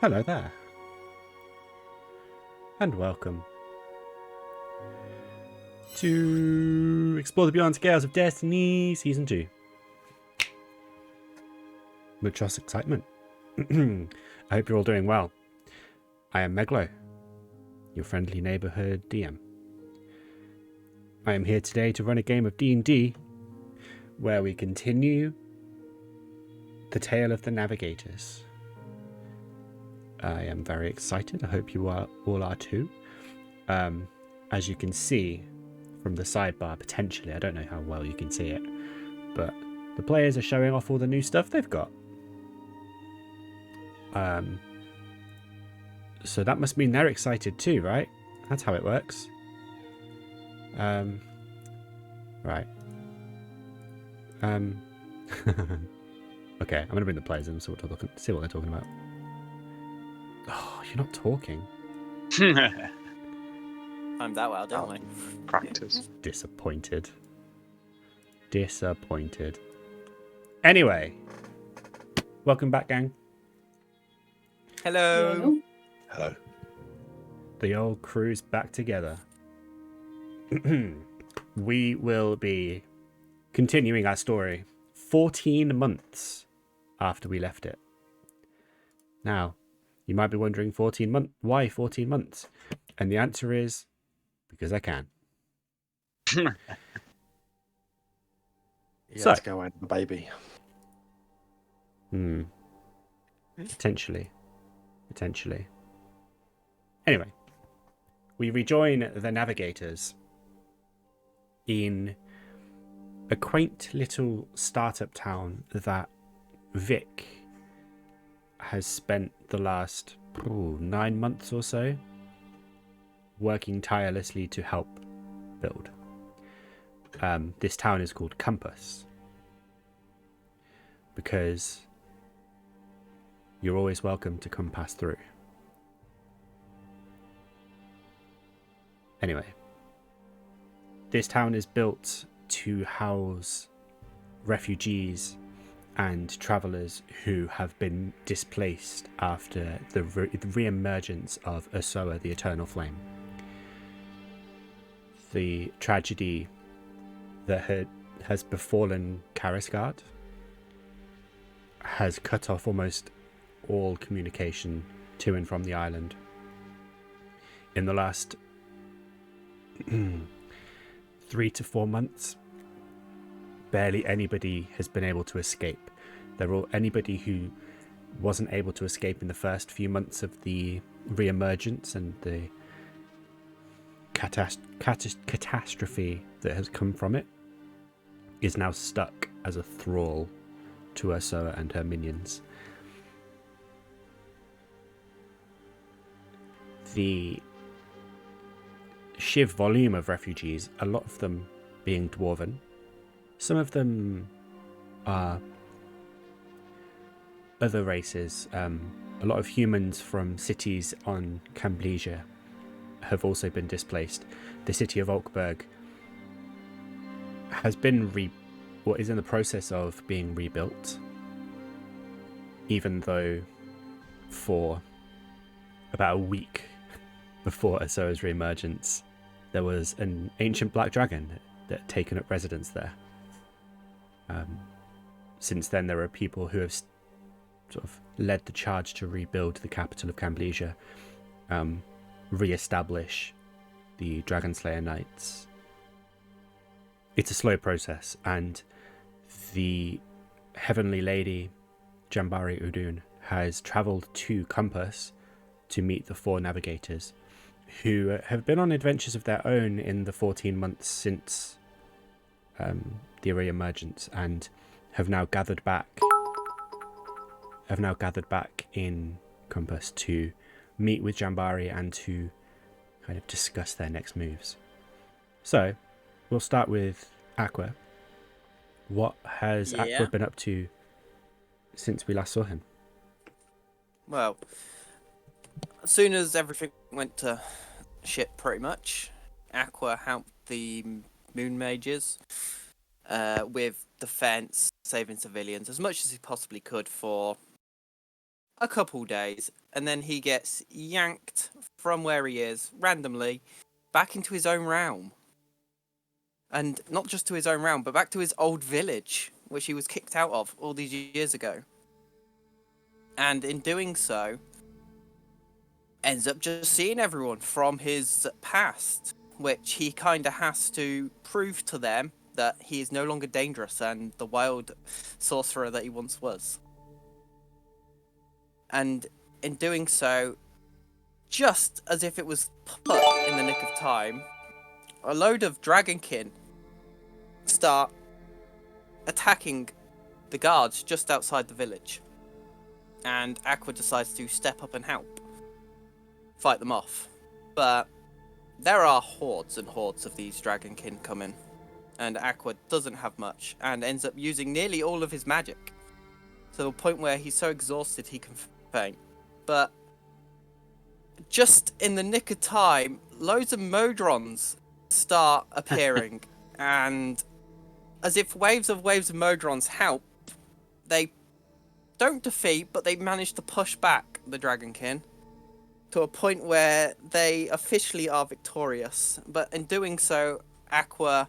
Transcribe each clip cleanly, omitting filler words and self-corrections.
Hello there, and welcome to Explore the Beyond Scales of Destiny Season 2. Much excitement. I hope you're all doing well. I am Meglo, your friendly neighborhood DM. I am here today to run a game of D&D where we continue the tale of the Navigators. I am very excited. I hope you all are too. As you can see from the sidebar, potentially, I don't know how well you can see it, but the players are showing off all the new stuff they've got. So that must mean they're excited too, right? That's how it works. Right. Okay, I'm gonna bring the players in so we'll see what they're talking about. Oh, you're not talking. I'm that well, don't I? Practice. Disappointed. Anyway, welcome back, gang. Hello. Hello. The old crew's back together. We will be continuing our story 14 months after we left it. Now, you might be wondering, why 14 months? And the answer is, because I can. Let's go in the baby. Potentially. Anyway, we rejoin the Navigators in a quaint little startup town that Vic has spent the last 9 months or so working tirelessly to help build. This town is called Compass because you're always welcome to come pass through. Anyway, this town is built to house refugees and travellers who have been displaced after the re-emergence of Yrsoa the Eternal Flame. The tragedy that has befallen Karisgard has cut off almost all communication to and from the island. In the last 3 to 4 months, barely anybody has been able to escape. Anybody who wasn't able to escape in the first few months of the re-emergence and the catastrophe that has come from it is now stuck as a thrall to Yrsoa and her minions. The sheer volume of refugees, a lot of them being dwarven, some of them are other races. A lot of humans from cities on Camblesia have also been displaced. The city of Oakburg has been is in the process of being rebuilt, even though for about a week before Yrsoa's re-emergence, there was an ancient black dragon that had taken up residence there. Since then, there are people who have sort of led the charge to rebuild the capital of Camblesia, re-establish the Dragon Slayer Knights. It's a slow process, and the Heavenly Lady, Jambari Udun, has travelled to Compass to meet the 4 Navigators, who have been on adventures of their own in the 14 months since the re-emergence, and have now gathered back in Compass to meet with Jambari and to kind of discuss their next moves. So, we'll start with Aqua. What has Aqua been up to since we last saw him? Well, as soon as everything went to shit, pretty much, Aqua helped the Moon Mages with defense, saving civilians as much as he possibly could for a couple days, and then he gets yanked from where he is randomly back into his own realm. And not just to his own realm, but back to his old village, which he was kicked out of all these years ago. And in doing so, ends up just seeing everyone from his past, which he kind of has to prove to them that he is no longer dangerous and the wild sorcerer that he once was. And in doing so, just as if it was put in the nick of time, a load of dragonkin start attacking the guards just outside the village. And Aqua decides to step up and help fight them off. But there are hordes and hordes of these dragonkin coming, and Aqua doesn't have much and ends up using nearly all of his magic to the point where he's so exhausted he can faint. But just in the nick of time, loads of Modrons start appearing, and as if waves of Modrons help, they don't defeat, but they manage to push back the dragonkin to a point where they officially are victorious. But in doing so, Aqua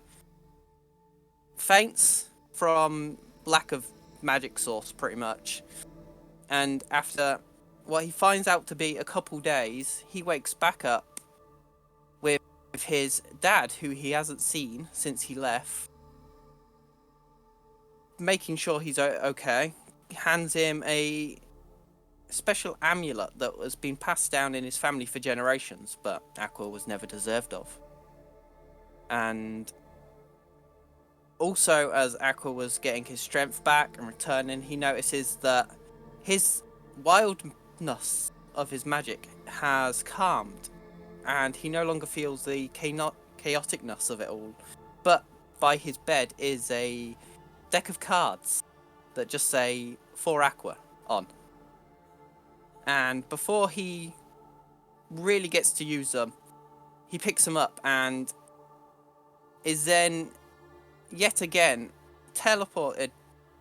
faints from lack of magic source, pretty much. And after what he finds out to be a couple days, he wakes back up with his dad, who he hasn't seen since he left, making sure he's okay. He hands him a special amulet that has been passed down in his family for generations, but Aqua was never deserved of. And also, as Aqua was getting his strength back and returning, he notices that his wildness of his magic has calmed, and he no longer feels the chaoticness of it all. But by his bed is a deck of cards that just say "For Aqua" on. And before he really gets to use them, he picks them up and is then yet again teleported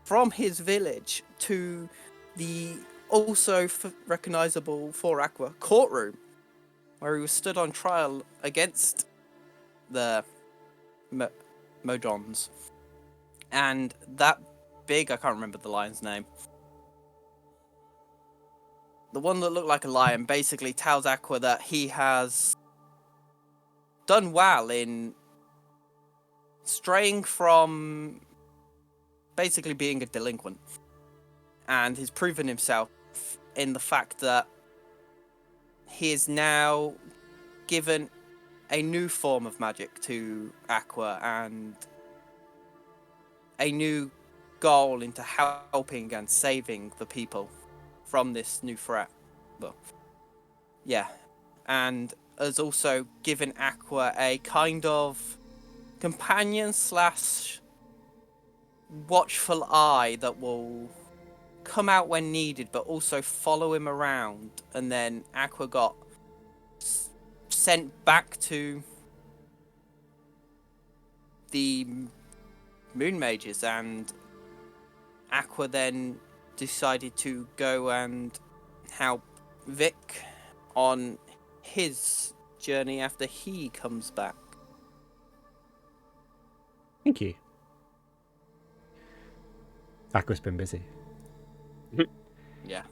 from his village to the also recognizable For Aqua courtroom, where he was stood on trial against the Modrons. And that big, I can't remember the lion's name, the one that looked like a lion, basically tells Aqua that he has done well in straying from basically being a delinquent, and he's proven himself in the fact that he is now given a new form of magic to Aqua and a new goal into helping and saving the people from this new threat. Well, yeah. And has also given Aqua a kind of companion / watchful eye that will come out when needed, but also follow him around. And then Aqua got sent back to the Moon Mages, and Aqua then decided to go and help Vic on his journey after he comes back. Thank you. Aqua's been busy. Yeah.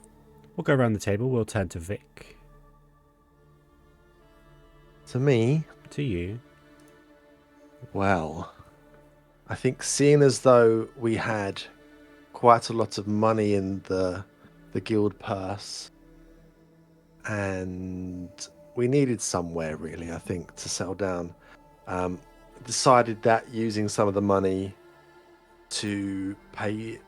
We'll go around the table. We'll turn to Vic. To me, To you. well, I think seeing as though we had quite a lot of money in the guild purse, and we needed somewhere really, I think, to settle down. Decided that using some of the money to pay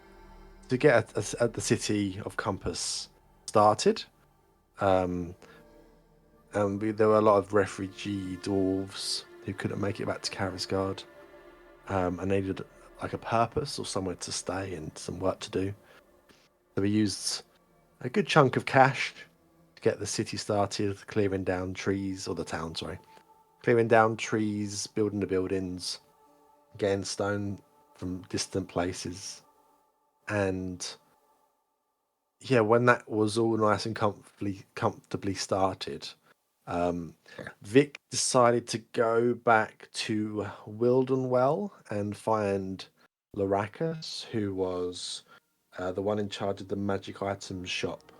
to get the city of Compass started. And there were a lot of refugee dwarves who couldn't make it back to Karisgard, and needed like a purpose or somewhere to stay and some work to do. So we used a good chunk of cash to get the city started, clearing down trees, or the town, sorry. Clearing down trees, building the buildings, getting stone from distant places. And yeah, when that was all nice and comfortably started, Vic decided to go back to Wildenwell and find Laracus, who was the one in charge of the magic items shop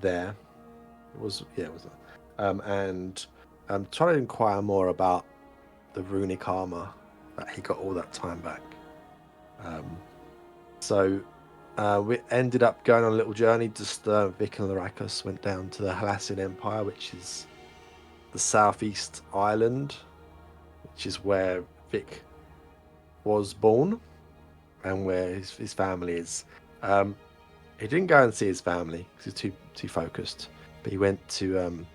there. It was, yeah, it was, and try to inquire more about the runic armor that he got all that time back. So we ended up going on a little journey. Just Vic and Laracus went down to the Halassian Empire, which is the southeast island, which is where Vic was born and where his family is. He didn't go and see his family because he's too focused, but he went to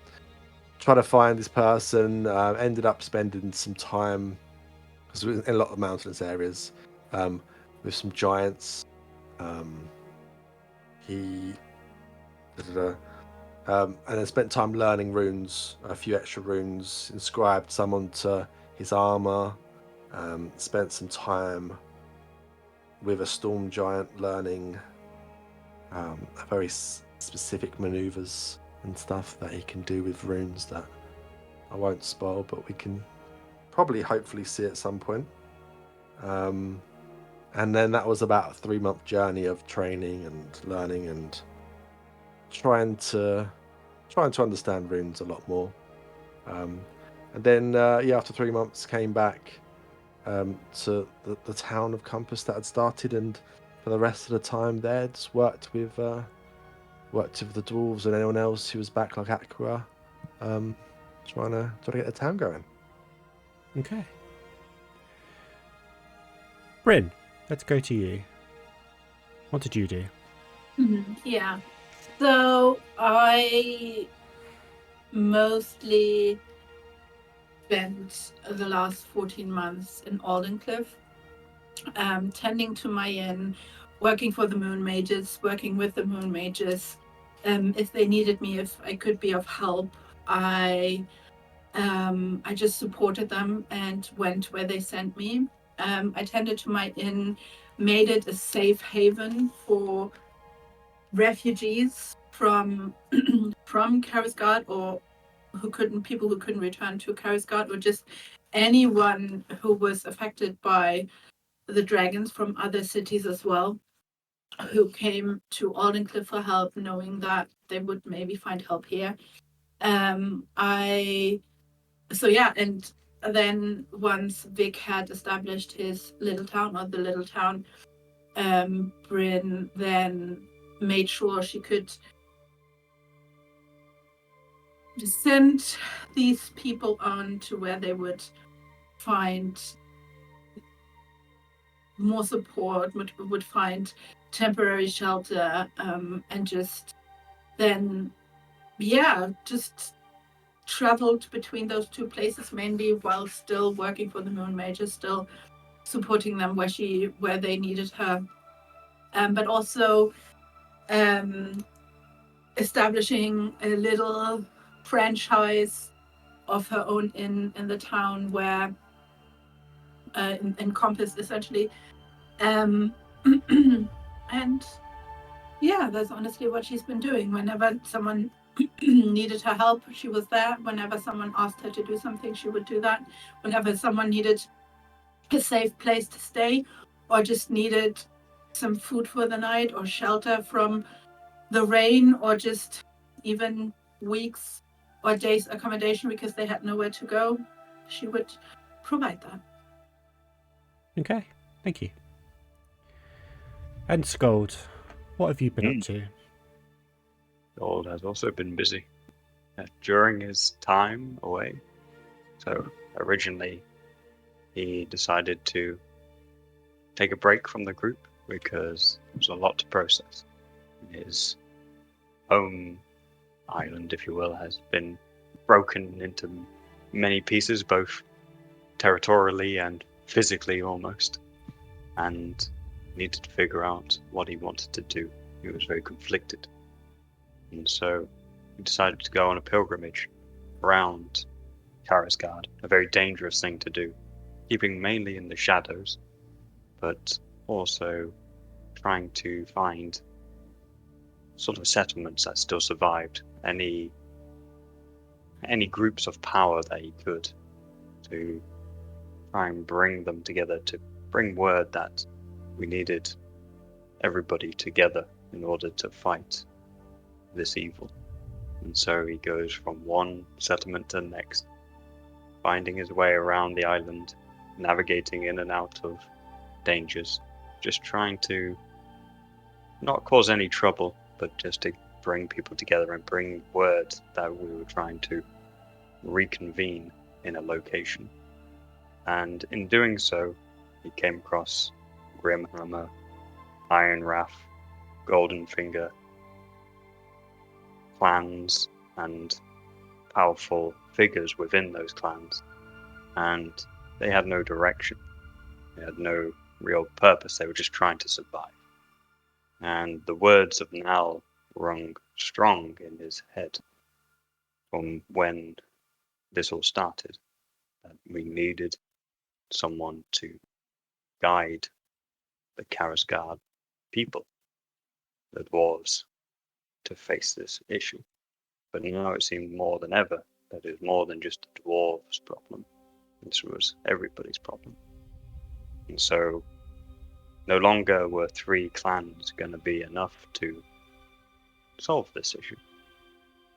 try to find this person. Ended up spending some time because we're in a lot of mountainous areas with some giants. He and then spent time learning runes, a few extra runes, inscribed some onto his armor. Spent some time with a storm giant learning very specific maneuvers and stuff that he can do with runes that I won't spoil, but we can probably hopefully see at some point. And then that was about a 3-month journey of training and learning and trying to understand runes a lot more. And then after 3 months, came back to the town of Compass that had started, and for the rest of the time there, just worked with the dwarves and anyone else who was back, like Aqua, trying to get the town going. Okay. Bryn, let's go to you. What did you do? Yeah. So I mostly spent the last 14 months in Aldencliff, tending to my inn, working for the Moon Mages, working with the Moon Mages. If they needed me, if I could be of help, I just supported them and went where they sent me. I tended to my inn, made it a safe haven for refugees from Karisgard, or people who couldn't return to Karisgard, or just anyone who was affected by the dragons from other cities as well, who came to Aldencliff for help, knowing that they would maybe find help here. And then once Vic had established his little town, or the little town, Bryn then made sure she could send these people on to where they would find more support, would find temporary shelter, and just then, just traveled between those two places mainly, while still working for the Moon Mages, still supporting them where they needed her, but also establishing a little franchise of her own in the town, where in Compass essentially, and that's honestly what she's been doing. Whenever someone needed her help, she was there. Whenever someone asked her to do something, she would do that. Whenever someone needed a safe place to stay, or just needed some food for the night, or shelter from the rain, or just even weeks or days accommodation because they had nowhere to go, she would provide that. Okay, thank you. And Scold, what have you been up to? Gold has also been busy during his time away. So originally he decided to take a break from the group because there was a lot to process. His home island, if you will, has been broken into many pieces, both territorially and physically almost, and needed to figure out what he wanted to do. He was very conflicted. And so he decided to go on a pilgrimage around Karisgard, a very dangerous thing to do, keeping mainly in the shadows, but also trying to find sort of settlements that still survived, any groups of power that he could, to try and bring them together, to bring word that we needed everybody together in order to fight this evil. And so he goes from one settlement to the next, finding his way around the island, navigating in and out of dangers, just trying to not cause any trouble, but just to bring people together and bring word that we were trying to reconvene in a location. And in doing so, he came across Grimhammer, Iron Wrath, Golden Finger, clans, and powerful figures within those clans. And they had no direction. They had no real purpose. They were just trying to survive. And the words of Nal rung strong in his head from when this all started, that we needed someone to guide the Karasgard people, the dwarves, to face this issue. But now it seemed more than ever that it was more than just the dwarves' problem. This was everybody's problem. And so no longer were 3 clans going to be enough to solve this issue.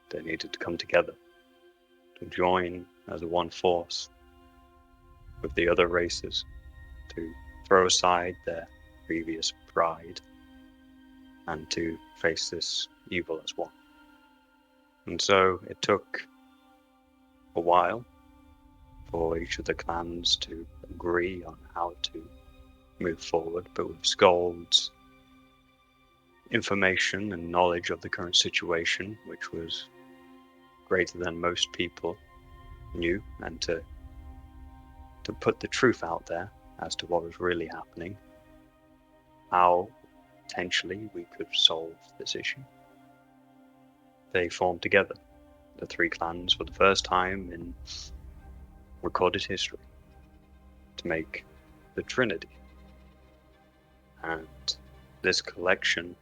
They needed to come together, to join as a one force with the other races, to throw aside their previous pride and to face this evil as one. And so it took a while for each of the clans to agree on how to move forward, but with Skold's information and knowledge of the current situation, which was greater than most people knew, and to put the truth out there as to what was really happening, how potentially we could solve this issue. They formed together, the 3 clans, for the first time in recorded history, to make the Trinity. And this collection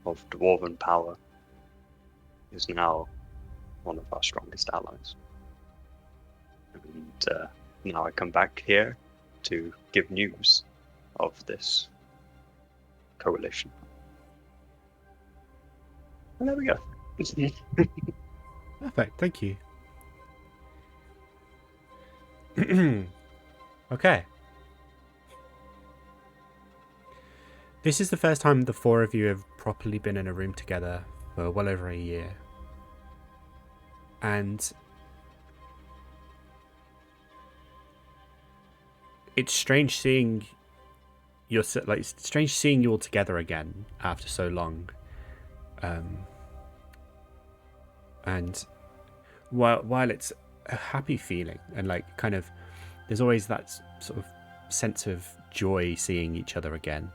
of dwarven power is now one of our strongest allies. And now I come back here to give news of this coalition. And there we go. Perfect, thank you. Okay. This is the first time the 4 of you have properly been in a room together for well over a year. And it's strange seeing it's strange seeing you all together again after so long. And while it's a happy feeling and like kind of there's always that sort of sense of joy seeing each other again,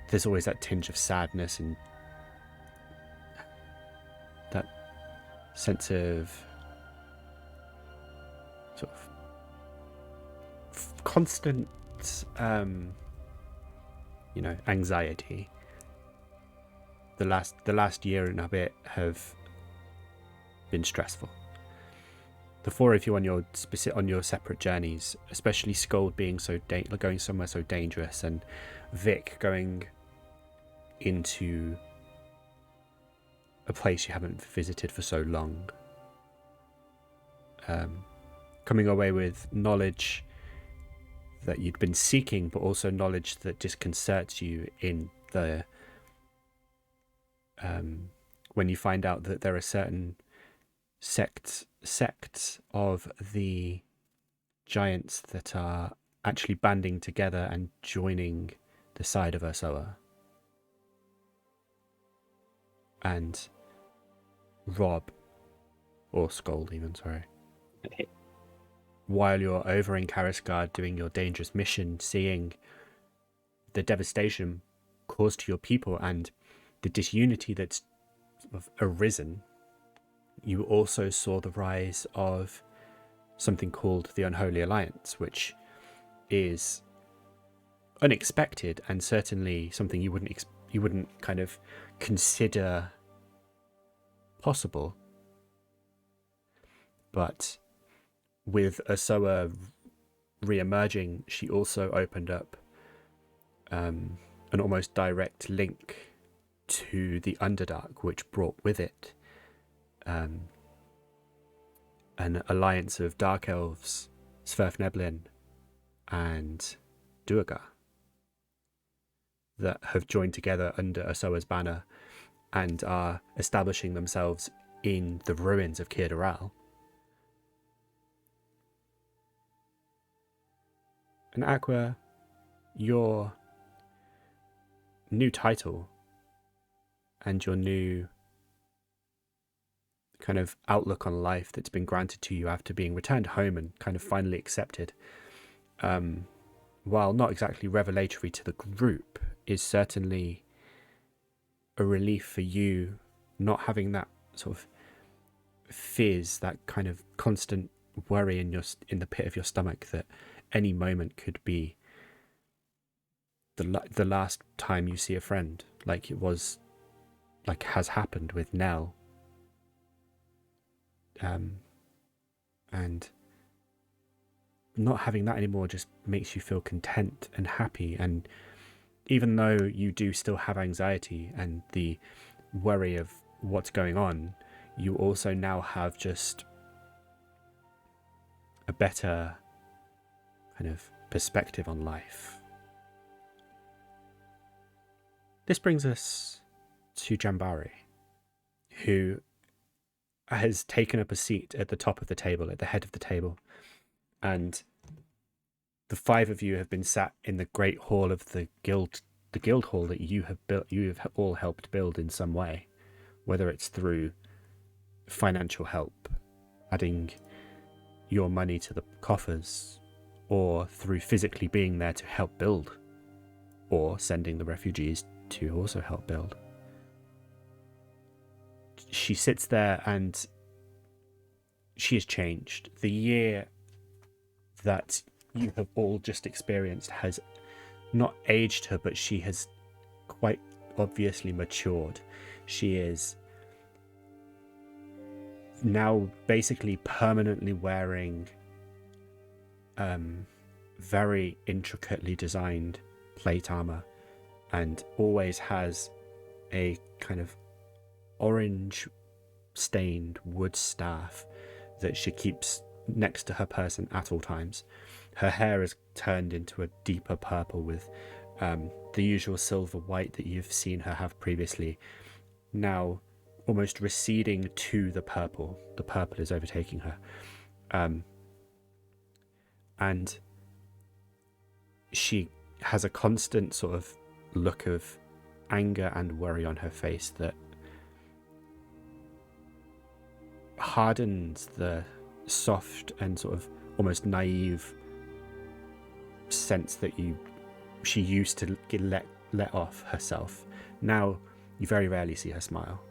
there's always that tinge of sadness and that sense of sort of constant anxiety. The last year and a bit have been stressful. The 4 of you on your separate journeys, especially Skold being going somewhere so dangerous, and Vic going into a place you haven't visited for so long. Coming away with knowledge that you'd been seeking, but also knowledge that disconcerts you in the when you find out that there are certain sects of the giants that are actually banding together and joining the side of Yrsoa. And Rob, or Skold even, sorry. While you're over in Karasgard doing your dangerous mission, seeing the devastation caused to your people and the disunity that's arisen, you also saw the rise of something called the Unholy Alliance, which is unexpected and certainly something you wouldn't you wouldn't kind of consider possible. But with Yrsoa re-emerging, she also opened up an almost direct link to the Underdark, which brought with it an alliance of Dark Elves, Sverfneblin, and Duergar that have joined together under Yrsoa's banner and are establishing themselves in the ruins of Khir-Doral. And Aqua, your new title and your new kind of outlook on life that's been granted to you after being returned home and kind of finally accepted, while not exactly revelatory to the group, is certainly a relief for you, not having that sort of fizz, that kind of constant worry in the pit of your stomach that any moment could be the last time you see a friend, like it was, like has happened with Nell. And not having that anymore just makes you feel content and happy. And even though you do still have anxiety and the worry of what's going on, you also now have just a better kind of perspective on life. This brings us to Jambari, who has taken up a seat at the top of the table, at the head of the table, and the five of you have been sat in the great hall of the guild hall that you have built. You have all helped build in some way, whether it's through financial help, adding your money to the coffers, or through physically being there to help build, or sending the refugees to also help build. She sits there and she has changed. The year that you have all just experienced has not aged her, but she has quite obviously matured. She is now basically permanently wearing very intricately designed plate armor, and always has a kind of orange stained wood staff that she keeps next to her person at all times. Her hair is turned into a deeper purple with the usual silver white that you've seen her have previously, now almost receding to the purple. The purple is overtaking her. And she has a constant sort of look of anger and worry on her face that hardens the soft and sort of almost naive sense that she used to let off herself. Now you very rarely see her smile.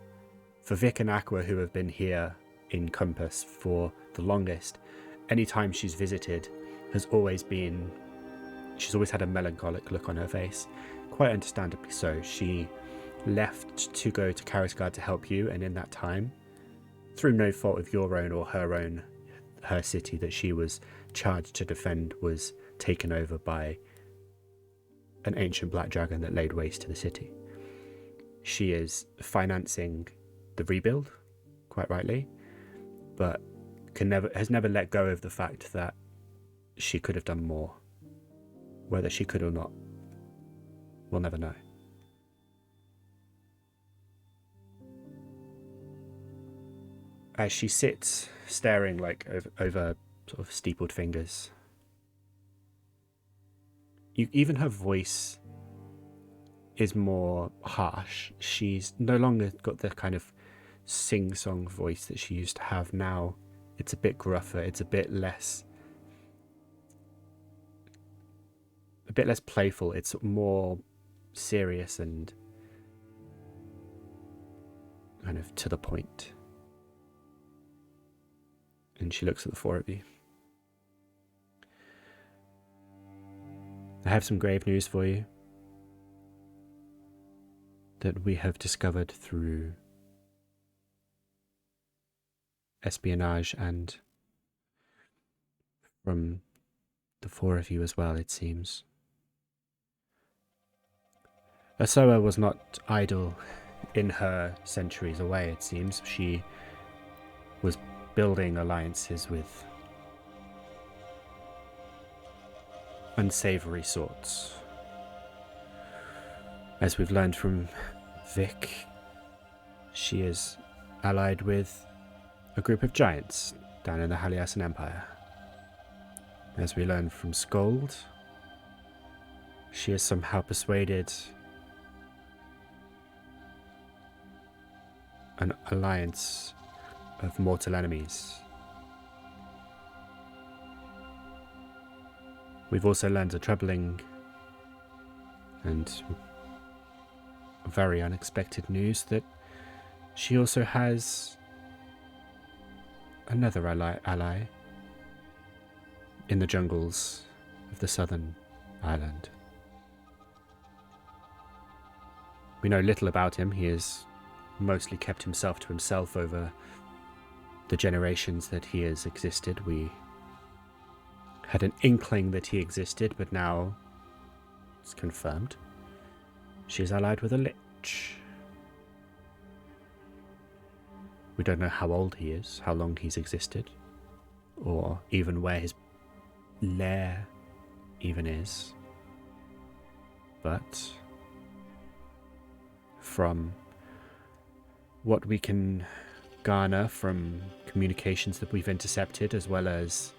For Vic and Aqua, who have been here in Compass for the longest, anytime she's visited she's always had a melancholic look on her face, quite understandably so. She left to go to Karisgard to help you, and in that time, through no fault of your own or her city that she was charged to defend was taken over by an ancient black dragon that laid waste to the city. She is financing the rebuild, quite rightly, but has never let go of the fact that she could have done more. Whether she could or not, we'll never know. As she sits staring like over sort of steepled fingers, even her voice is more harsh. She's no longer got the kind of sing-song voice that she used to have. Now it's a bit gruffer, it's a bit less playful, it's more serious and kind of to the point. And she looks at the four of you. I have some grave news for you. that we have discovered through espionage and from the four of you as well, it seems. Yrsoa was not idle in her centuries away, it seems. She was building alliances with unsavory sorts. As we've learned from Vic, she is allied with a group of giants down in the Haliasan Empire. As we learned from Scold, she has somehow persuaded an alliance of mortal enemies. We've also learned a troubling and very unexpected news that she also has another ally in the jungles of the southern island. We know little about him. He has mostly kept himself to himself over the generations that he has existed. We had an inkling that he existed, but now it's confirmed. She is allied with a lich. We don't know how old he is, how long he's existed, or even where his lair even is. But from what we can garner from communications that we've intercepted, as well as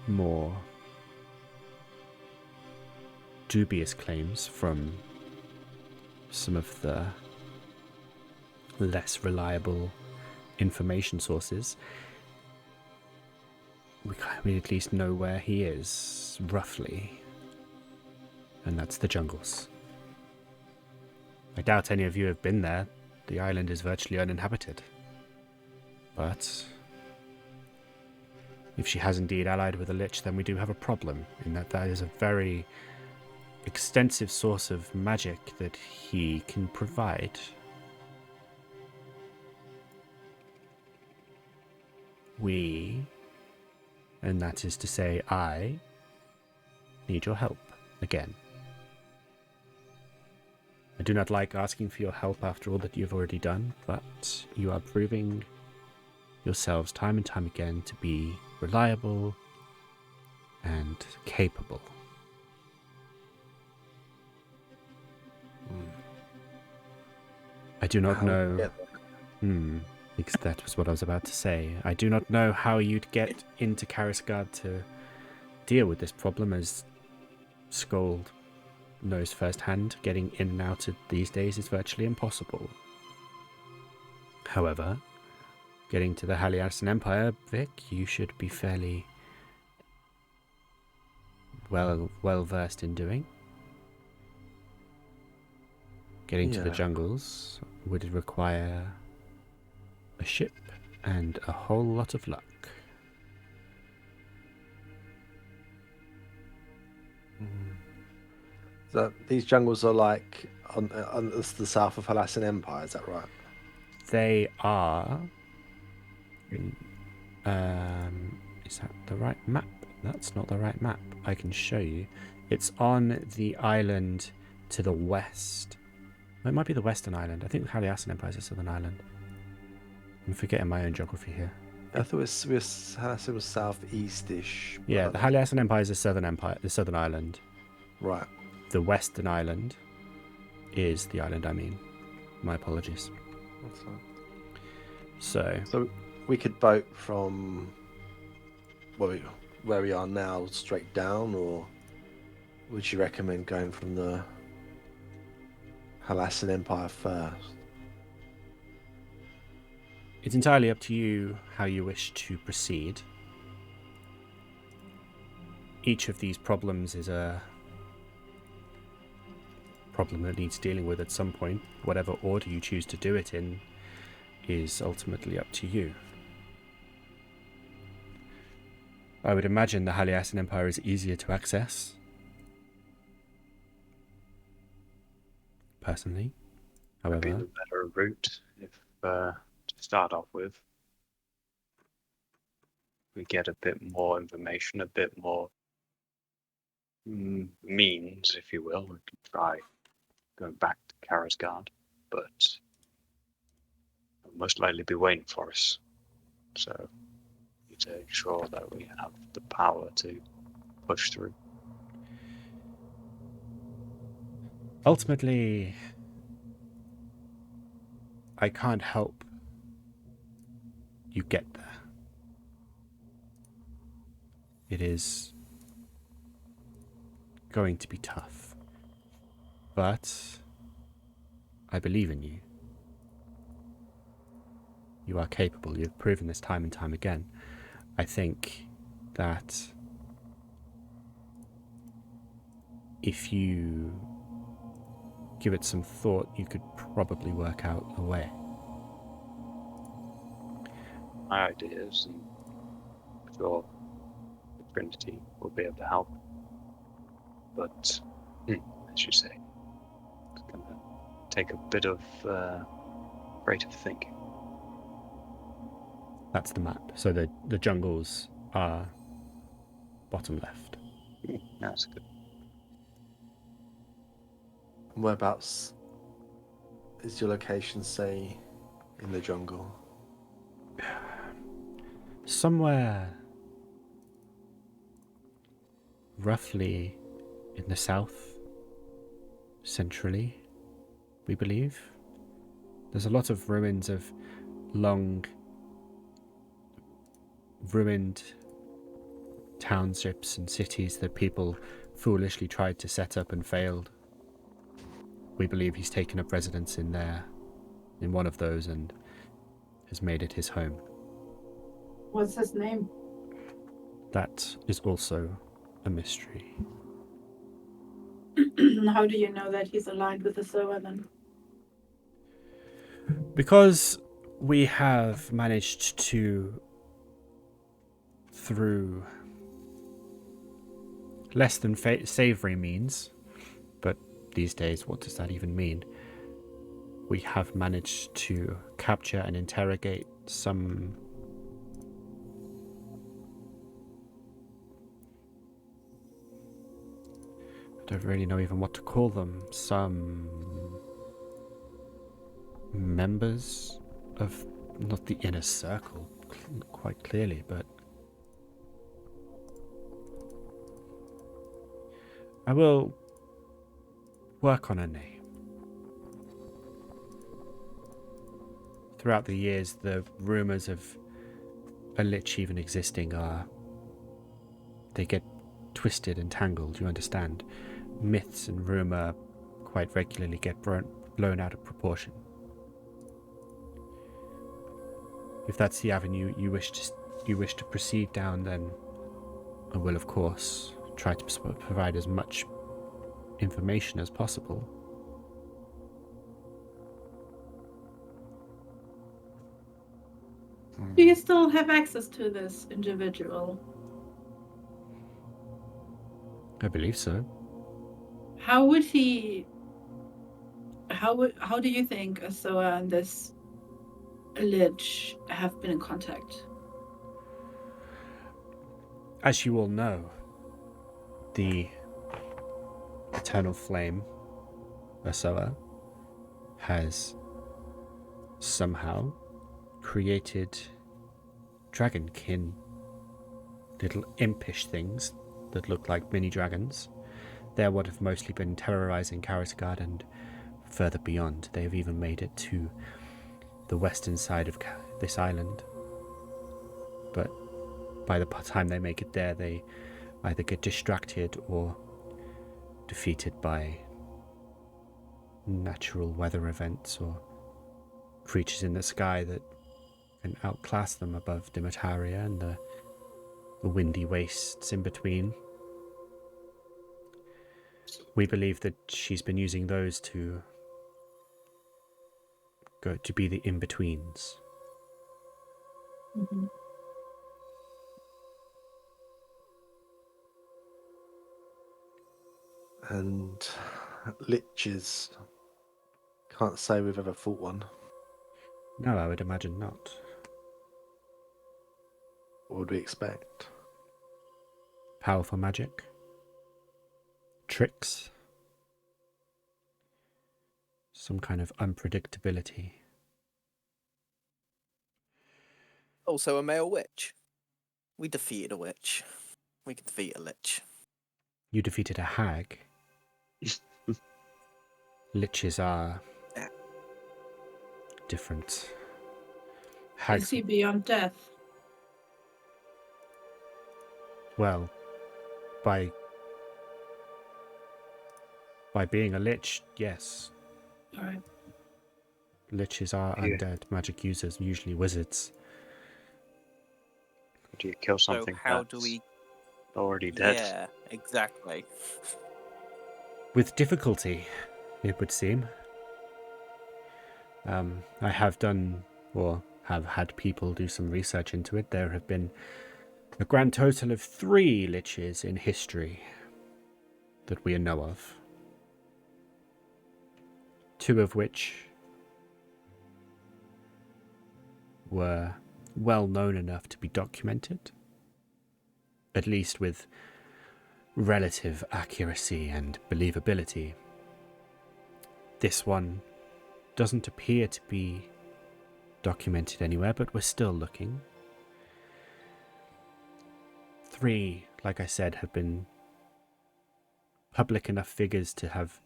more dubious claims from some of the less reliable information sources, we at least know where he is, roughly. And that's the jungles. I doubt any of you have been there. The island is virtually uninhabited. But if she has indeed allied with a lich, then we do have a problem, in that is a very extensive source of magic that he can provide. We, and that is to say I, need your help again. I do not like asking for your help after all that you've already done, but you are proving yourselves time and time again to be reliable and capable. I do not know. Because that was what I was about to say. I do not know how you'd get into Karisgard to deal with this problem, as Scold knows firsthand. Getting in and out of these days is virtually impossible. However, getting to the Haliasan Empire, Vic, you should be fairly well versed in doing. Getting to the jungles would require a ship and a whole lot of luck. So these jungles are like on the south of Haliasan Empire, is that right? They are. Is that the right map? That's not the right map. I can show you. It's on the island to the west. It might be the western island. I think Haliasan Empire is a southern island. I'm forgetting my own geography here. I thought Haliasan was southeast-ish. Yeah, the Haliasan Empire is a southern empire, the southern island. Right. The western island is the island I mean. My apologies. That's fine. So we could boat from where we are now straight down, or would you recommend going from the Haliasan Empire first? it's entirely up to you how you wish to proceed. Each of these problems is a problem that needs dealing with at some point. Whatever order you choose to do it in is ultimately up to you. I would imagine the Haliasan Empire is easier to access. personally. Would be However, the better route if, to start off with, we get a bit more information, a bit more means, if you will. We can try going back to Karasgard, but they'll most likely be waiting for us. So we need to ensure that we have the power to push through. ultimately, I can't help you get there. It is going to be tough, but I believe in you. You are capable. You've proven this time and time again. I think that if you give it some thought, you could probably work out a way. My ideas, and I'm sure the Trinity will be able to help. But, as you say, it's going to take a bit of rate of thinking. That's the map. So the jungles are bottom left. That's good. Whereabouts is your location, say, in the jungle? Somewhere roughly in the south, centrally, we believe. There's a lot of ruins of long ruined townships and cities that people foolishly tried to set up and failed. We believe he's taken up residence in there, in one of those, and has made it his home. What's his name? That is also a mystery. How do you know that he's aligned with Yrsoa then? Because we have managed to, through less than savory means, but these days, what does that even mean? We have managed to capture and interrogate some I don't really know even what to call them. Some members of not the inner circle, quite clearly, but I will work on a name. Throughout the years, the rumors of a lich even existing they get twisted and tangled, you understand? Myths and rumor quite regularly get blown out of proportion. If that's the avenue you wish to proceed down, then I will, of course, try to provide as much information as possible. Do you still have access to this individual? I believe so. How would he? How do you think Yrsoa and this lich have been in contact? As you all know, the Eternal Flame, Yrsoa, has somehow created dragonkin, little impish things that look like mini dragons. They're what have mostly been terrorizing Karasgard and further beyond. They have even made it to the western side of this island. But by the time they make it there, they either get distracted or defeated by natural weather events or creatures in the sky that can outclass them above Dimetaria and the windy wastes in between. We believe that she's been using those to be the in-betweens. Mm-hmm. And liches Can't say we've ever fought one. No, I would imagine not. What would we expect? Powerful magic. Tricks. Some kind of unpredictability. Also a male witch. We defeated a witch. We can defeat a lich. You defeated a hag. Liches are different. Is Hags, he beyond death? well, by being a lich, yes. All right. Liches are Yeah. undead magic users, usually wizards. Do you kill So something how do that's we... already dead? Yeah, exactly. With difficulty, it would seem. I have done, or have had people do some research into it. There have been a grand total of 3 liches in history that we know of. 2 of which were well known enough to be documented, at least with relative accuracy and believability. This one doesn't appear to be documented anywhere, but we're still looking. 3, like I said, have been public enough figures to have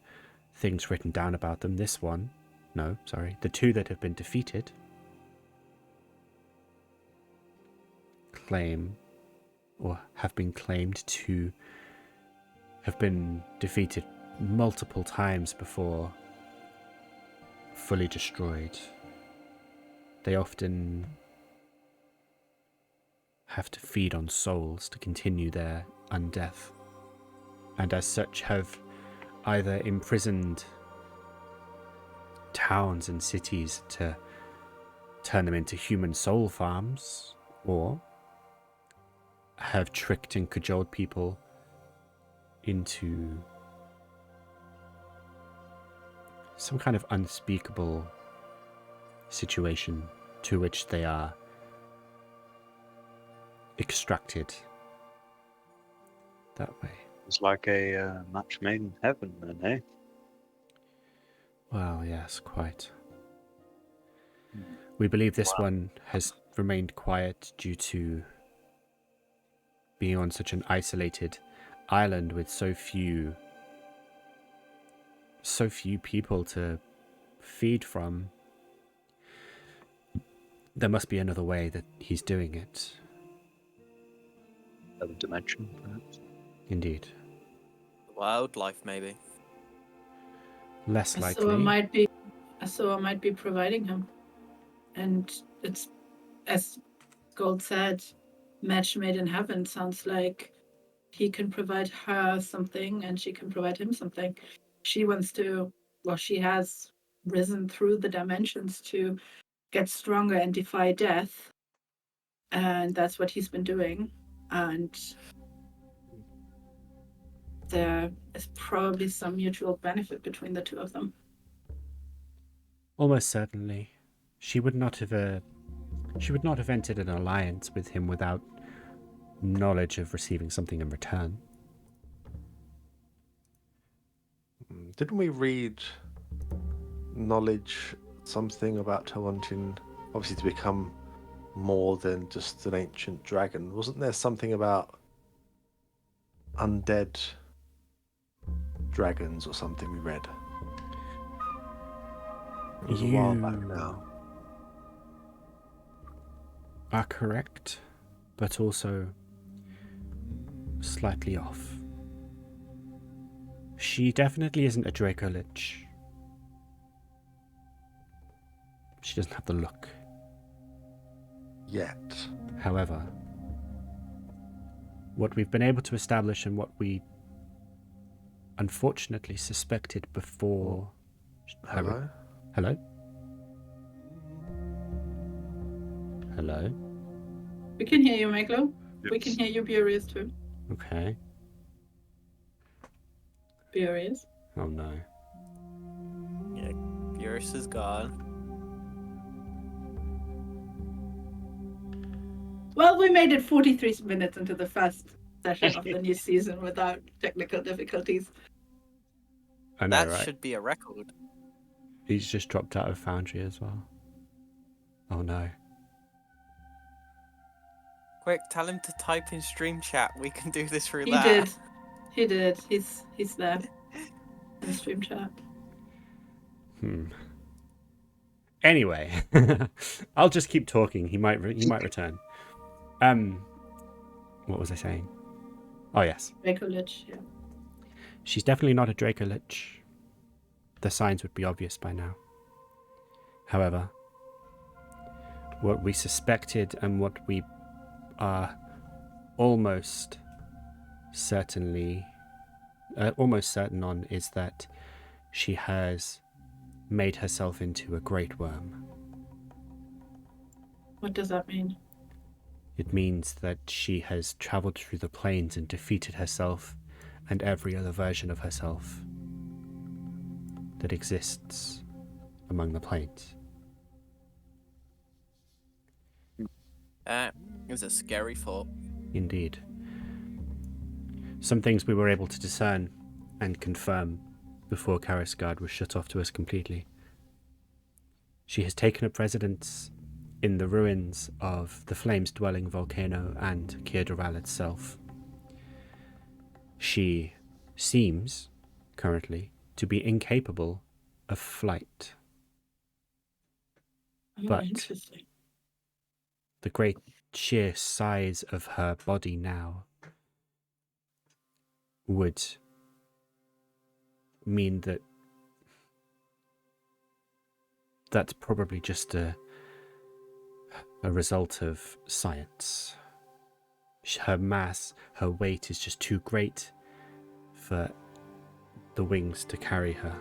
things written down about them. This one, no, sorry, the 2 that have been defeated claim, or have been claimed to have been defeated multiple times before fully destroyed. They often have to feed on souls to continue their undeath, and as such have either imprisoned towns and cities to turn them into human soul farms, or have tricked and cajoled people into some kind of unspeakable situation to which they are extracted that way. It's like a match made in heaven, then, eh? Well, yes, quite. We believe this one has remained quiet due to being on such an isolated island with so few people to feed from. There must be another way that he's doing it. Another dimension, perhaps. Indeed. Wildlife, maybe. Less Yrsoa likely. might be providing him, and it's, as Gold said, match made in heaven. Sounds like he can provide her something and she can provide him something. She wants to, well, she has risen through the dimensions to get stronger and defy death, and that's what he's been doing. And there is probably some mutual benefit between the 2 of them. Almost certainly. She would not have entered an alliance with him without knowledge of receiving something in return. Didn't we read knowledge something about her wanting, obviously, to become more than just an ancient dragon? Wasn't there something about undead dragons or something we read? It was a while back now. Are correct, but also slightly off. She definitely isn't a Draco Lich. She doesn't have the look. Yet. However, what we've been able to establish and what we unfortunately suspected before... Hello? Hello? Hello? We can hear you, Meglo. We can hear you, Furious, too. Okay. Furious. Oh no. Yeah, Yrsoa's gone. Well, we made it 43 minutes into the first session of the new season without technical difficulties. I know, That right? should be a record. He's just dropped out of Foundry as well. Oh no. Quick, tell him to type in stream chat. We can do this through He that. did. He did. He's there in the stream chat. Anyway, I'll just keep talking. He might return. What was I saying? Oh yes. Draco Lich, yeah. She's definitely not a Draco Lich. The signs would be obvious by now. However, what we suspected and what we are almost certain on is that she has made herself into a great worm. What does that mean? It means that she has traveled through the planes and defeated herself and every other version of herself that exists among the planes. It was a scary thought. Indeed. Some things we were able to discern and confirm before Karisgard was shut off to us completely. She has taken up residence in the ruins of the Flames Dwelling Volcano and Khir-Doral itself. She seems, currently, to be incapable of flight. Oh, But interesting. the great sheer size of her body now would mean that that's probably just a result of science. Her mass, her weight is just too great for the wings to carry her.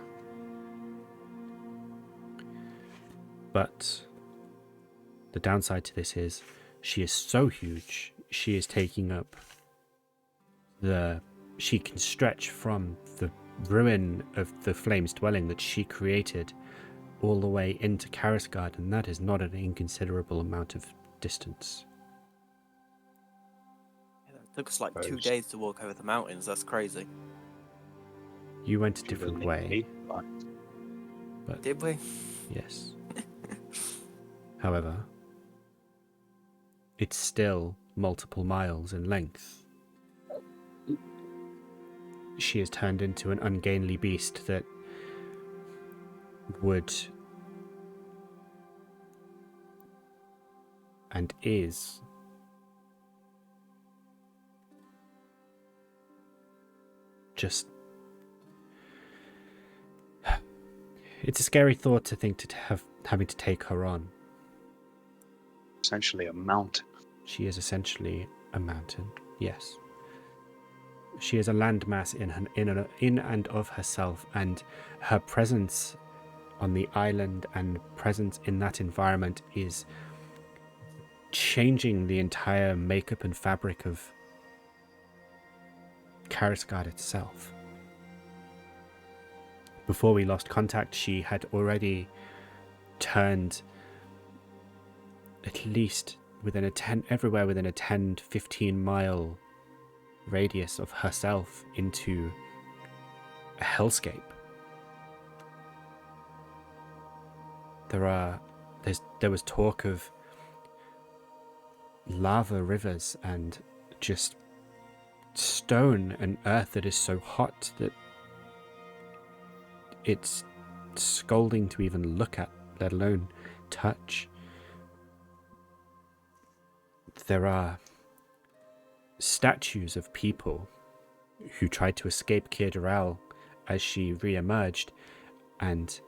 But the downside to this is she is so huge, she is taking up she can stretch from the ruin of the Flames Dwelling that she created all the way into Karisgard, and that is not an inconsiderable amount of distance. It took us like 2 days to walk over the mountains. That's crazy. You went a different way, but Did we? yes. However, it's still multiple miles in length. She has turned into an ungainly beast that would and is just... It's a scary thought to think having to take her on. Essentially a mountain. She is essentially a mountain, yes. She is a landmass in and of herself, and her presence on the island and presence in that environment is changing the entire makeup and fabric of Karisgard itself. Before we lost contact, she had already turned at least everywhere within a 10 to 15 mile radius of herself into a hellscape. There was talk of lava rivers and just stone and earth that is so hot that it's scalding to even look at, let alone touch. There are statues of people who tried to escape Khir-Doral as she re-emerged, and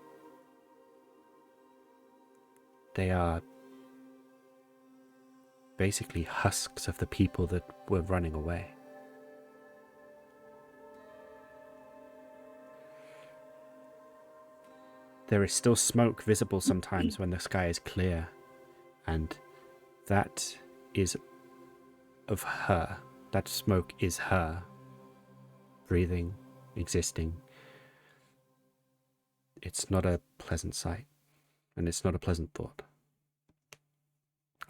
they are basically husks of the people that were running away. There is still smoke visible sometimes when the sky is clear, and that is of her. That smoke is her, breathing, existing. it's not a pleasant sight, and it's not a pleasant thought.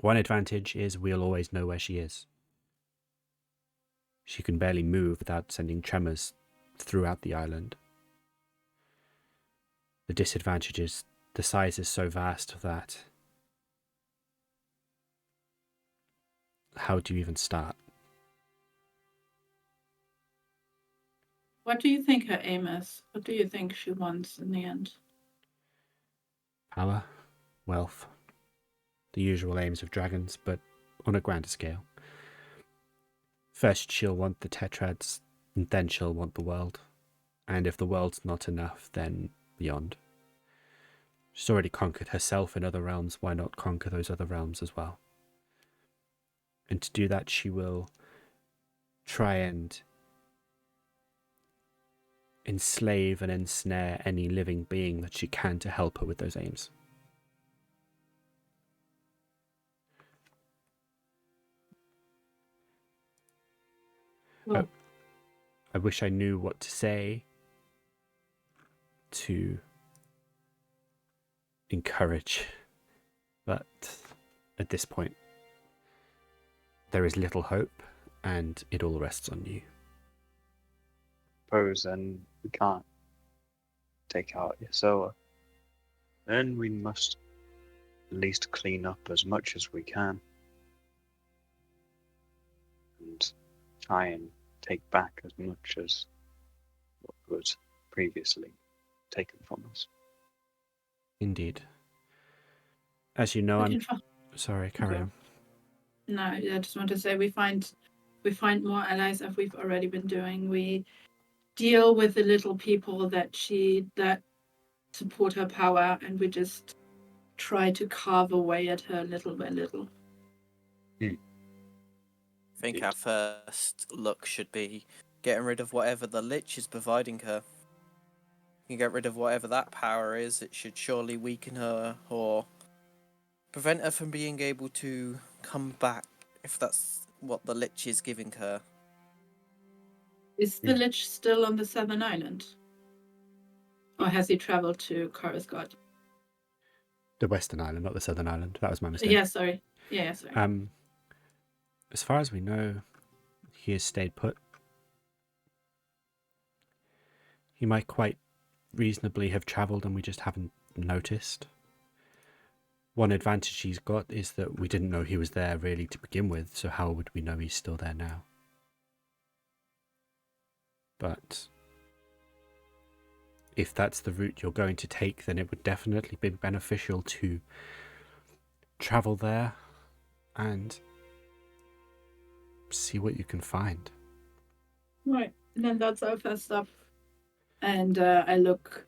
One advantage is we'll always know where she is. She can barely move without sending tremors throughout the island. The disadvantage is the size is so vast that how do you even start? What do you think her aim is? What do you think she wants in the end? Power, wealth, the usual aims of dragons, but on a grander scale. First she'll want the tetrads, and then she'll want the world. And if the world's not enough, then beyond. She's already conquered herself in other realms, why not conquer those other realms as well? And to do that, she will try and enslave and ensnare any living being that she can to help her with those aims. Well, I wish I knew what to say to encourage, but at this point, there is little hope, and it all rests on you. Suppose then we can't take out Yrsoa. Then we must at least clean up as much as we can. And try and take back as much as what was previously taken from us. Indeed. As you know, we I'm can try- sorry, carry Okay. on. No, I just want to say we find more allies as we've already been doing. We deal with the little people that support her power, and we just try to carve away at her little by little. I think our first look should be getting rid of whatever the Lich is providing her. You get rid of whatever that power is, it should surely weaken her or prevent her from being able to come back, if that's what the Lich is giving her. Is the Lich still on the Southern Island? Or has he traveled to Khir-Doral? The Western Island, not the Southern Island. That was my mistake. Yeah, sorry. Yeah, sorry. As far as we know, he has stayed put. He might quite reasonably have travelled and we just haven't noticed. One advantage he's got is that we didn't know he was there really to begin with, so how would we know he's still there now? But if that's the route you're going to take, then it would definitely be beneficial to travel there and see what you can find. Right, and then that's our first stop. And I look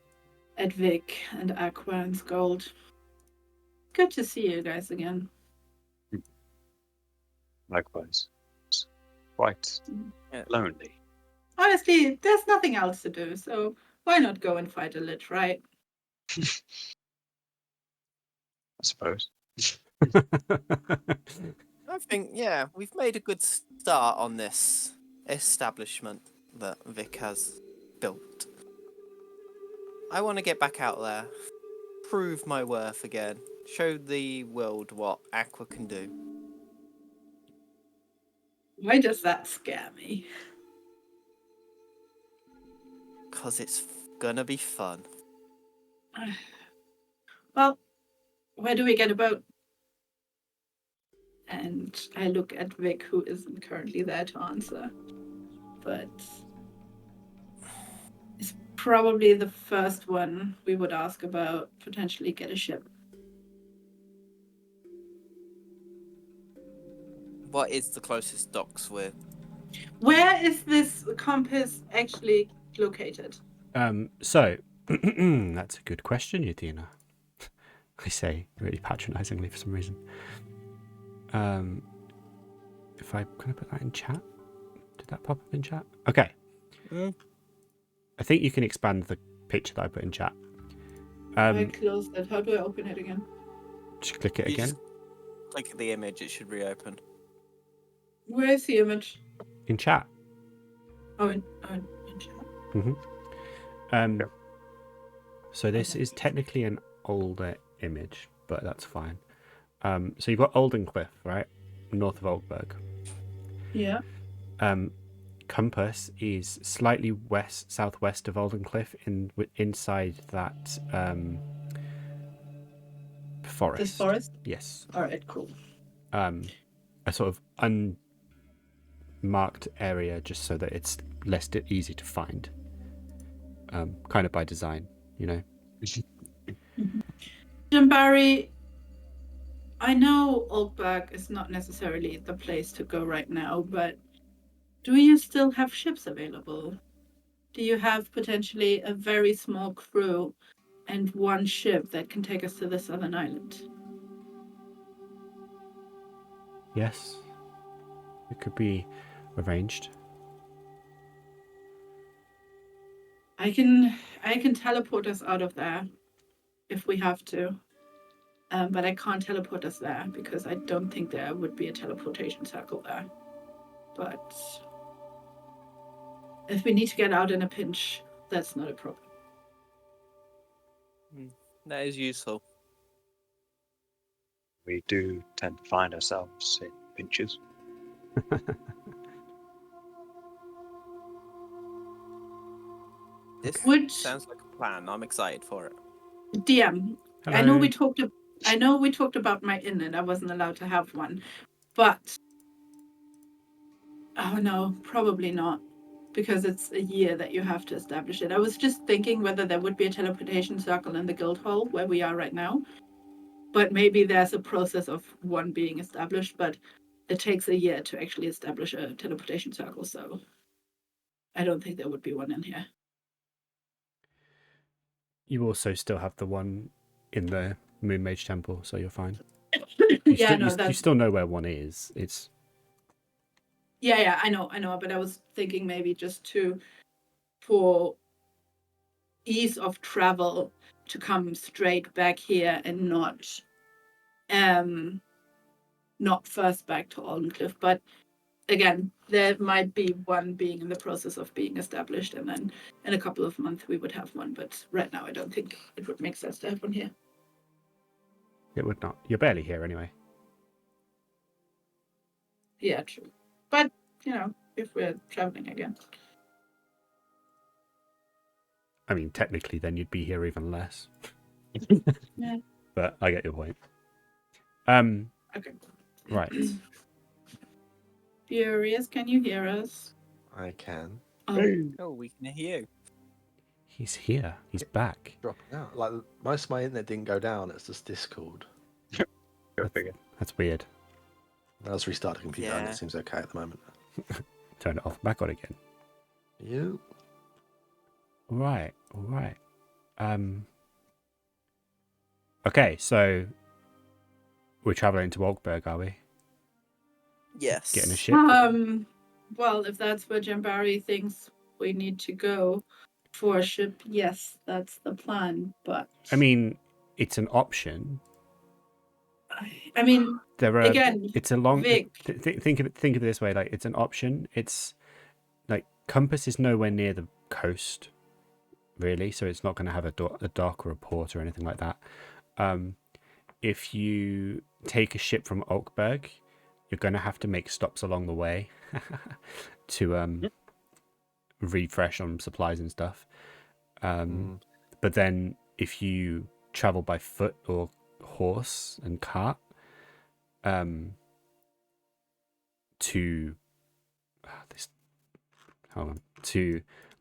at Vic and Aqua and Scold. Good to see you guys again. Likewise. It's quite lonely. Honestly, there's nothing else to do, so why not go and fight a Lich, right? I suppose. I think, yeah, we've made a good start on this establishment that Vic has built. I want to get back out there, prove my worth again, show the world what Aqua can do. Why does that scare me? Because it's gonna be fun. Well, where do we get a boat? And I look at Vic, who isn't currently there to answer. But it's probably the first one we would ask about potentially get a ship. What is the closest docks we're... Where is this compass actually located? So, that's a good question, Yathina. I say really patronisingly for some reason. If I can I put that in chat? Did that pop up in chat? Okay. I think you can expand the picture that I put in chat. I closed it. How do I open it again? Just click it You again. just click the image, it should reopen. Where is the image? In chat. Oh, in chat. Mm-hmm. So this Okay. is technically an older image, but that's fine. So you've got Oldencliff, right? North of Oldberg. Yeah. Compass is slightly southwest of Oldencliff, inside that forest. This forest? Yes. All right, cool. A sort of unmarked area, just so that it's less easy to find. Kind of by design, you know. Jambari, I know Oldberg is not necessarily the place to go right now, but do you still have ships available? Do you have potentially a very small crew and one ship that can take us to the southern island? Yes, it could be arranged. I can teleport us out of there if we have to. But I can't teleport us there because I don't think there would be a teleportation circle there. But if we need to get out in a pinch, that's not a problem. That is useful. We do tend to find ourselves in pinches. This Would- sounds like a plan. I'm excited for it. DM, Hello. I know we talked about my inn and I wasn't allowed to have one, but oh no, probably not, because it's a year that you have to establish it. I was just thinking whether there would be a teleportation circle in the guild hall where we are right now, but maybe there's a process of one being established, but it takes a year to actually establish a teleportation circle, so I don't think there would be one in here. You also still have the one in the Moon Mage Temple, so you're fine. Yeah, You still know where one is. It's Yeah, I know, but I was thinking maybe just for ease of travel to come straight back here and not first back to Aldencliff. But again, there might be one being in the process of being established, and then in a couple of months we would have one. But right now, I don't think it would make sense to have one here. It would not. You're barely here anyway. Yeah, true. But if we're traveling again. I mean, technically, then you'd be here even less. Yeah. But I get your point. Okay. Right. Furious, can you hear us? I can. Oh, we can hear you. He's here. He's back. Dropping out. Like most of my internet didn't go down. It's just Discord. Go figure. That's weird. I was restart the computer and Yeah. it seems okay at the moment. Turn it off, back on again. You? All right. Okay, so we're traveling to Walkberg, are we? Yes. Getting a ship? Well, if that's where Jambari thinks we need to go for a ship, yes, that's the plan. But I mean, it's an option. I mean, There are. again, It's a long. Vic. Think of it this way: like it's an option. It's like Compass is nowhere near the coast, really, so it's not going to have a dock or a port or anything like that. If you take a ship from Oakberg, you're going to have to make stops along the way to refresh on supplies and stuff. But then if you travel by foot or horse and cart to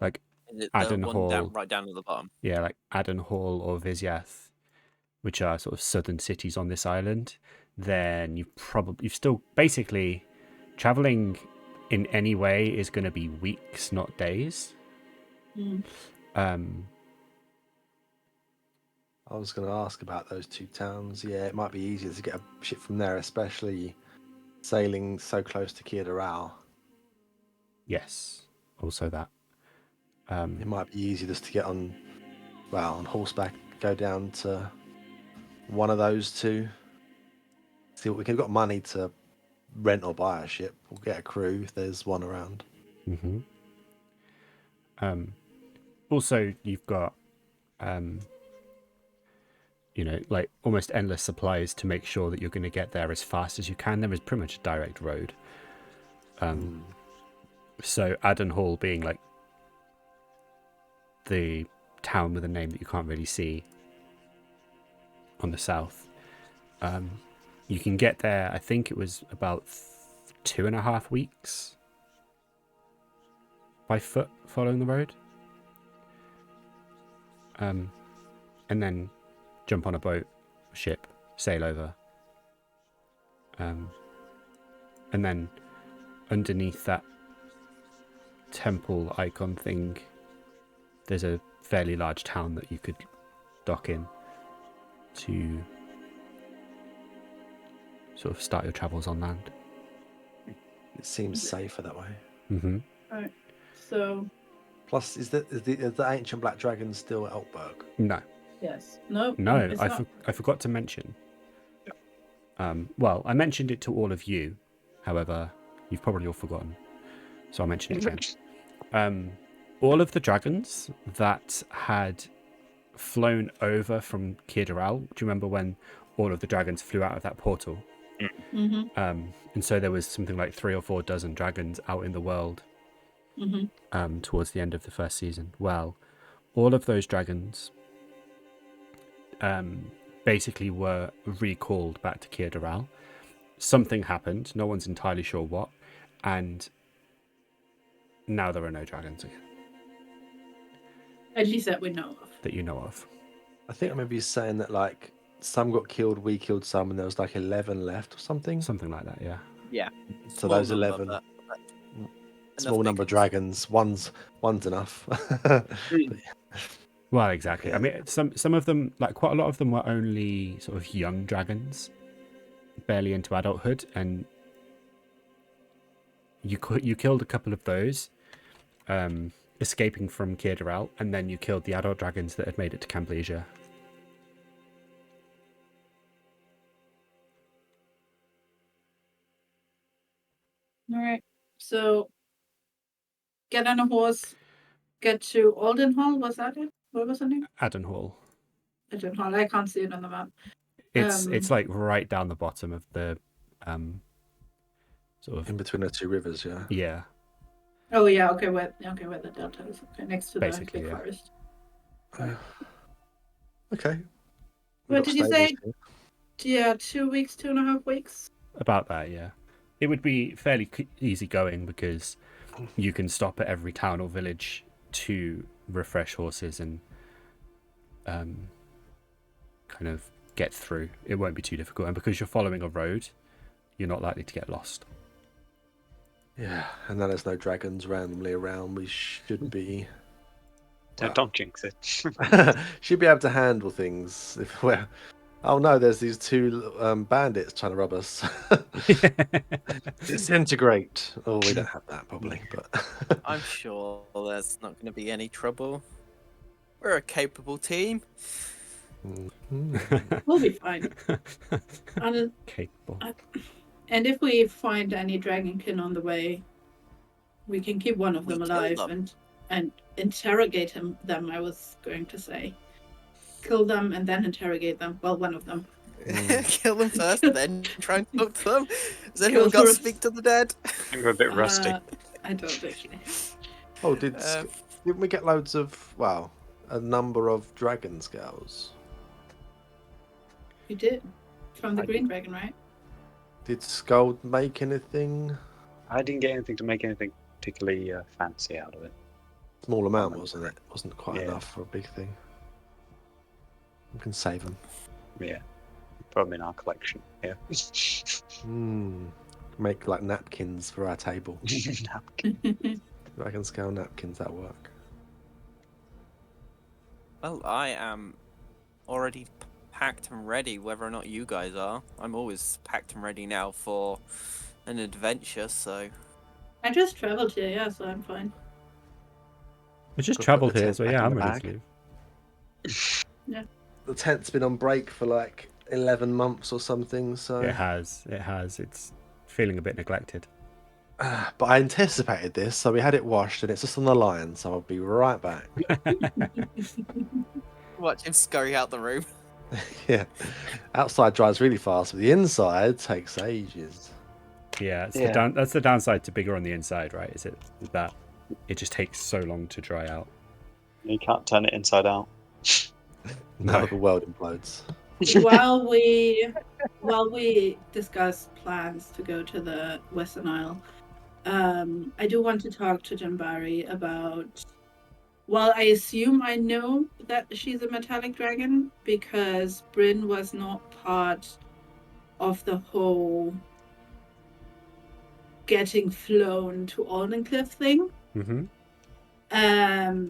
like Is it Aden the one Hall. right down at the bottom? Yeah, like Aden Hall or Vizyath, which are sort of southern cities on this island, then you've still basically traveling in any way is going to be weeks, not days. I was going to ask about those two towns. Yeah, it might be easier to get a ship from there, especially sailing so close to Khir-Doral. Yes, also that. It might be easier just to get on horseback, go down to one of those two. See what we can. We've got money to rent or buy a ship. We'll get a crew if there's one around. Also, you've got like almost endless supplies to make sure that you're going to get there as fast as you can. There is pretty much a direct road. So Adenhall being like the town with a name that you can't really see on the south, you can get there. I think it was about 2.5 weeks by foot following the road, and then jump on a boat, ship, sail over, and then underneath that temple icon thing, there's a fairly large town that you could dock in to sort of start your travels on land. It seems safer that way. Mm-hmm. Right. So Plus, is the ancient black dragon still at Altberg? No, yes, no, it's I not. forgot to mention. Well, I mentioned it to all of you. However, you've probably all forgotten, so I'll mention it again. All of the dragons that had flown over from Khir-Doral, do you remember when all of the dragons flew out of that portal? Mm-hmm. And so there was something like 3 or 4 dozen dragons out in the world towards the end of the first season. Well, all of those dragons basically were recalled back to Khir-Doral. Something happened, no one's entirely sure what, and now there are no dragons again. At least that we know of. That you know of. I think maybe he's saying that like some got killed, we killed some, and there was like 11 left or something. Something like that, yeah. Yeah. So Small those number, 11, but small enough number of big dragons. One's enough. Well, exactly. Yeah. I mean, some of them, like quite a lot of them, were only sort of young dragons, barely into adulthood, and you killed a couple of those, escaping from Khir-Doral, and then you killed the adult dragons that had made it to Camblesia. All right. So get on a horse, get to Aldenhall. Was that it? What was the name? Adenhall. Aldenhall. I can't see it on the map. It's like right down the bottom of the sort of In between the two rivers, yeah. yeah. Oh yeah. Okay. Where the delta is. Okay, next to Basically, the big yeah. forest. Okay. What did you say? Here. Yeah, 2 weeks, 2.5 weeks. About that, yeah. It would be fairly easy going because you can stop at every town or village to refresh horses and kind of get through. It won't be too difficult, and because you're following a road, you're not likely to get lost. Yeah, and now there's no dragons randomly around. We should be Don't jinx it. should be able to handle things if we're. Oh no, there's these two bandits trying to rob us. Disintegrate. Oh, we don't have that probably, but I'm sure there's not going to be any trouble. We're a capable team. We'll be fine. And, Capable. and if we find any dragonkin on the way, we can keep one of them We kill alive them. and interrogate them. I was going to say, kill them and then interrogate them. Well, one of them. Kill them first, then try and talk to them. Has anyone Kill got to first. speak to the dead? I'm a bit rusty. I don't actually. Oh, didn't we get loads of a number of dragon scales? You did. From the I green dragon, right? Did Skuld make anything? I didn't get anything to make anything particularly fancy out of it. Small amount, wasn't it? Wasn't quite Yeah. enough for a big thing. We can save them. Yeah, put them in our collection. Yeah. Make like napkins for our table. Napkin. Dragon scale napkins that work. Well, I am already packed and ready, whether or not you guys are. I'm always packed and ready now for an adventure, so... I just traveled here, yeah, so I'm fine. We just Could put travelled the here, tent so back yeah, in I'm the ready to bag. leave. The tent's been on break for like 11 months or something, so. It has. It's feeling a bit neglected. But I anticipated this, so we had it washed and it's just on the line, so I'll be right back. Watch him scurry out the room. Yeah. Outside dries really fast, but the inside takes ages. Yeah, Yeah. that's the downside to bigger on the inside, right? Is that it just takes so long to dry out. You can't turn it inside out. Now No. the world implodes. While we discuss plans to go to the Western Isle, I do want to talk to Jambari about. Well, I assume I know that she's a metallic dragon because Bryn was not part of the whole getting flown to Aldencliff thing. Mm-hmm.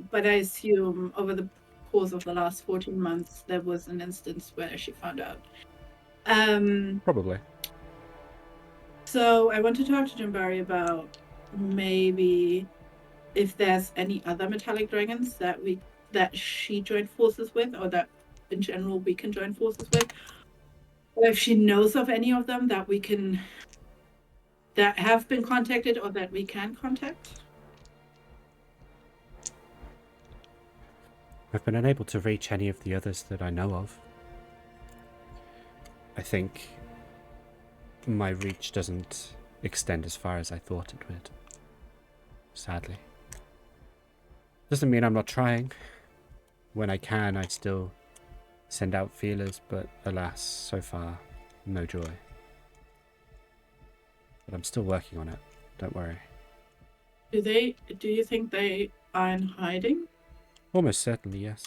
But I assume over the course of the last 14 months, there was an instance where she found out. Probably. So I want to talk to Jambari about maybe if there's any other metallic dragons that she joined forces with, or that in general we can join forces with, or if she knows of any of them that have been contacted or that we can contact. I've been unable to reach any of the others that I know of. I think my reach doesn't extend as far as I thought it would. Sadly. Doesn't mean I'm not trying. When I can, I still send out feelers, but alas, so far, no joy. But I'm still working on it. Don't worry. Do you think they are in hiding? Almost certainly, yes.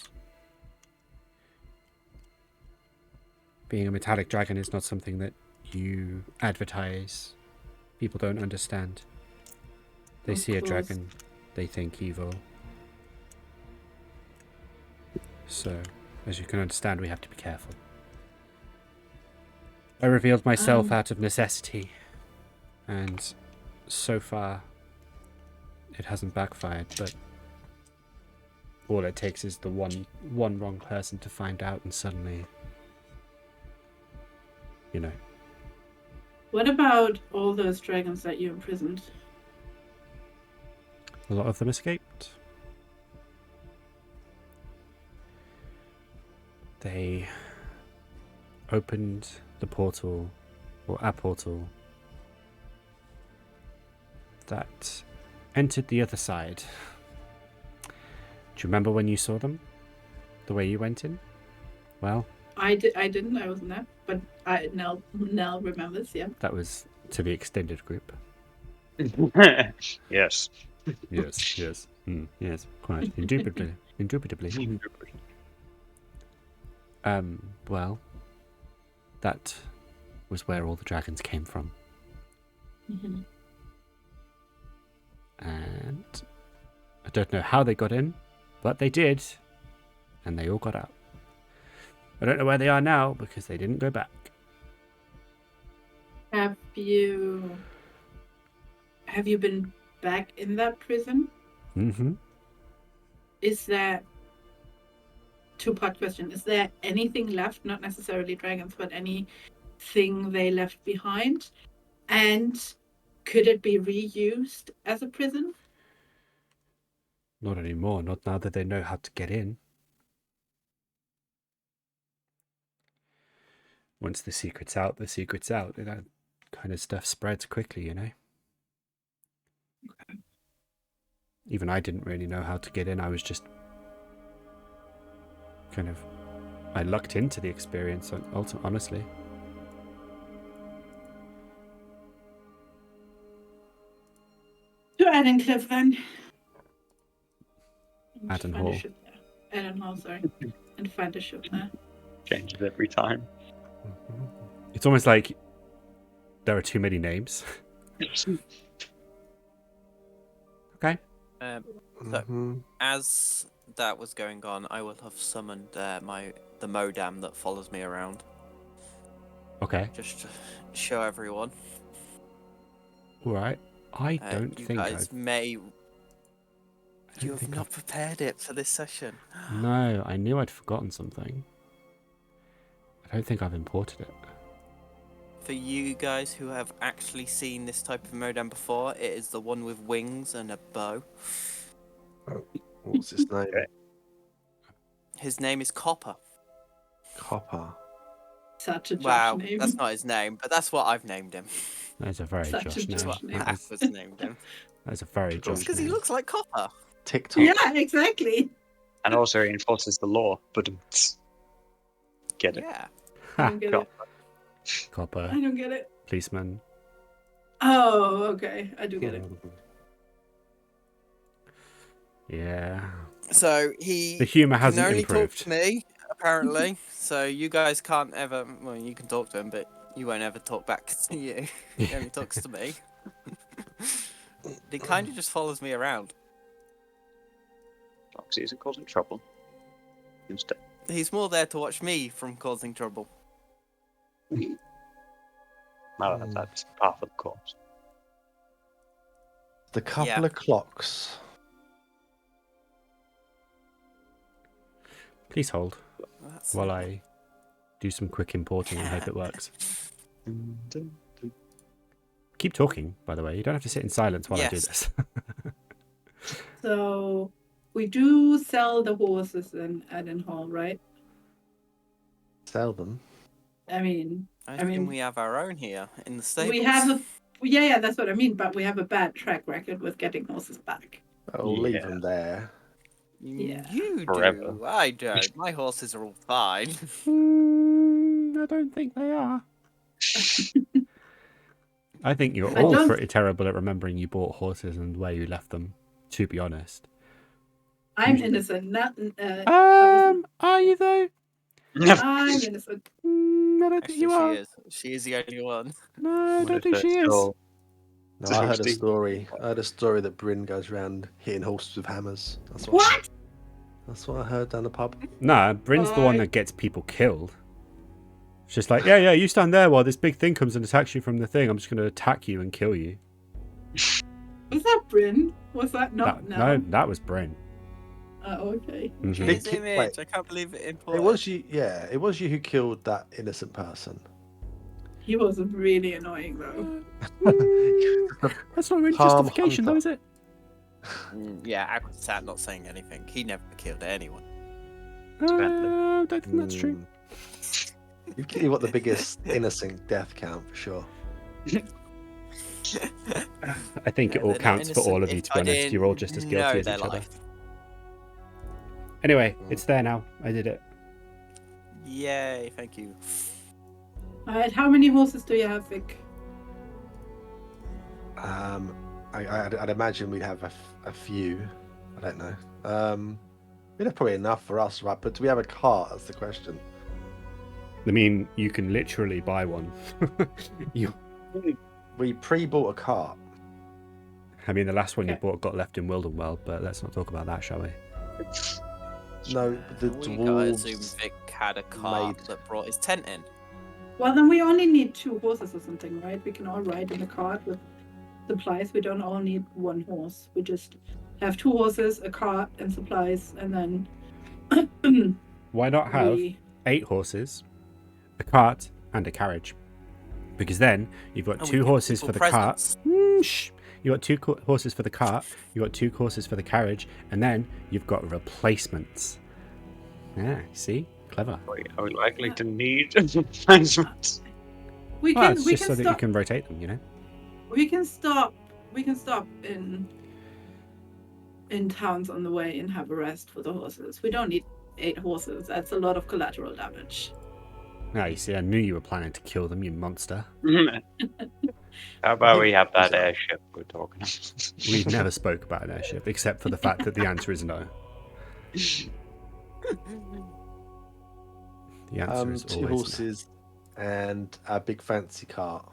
Being a metallic dragon is not something that you advertise. People don't understand. They Of see a course. dragon, they think evil. So, as you can understand, we have to be careful. I revealed myself out of necessity, and so far, it hasn't backfired, but all it takes is the one wrong person to find out, and suddenly, you know. What about all those dragons that you imprisoned? A lot of them escaped. They opened the portal, or a portal, that entered the other side. Do you remember when you saw them? The way you went in? Well, I didn't. I wasn't there, but Nell remembers. Yeah. that was to the extended group. Yes. Yes, yes, yes, quite. Indubitably. Well, that was where all the dragons came from. Mm-hmm. And I don't know how they got in, but they did, and they all got out. I don't know where they are now because they didn't go back. Have you been back in that prison? Mm-hmm. Is there two-part question? Is there anything left? Not necessarily dragons, but anything they left behind? And could it be reused as a prison? Not anymore, not now that they know how to get in. Once the secret's out, the secret's out. That kind of stuff spreads quickly, you know? Okay. Even I didn't really know how to get in. I was just I lucked into the experience, honestly. To Addencliff then. Addenhall. Addenhall, sorry. And find a ship there. Changes every time. It's almost like there are too many names. Okay. As that was going on, I will have summoned the modam that follows me around. Okay. Just to show everyone. All right. I don't you think guys I've... may. I You don't have think not prepared it for this session. No, I knew I'd forgotten something. I don't think I've imported it. For you guys who have actually seen this type of modem before, it is the one with wings and a bow. What's his name? Okay. His name is Copper. Copper. Such a Josh Wow, name. that's not his name, but that's what I've named him. That's a very Such a Josh That's name. Josh what name. That is, Aqua's named him. that's a very Josh Because he name. looks like Copper. TikTok. Yeah, exactly. And also reinforces the law. But get it? Yeah. I Ha! don't get Go. it. Copper, I don't get it. policeman. Oh, okay. I do get it. Yeah. So he The humour can hasn't only improved. talk to me, apparently. So you guys can't ever. Well, you can talk to him, but you won't ever talk back to you. He only talks to me. He kind of just follows me around. As long as he isn't causing trouble. Instead. He's more there to watch me from causing trouble. No, that's part of the course. The couple Yeah. of clocks. Please hold That's while I do some quick importing and hope it works. Keep talking, by the way. You don't have to sit in silence while I do Yes. this. So we do sell the horses in Eden Hall, right? Sell them. I mean, I I think mean, we have our own here in the stables. we have a yeah, that's what I mean. But we have a bad track record with getting horses back. I'll leave Yeah. them there. Yeah. You Forever. do. I don't. My horses are all fine. I don't think they are. I think you're I all don't- pretty terrible at remembering you bought horses and where you left them, to be honest. I'm innocent. Not. That Are you though? I'm innocent. I don't think Actually, you she are. is. She is the only one. No, I What don't if think they're she is. still- No, So I heard a Steve- story. I heard a story that Bryn goes around hitting horses with hammers. That's What? That's what I heard down the pub. Nah, Bryn's the one Bye. that gets people killed. It's just like, yeah, you stand there while this big thing comes and attacks you from the thing. I'm just going to attack you and kill you. Was that Bryn? Was that not? No, that was Bryn. Oh, okay. Mhm. His Big- image. wait. I can't believe it It imported. was you. Yeah, it was you who killed that innocent person. He was really annoying though. That's not really Palm justification, though, hunter. is it? Yeah, Aqua's sat not saying anything. He never killed anyone. I don't think that's true. Mm. You've got the biggest innocent death count for sure. I think it Yeah, all they're not counts for all innocent of you, if to be I honest. didn't You're all just as know guilty as their each other. life. Anyway, it's there now. I did it. Yay, thank you. Alright, how many horses do you have, Vic? I'd imagine we'd have a few. I don't know. We'd have probably enough for us, right? But do we have a cart? That's the question. I mean, you can literally buy one. We pre-bought a cart. I mean, the last one you Okay. bought got left in Wildenweld, but let's not talk about that, shall we? No, the We gotta assume dwarves. Vic had a cart made- that brought his tent in. Well, then we only need 2 horses or something, right? We can all ride in the cart with supplies. We don't all need 1 horse. We just have 2 horses, a cart, and supplies, and then Why not have we... 8 horses, a cart, and a carriage? Because then you've got And we 2 give horses people for the cart. presents. Shh. You got 2 horses for the cart. You got 2 horses for the carriage, and then you've got replacements. Yeah, see, clever. Are we likely to need replacements? We Well, can it's we just can so that you stop can rotate them, you know. we can stop in towns on the way and have a rest for the horses. We don't need 8 horses. That's a lot of collateral damage. Ah, you see, I knew you were planning to kill them, you monster. How about we have that airship we're talking about? We never spoke about an airship, except for the fact that the answer is no. The answer is 2 always no. horses and a big fancy cart.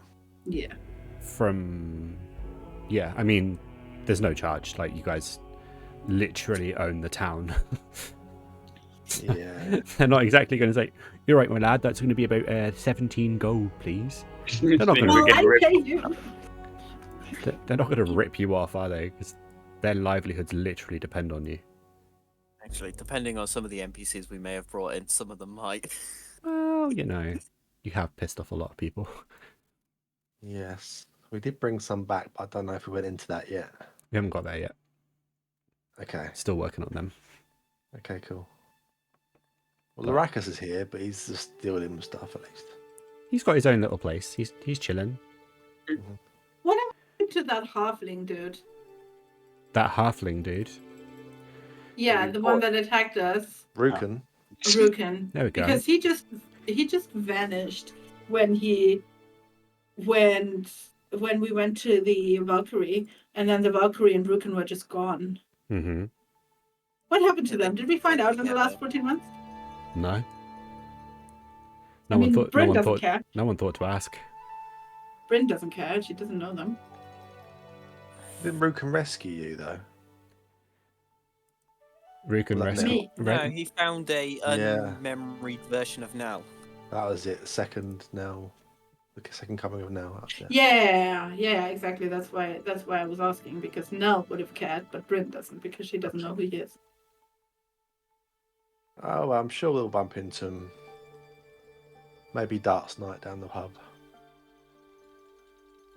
Yeah. From, yeah, I mean, there's no charge. Like, you guys literally own the town. Yeah. They're not exactly going to say, "You're right, my lad. That's going to be about 17 gold, please." They're not gonna Well, get I ripped. pay you. They're not going to rip you off, are they? Because their livelihoods literally depend on you. Actually, depending on some of the NPCs we may have brought in, some of them might. Well, you know, you have pissed off a lot of people. Yes. We did bring some back, but I don't know if we went into that yet. We haven't got there yet. Okay. Still working on them. Okay, cool. Well, But Larakas is here, but he's just dealing with stuff at least. he's got his own little place. He's chilling. What happened to that halfling dude? That halfling dude. Yeah, you the one bought- that attacked us, Rukan. Rukin. There we go. Because he just vanished when we went to the Valkyrie, and then the Valkyrie and Rukin were just gone. Mm-hmm. What happened to them? Did we find out in the last 14 months? No. I mean, Bryn doesn't care. No one thought to ask. Bryn doesn't care. She doesn't know them. Didn't Rukan rescue you though? Rukin Well, rescue. Me? No, he found a Yeah. unmemoried version of Nell. That was it. Second now. The second coming of now. Yeah, exactly. That's why I was asking, because Nell would have cared, but Bryn doesn't, because she doesn't know who he is. Oh, well, I'm sure we'll bump into him. Maybe darts night down the pub.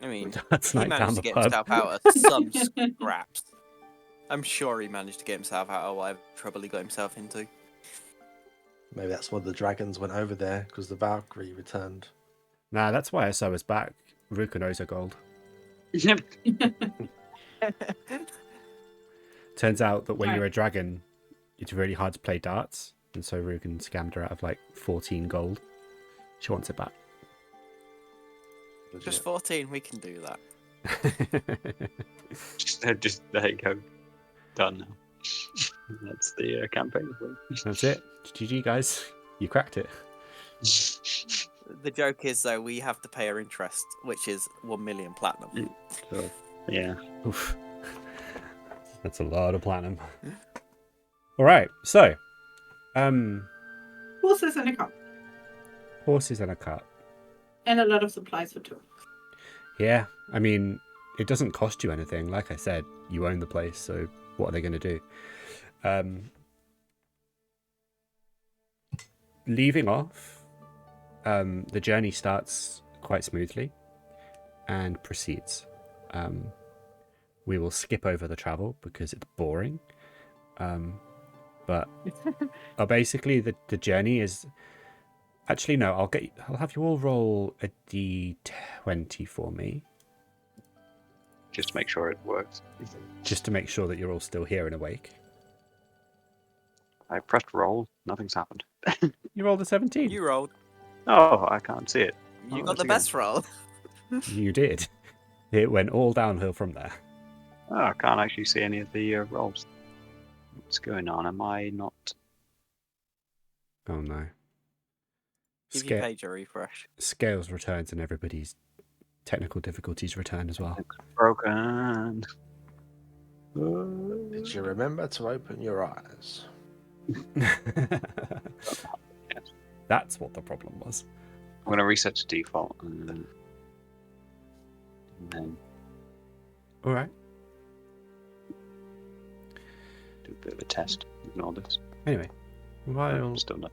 I mean, That's he night down managed the to get pub. himself out of some scraps. I'm sure he managed to get himself out of whatever trouble he got himself into. Maybe that's why the dragons went over there, because the Valkyrie returned. Nah, that's why Yrsoa was back. Rukin owes her gold. Yep. Turns out that when Right. you're a dragon, it's really hard to play darts, and so Rukin scammed her out of like 14 gold. She wants it back. Legit. Just 14, we can do that. Just there you go. Done now. That's the campaign. That's it. GG, guys. You cracked it. The joke is, though, we have to pay our interest, which is 1 million platinum. So, yeah. Oof. That's a lot of platinum. All right, so, Horses and a cart. horses and a cart. And a lot of supplies for two. Yeah, I mean, it doesn't cost you anything. Like I said, you own the place, so what are they going to do? Leaving off, the journey starts quite smoothly and proceeds. We will skip over the travel because it's boring. But basically, the journey is... Actually, no, I'll have you all roll a d20 for me, Just to make sure it works. just to make sure that you're all still here and awake. I pressed roll. Nothing's happened. You rolled a 17. You rolled. Oh, I can't see it. You Oh, got the that's best roll. You did. It went all downhill from there. Oh, I can't actually see any of the rolls. What's going on? Am I not? Oh no. Give your page a refresh. Scales returns and everybody's technical difficulties return as well. Broken. Did you remember to open your eyes? That's what the problem was. I'm going to reset to default and then All right. do a bit of a test. Ignore this. Anyway, while Still not.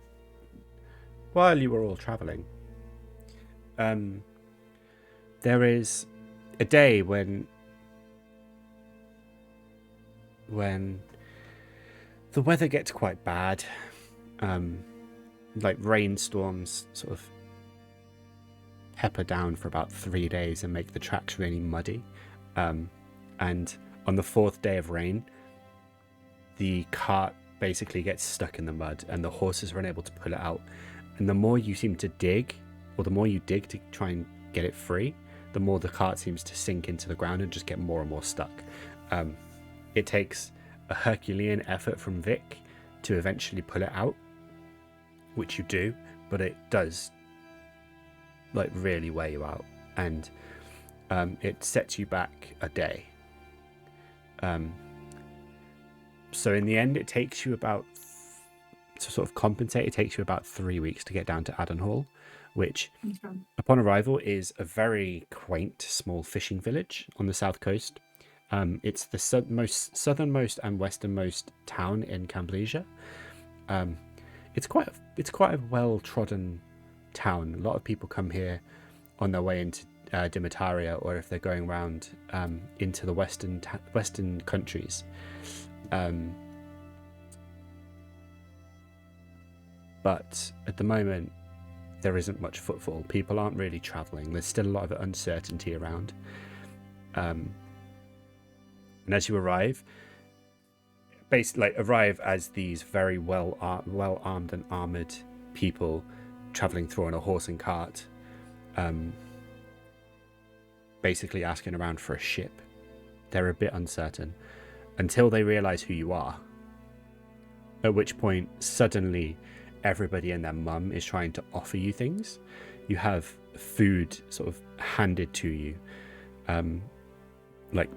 you were all traveling, there is a day when the weather gets quite bad. Like rainstorms sort of pepper down for about 3 days and make the tracks really muddy. And on the 4th day of rain, the cart basically gets stuck in the mud and the horses are unable to pull it out. And the more you seem to dig, or the more you dig to try and get it free, the more the cart seems to sink into the ground and just get more and more stuck. It takes a Herculean effort from Vic to eventually pull it out, which you do, but it does like really wear you out, and it sets you back a day. So in the end, it takes you about, to sort of compensate, it takes you about 3 weeks to get down to Adenhall, which Okay. upon arrival is a very quaint small fishing village on the south coast. It's the southernmost and westernmost town in Camblesia. It's quite a well-trodden town. A lot of people come here on their way into Dimitaria, or if they're going around into the western countries. but at the moment there isn't much footfall. People aren't really traveling. There's still a lot of uncertainty around. And as you arrive, arrive as these very well armed and armored people traveling through on a horse and cart, basically asking around for a ship. They're a bit uncertain until they realize who you are, at which point suddenly everybody and their mum is trying to offer you things. You have food sort of handed to you, like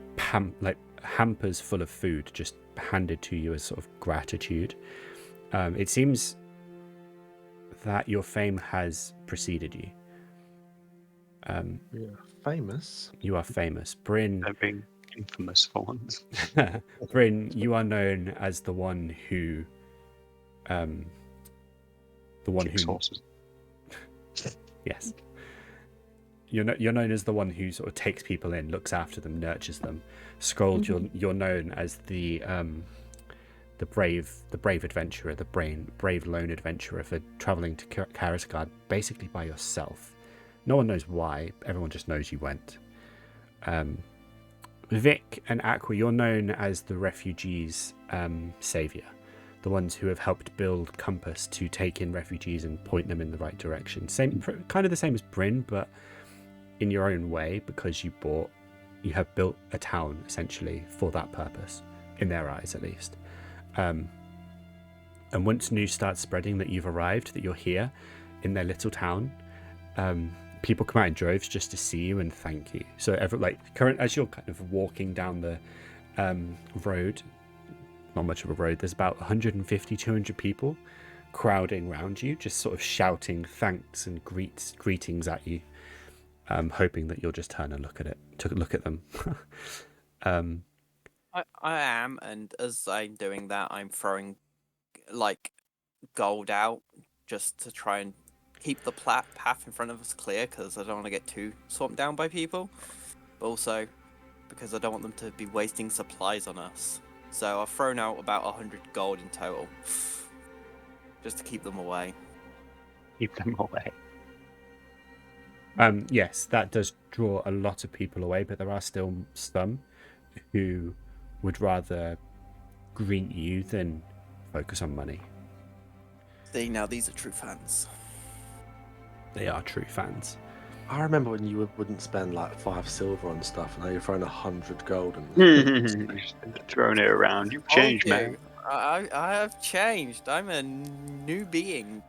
hampers full of food just handed to you as sort of gratitude. It seems that your fame has preceded you. Yeah, famous. You are famous, Bryn. They're being infamous for once. Bryn, you are known as the one who, Kicks horses. Yes. You're known as the one who sort of takes people in, looks after them, nurtures them. Scrolled, you're known as the brave adventurer, the brave lone adventurer for traveling to Khir-Doral basically by yourself. No one knows why. Everyone just knows you went. Vic and Aqua, you're known as the refugees' savior, the ones who have helped build Compass to take in refugees and point them in the right direction. Kind of the same as Bryn, but in your own way, because you have built a town essentially for that purpose, in their eyes at least. And once news starts spreading that you've arrived, that you're here in their little town, people come out in droves just to see you and thank you. So as you're kind of walking down the road, not much of a road, there's about 150, 200 people crowding around you, just sort of shouting thanks and greetings at you, hoping that you'll just turn and look at them. I am, and as I'm doing that, I'm throwing gold out just to try and keep the path in front of us clear, because I don't want to get too swamped down by people, but also because I don't want them to be wasting supplies on us. So I've thrown out about 100 gold in total, just to keep them away. Keep them away. Yes, that does draw a lot of people away, but there are still some who would rather greet you than focus on money. See, now these are true fans. They are true fans. I remember when you wouldn't spend like 5 silver on stuff, and now you're throwing 100 gold and Throwing it around. You've changed, man. I have changed. I'm a new being.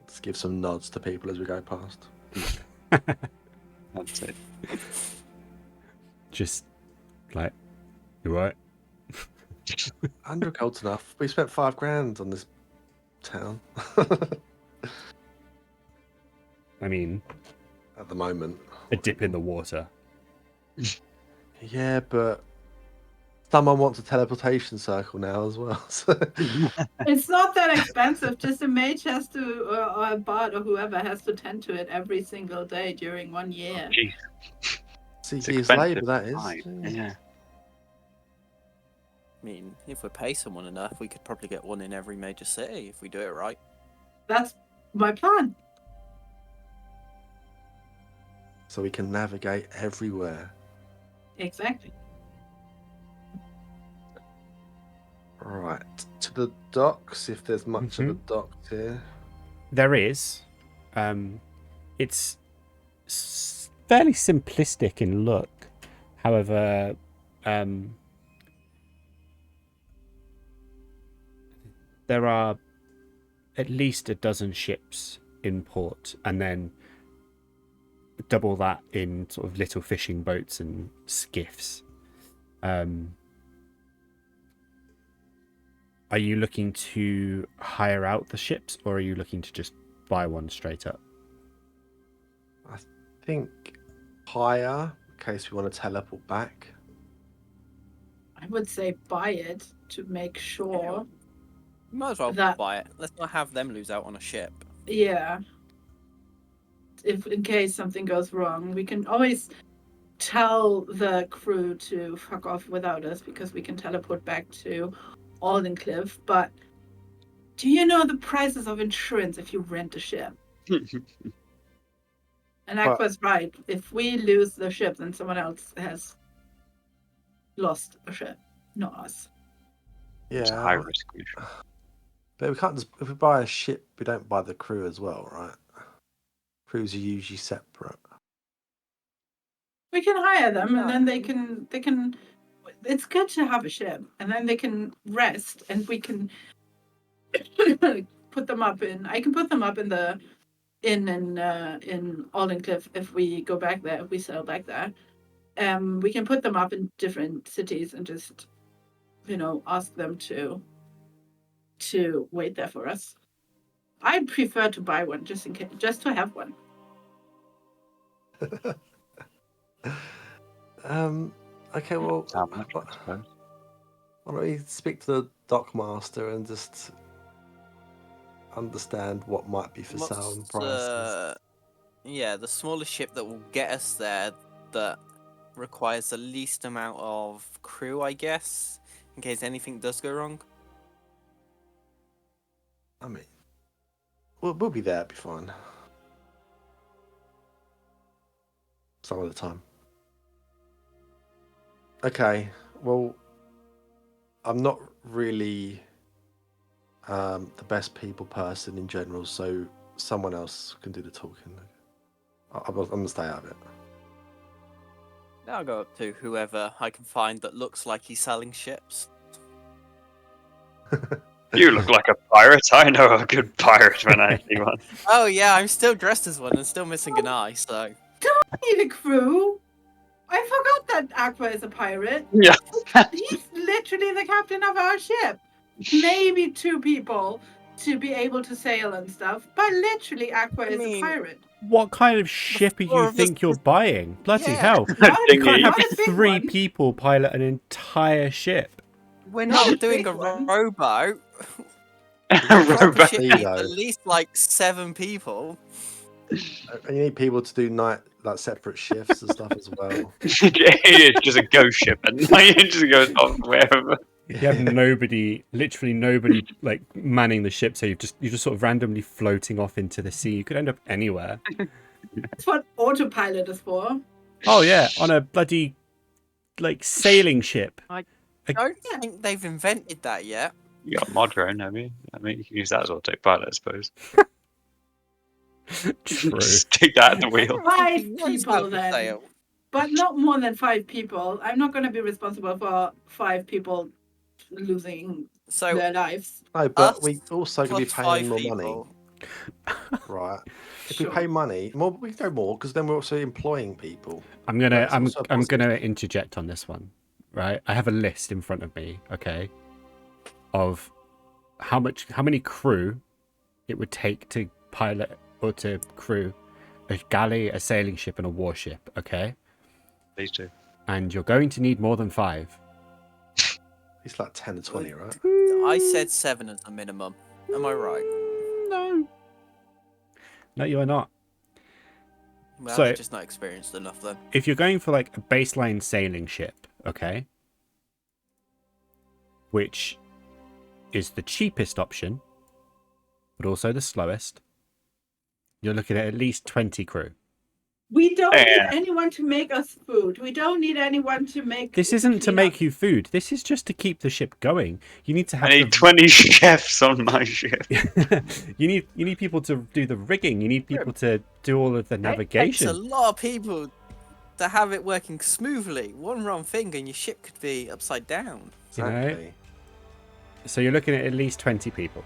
Let's give some nods to people as we go past. That's it. Just like, you right? 100 gold's enough. We spent 5 grand on this town. I mean, At the moment. a dip in the water. Yeah, but someone wants a teleportation circle now as well. So. It's not that expensive. Just a mage has to, or a bard or whoever has to tend to it every single day during 1 year. Jeez. 6 years later, that is. Jeez. Yeah. I mean, if we pay someone enough, we could probably get one in every major city if we do it right. That's my plan. So we can navigate everywhere. Exactly. Right. To the docks, if there's much of a dock here. There is. It's fairly simplistic in look. However, there are at least a dozen ships in port, and then double that in sort of little fishing boats and skiffs. Are you looking to hire out the ships, or are you looking to just buy one straight up? I think hire, in case we want to teleport back. I would say buy it to make sure. Might as well That- buy it. Let's not have them lose out on a ship. Yeah. If in case something goes wrong, we can always tell the crew to fuck off without us because we can teleport back to Aldencliff, but do you know the prices of insurance if you rent a ship? And But- Aqua's right. If we lose the ship, then someone else has lost a ship, not us. It's a Yeah, high risk mission. but we can't just, if we buy a ship, we don't buy the crew as well, right? Crews are usually separate. We can hire them, and then No. they can. It's good to have a ship, and then they can rest, and we can put them up in. I can put them up in the in Aldencliff if we go back there. If we sail back there, we can put them up in different cities and just, ask them to wait there for us. I prefer to buy one just in case, just to have one. Okay, well, How much, why I suppose. don't we speak to the dockmaster and just understand what might be for sale and prices? Yeah, the smallest ship that will get us there that requires the least amount of crew, I guess, in case anything does go wrong. I mean, we'll be there, it'll be fine. Some of the time. Okay, well, I'm not really the best people person in general, so someone else can do the talking. I'm gonna stay out of it. I'll go up to whoever I can find that looks like he's selling ships. You look like a pirate. I know a good pirate when I see one. Oh yeah, I'm still dressed as one and still missing an eye, so... Need a crew. I forgot that Aqua is a pirate. Yeah. He's literally the captain of our ship. Maybe 2 people to be able to sail and stuff, but literally Aqua is a pirate. What kind of ship do four you of think us you're is- buying? Bloody Yeah. hell. Not You can't have not a big 3 one. people pilot an entire ship. We're Not a not doing big a one. rowboat. Proper Robot. ship Sea, needs though. at least like 7 people. And you need people to do like separate shifts and stuff as well. It's just a ghost ship, and it just goes off wherever. You have literally nobody like manning the ship, so you're just sort of randomly floating off into the sea. You could end up anywhere. That's what autopilot is for. Oh yeah, on a bloody like sailing ship. I don't think they've invented that yet. You got mod drone, have you? I mean, you can use that as autopilot, I suppose. True. Stick that at the wheel. 5 Knows people how to then. sail. But not more than 5 people. I'm not going to be responsible for 5 people losing So their lives. No, but Us we also could be plus paying 5 more people. money, right? If Sure. we pay money, more we can go more because then we're also employing people. I'm gonna That's I'm also a I'm positive. gonna interject on this one, right? I have a list in front of me, okay, of how many crew it would take to pilot or to crew a galley, a sailing ship, and a warship, okay? These two. And you're going to need more than 5. It's like 10 to 20, right? I said 7 as a minimum. Am I right? No, you are not. Well, So- I've just not experienced enough then. If you're going for like a baseline sailing ship, okay, which is the cheapest option, but also the slowest, you're looking at least 20 crew. We don't need Yeah. anyone to make us food. We don't need anyone to make. This isn't to clean make up. you food. This is just to keep the ship going. You need to I have need 20 chefs on my ship. you need people to do the rigging. You need people to do all of the It takes a navigation. lot of people to have it working smoothly. One wrong thing and your ship could be upside down. You know? Exactly. So you're looking at least 20 people.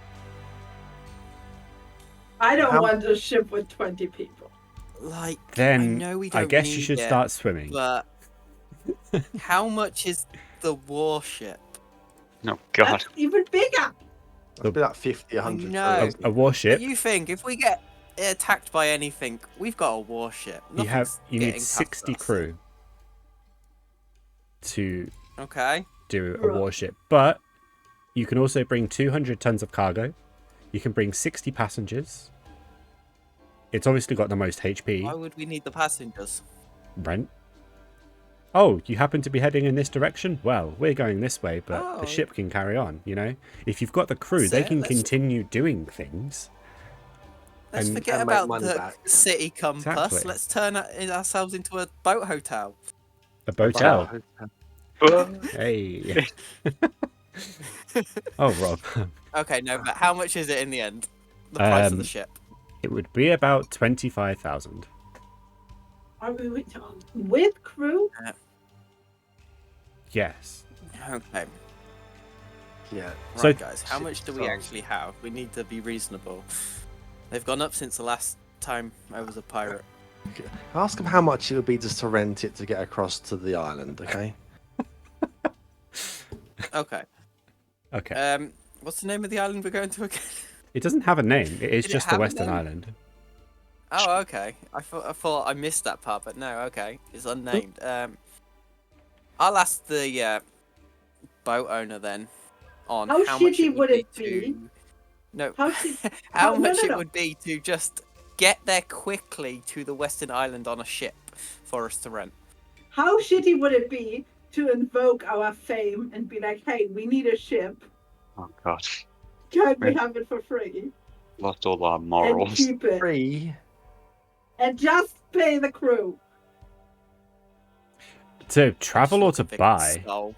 I don't How- want a ship with 20 people. Like, Then I know we don't I guess you need should it, start swimming. But how much is the warship? Oh, God. That's even bigger. It'll be like 50, 100. No. A warship. You think if we get attacked by anything, we've got a warship. You Nothing's need getting past 60 us. crew to Okay. do a Right. warship, but you can also bring 200 tons of cargo. You can bring 60 passengers. It's obviously got the most HP. Why would we need the passengers? Rent. oh, you happen to be heading in this direction? Well, we're going this way, but Oh. the ship can carry on, you know? If you've got the crew, That's they it, can let's- continue doing things. Let's And- forget And make about money the back. city compass. Exactly. Let's turn ourselves into a boat hotel. A boatel. But Hey. Oh, Rob. Okay, no, but how much is it in the end? The price of the Um, ship. It would be about 25,000. Are we with crew? Yes. Okay, Yeah. right, So- guys. How Ship much do we size. actually have? We need to be reasonable. They've gone up since the last time I was a pirate. Ask them how much it would be just to rent it to get across to the island, okay? Okay. Okay. What's the name of the island we're going to again? It doesn't have a name. It is Did it just the have a Western name? Island. Oh, okay. I thought I missed that part, but no. Okay, it's unnamed. I'll ask the boat owner then on How how much shitty it would be it be? to. No, How should? how no, much no, it no. would be to just get there quickly to the Western Island on a ship for us to rent. How shitty would it be to invoke our fame and be like, "Hey, we need a ship. oh god, Can we Right. have it for free lost all our and morals. keep it Free. and just pay the crew?" To travel or to Vic buy? Skull.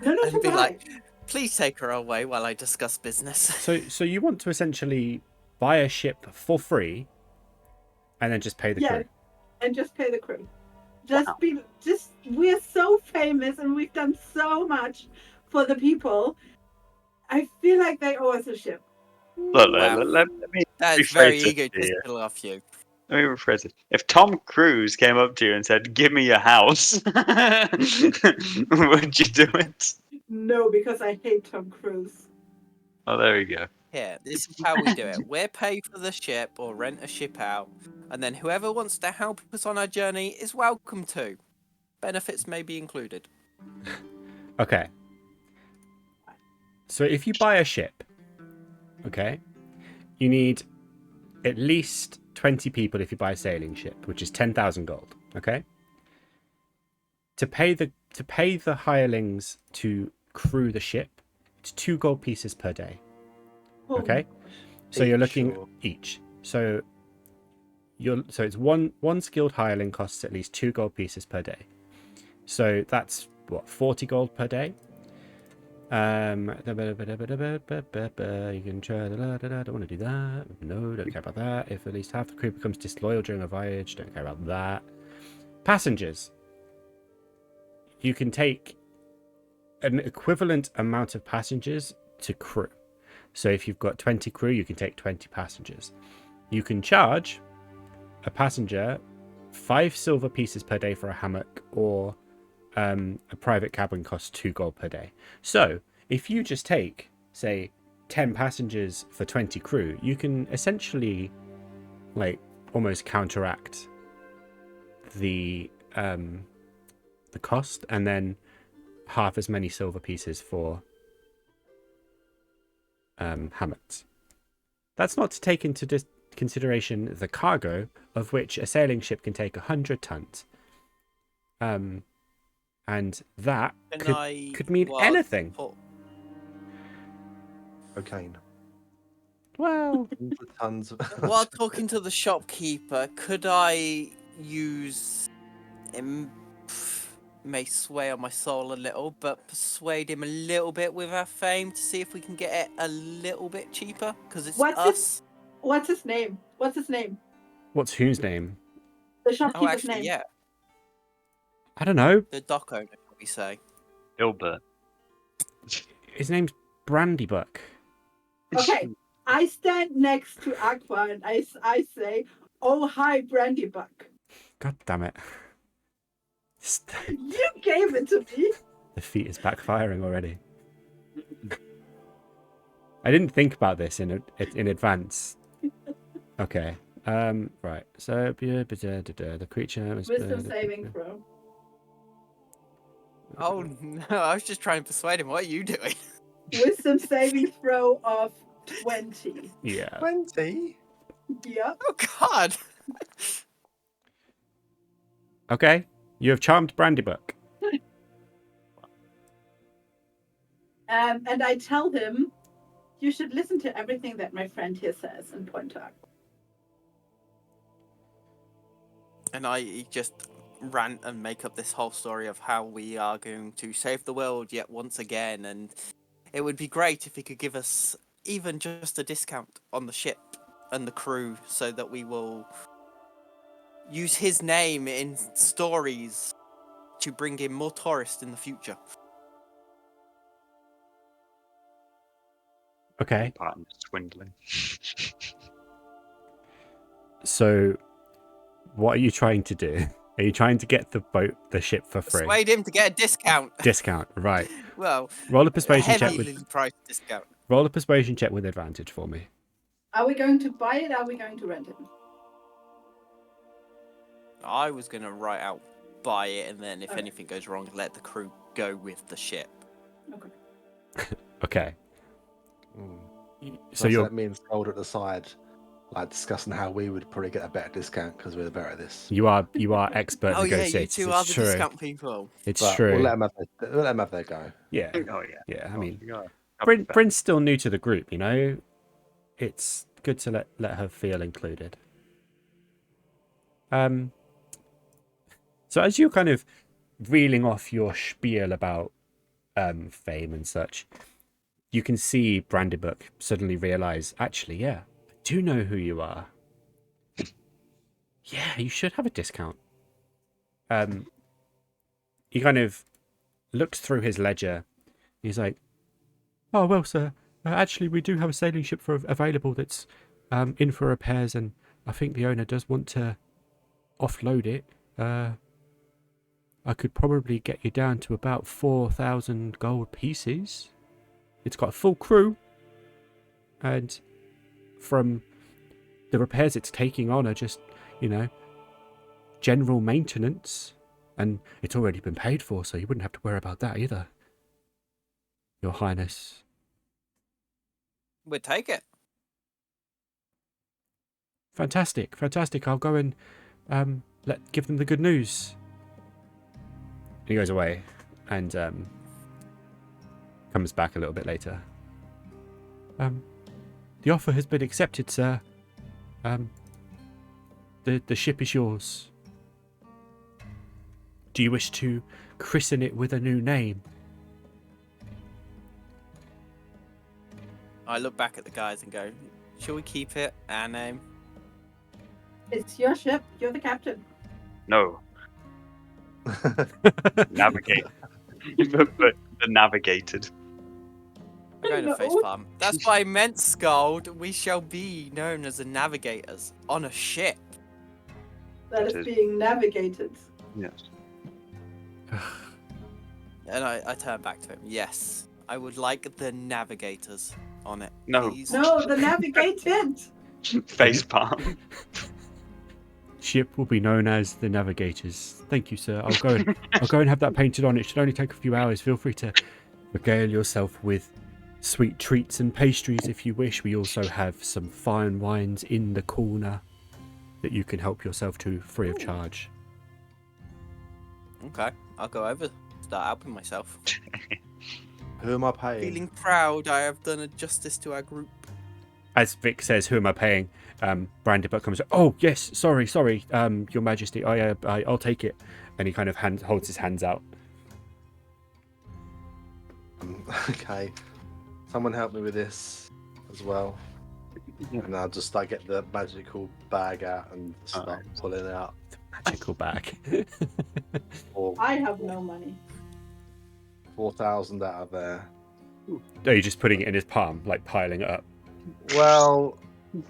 No, no, And to be buy. like, please take her away while I discuss business. So you want to essentially buy a ship for free and then just pay the Yeah. crew? And just pay the crew. We're so famous and we've done so much for the people. I feel like they owe us a ship. Look, Wow. let me That is rephrase very it egotistical of you. Let me rephrase it. If Tom Cruise came up to you and said, "Give me your house," would you do it? No, because I hate Tom Cruise. Oh, there you go. Here, this is how we do it. We're paid for the ship or rent a ship out, and then whoever wants to help us on our journey is welcome to. Benefits may be included. Okay. So if you buy a ship, okay, you need at least 20 people if you buy a sailing ship, which is 10,000 gold, okay? To pay the hirelings to crew the ship, it's 2 gold pieces per day, Oh, okay? So you're Each, looking or- each. So it's one skilled hireling costs at least 2 gold pieces per day. So that's what, 40 gold per day? You can try. Don't want to do that. No, don't care about that. If at least half the crew becomes disloyal during a voyage, don't care about that. Passengers. You can take an equivalent amount of passengers to crew. So if you've got 20 crew, you can take 20 passengers. You can charge a passenger 5 silver pieces per day for a hammock, or a private cabin costs 2 gold per day. So if you just take, say, 10 passengers for 20 crew, you can essentially like almost counteract the cost, and then half as many silver pieces for hammocks. That's not to take into consideration the cargo, of which a sailing ship can take 100 tons. And that could mean anything. Cocaine. Well, Tons of. While talking to the shopkeeper, could I use him? May sway on my soul a little, but persuade him a little bit with our fame to see if we can get it a little bit cheaper, because it's What's us. What's his name? What's his name? what's whose name? The Oh, shopkeeper's actually, name. yeah, I don't know. the dock owner, we say. Gilbert. His name's Brandybuck. Okay, I stand next to Aqua and I say, "Oh, hi, Brandybuck." God damn it. You gave it to me. The feat is backfiring already. I didn't think about this in advance. Okay. Right. So the creature was Wisdom saving throw. Oh no, I was just trying to persuade him. What are you doing? Wisdom saving throw of 20. Yeah. 20? Yep. Oh God! Okay. You have charmed Brandybuck. And I tell him, you should listen to everything that my friend here says and point out. And I just rant and make up this whole story of how we are going to save the world yet once again, and it would be great if he could give us even just a discount on the ship and the crew so that we will use his name in stories to bring in more tourists in the future. Okay. Partner swindling. So, what are you trying to do? Are you trying to get the ship for free? Persuade him to get a discount. Discount, right. Well, Roll a a persuasion check heavily with priced discount. roll a persuasion check with advantage for me. Are we going to buy it? Are we going to rent it? I was going to write out buy it, and then if Okay. anything goes wrong, let the crew go with the ship. Okay. So you're that means hold at the side, like discussing how we would probably get a better discount because we're better at this. you are expert Oh yeah, negotiators. you two it's are the true. discount people. It's But true. we'll let them have their go. Yeah. Oh yeah. Yeah. I mean, Yeah. Bryn's still new to the group, you know. It's good to let her feel included. So as you're kind of reeling off your spiel about fame and such, you can see Brandybuck suddenly realize, actually, yeah, I do know who you are. Yeah, you should have a discount. He kind of looks through his ledger. He's like, oh, well, sir, actually, we do have a sailing ship available that's in for repairs, and I think the owner does want to offload it. I could probably get you down to about 4,000 gold pieces. It's got a full crew, and from the repairs it's taking on are just, you know, general maintenance, and it's already been paid for, so you wouldn't have to worry about that either, Your Highness. We'd take it. Fantastic. I'll go and give them the good news. And he goes away and comes back a little bit later. The offer has been accepted, sir. The ship is yours. Do you wish to christen it with a new name? I look back at the guys and go, shall we keep it our name? It's your ship. You're the captain. No. Navigate. the navigated. We're going to No. facepalm. That's what I meant, Scald. We shall be known as the Navigators on a ship. That It is is. being navigated. Yes. And I turn back to him. Yes, I would like the Navigators on it. No. Please. No, the navigated. Face palm. Ship will be known as the Navigators. Thank you, sir. I'll go and have that painted on. It should only take a few hours. Feel free to regale yourself with sweet treats and pastries if you wish. We also have some fine wines in the corner that you can help yourself to free of charge. Okay, I'll go over. Start helping myself. Who am I paying? Feeling proud I have done a justice to our group. As Vic says, "Who am I paying?" Brandybuck comes. Oh yes, sorry, Your Majesty. I'll take it. And he kind of holds his hands out. Okay, someone help me with this as well. And I'll just get the magical bag out and start pulling it out. Magical bag. Or I have no money. 4,000 out of there. Oh, you're just putting it in his palm, like piling it up. Well,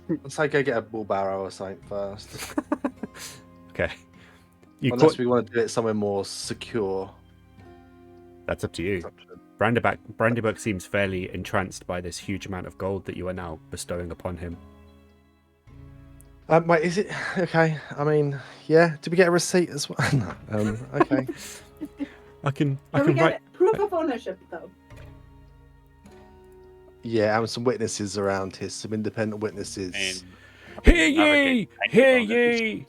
let's say go get a wheelbarrow or something first. Okay. You Unless caught... we want to do it somewhere more secure. That's up to you. It's up to them. Brandybuck seems fairly entranced by this huge amount of gold that you are now bestowing upon him. Wait, is it okay? I mean, yeah. Did we get a receipt as well? No. Okay. I can Can we write. get proof of ownership, though? Yeah, and some witnesses around here, some independent witnesses. Hear ye! Hear ye!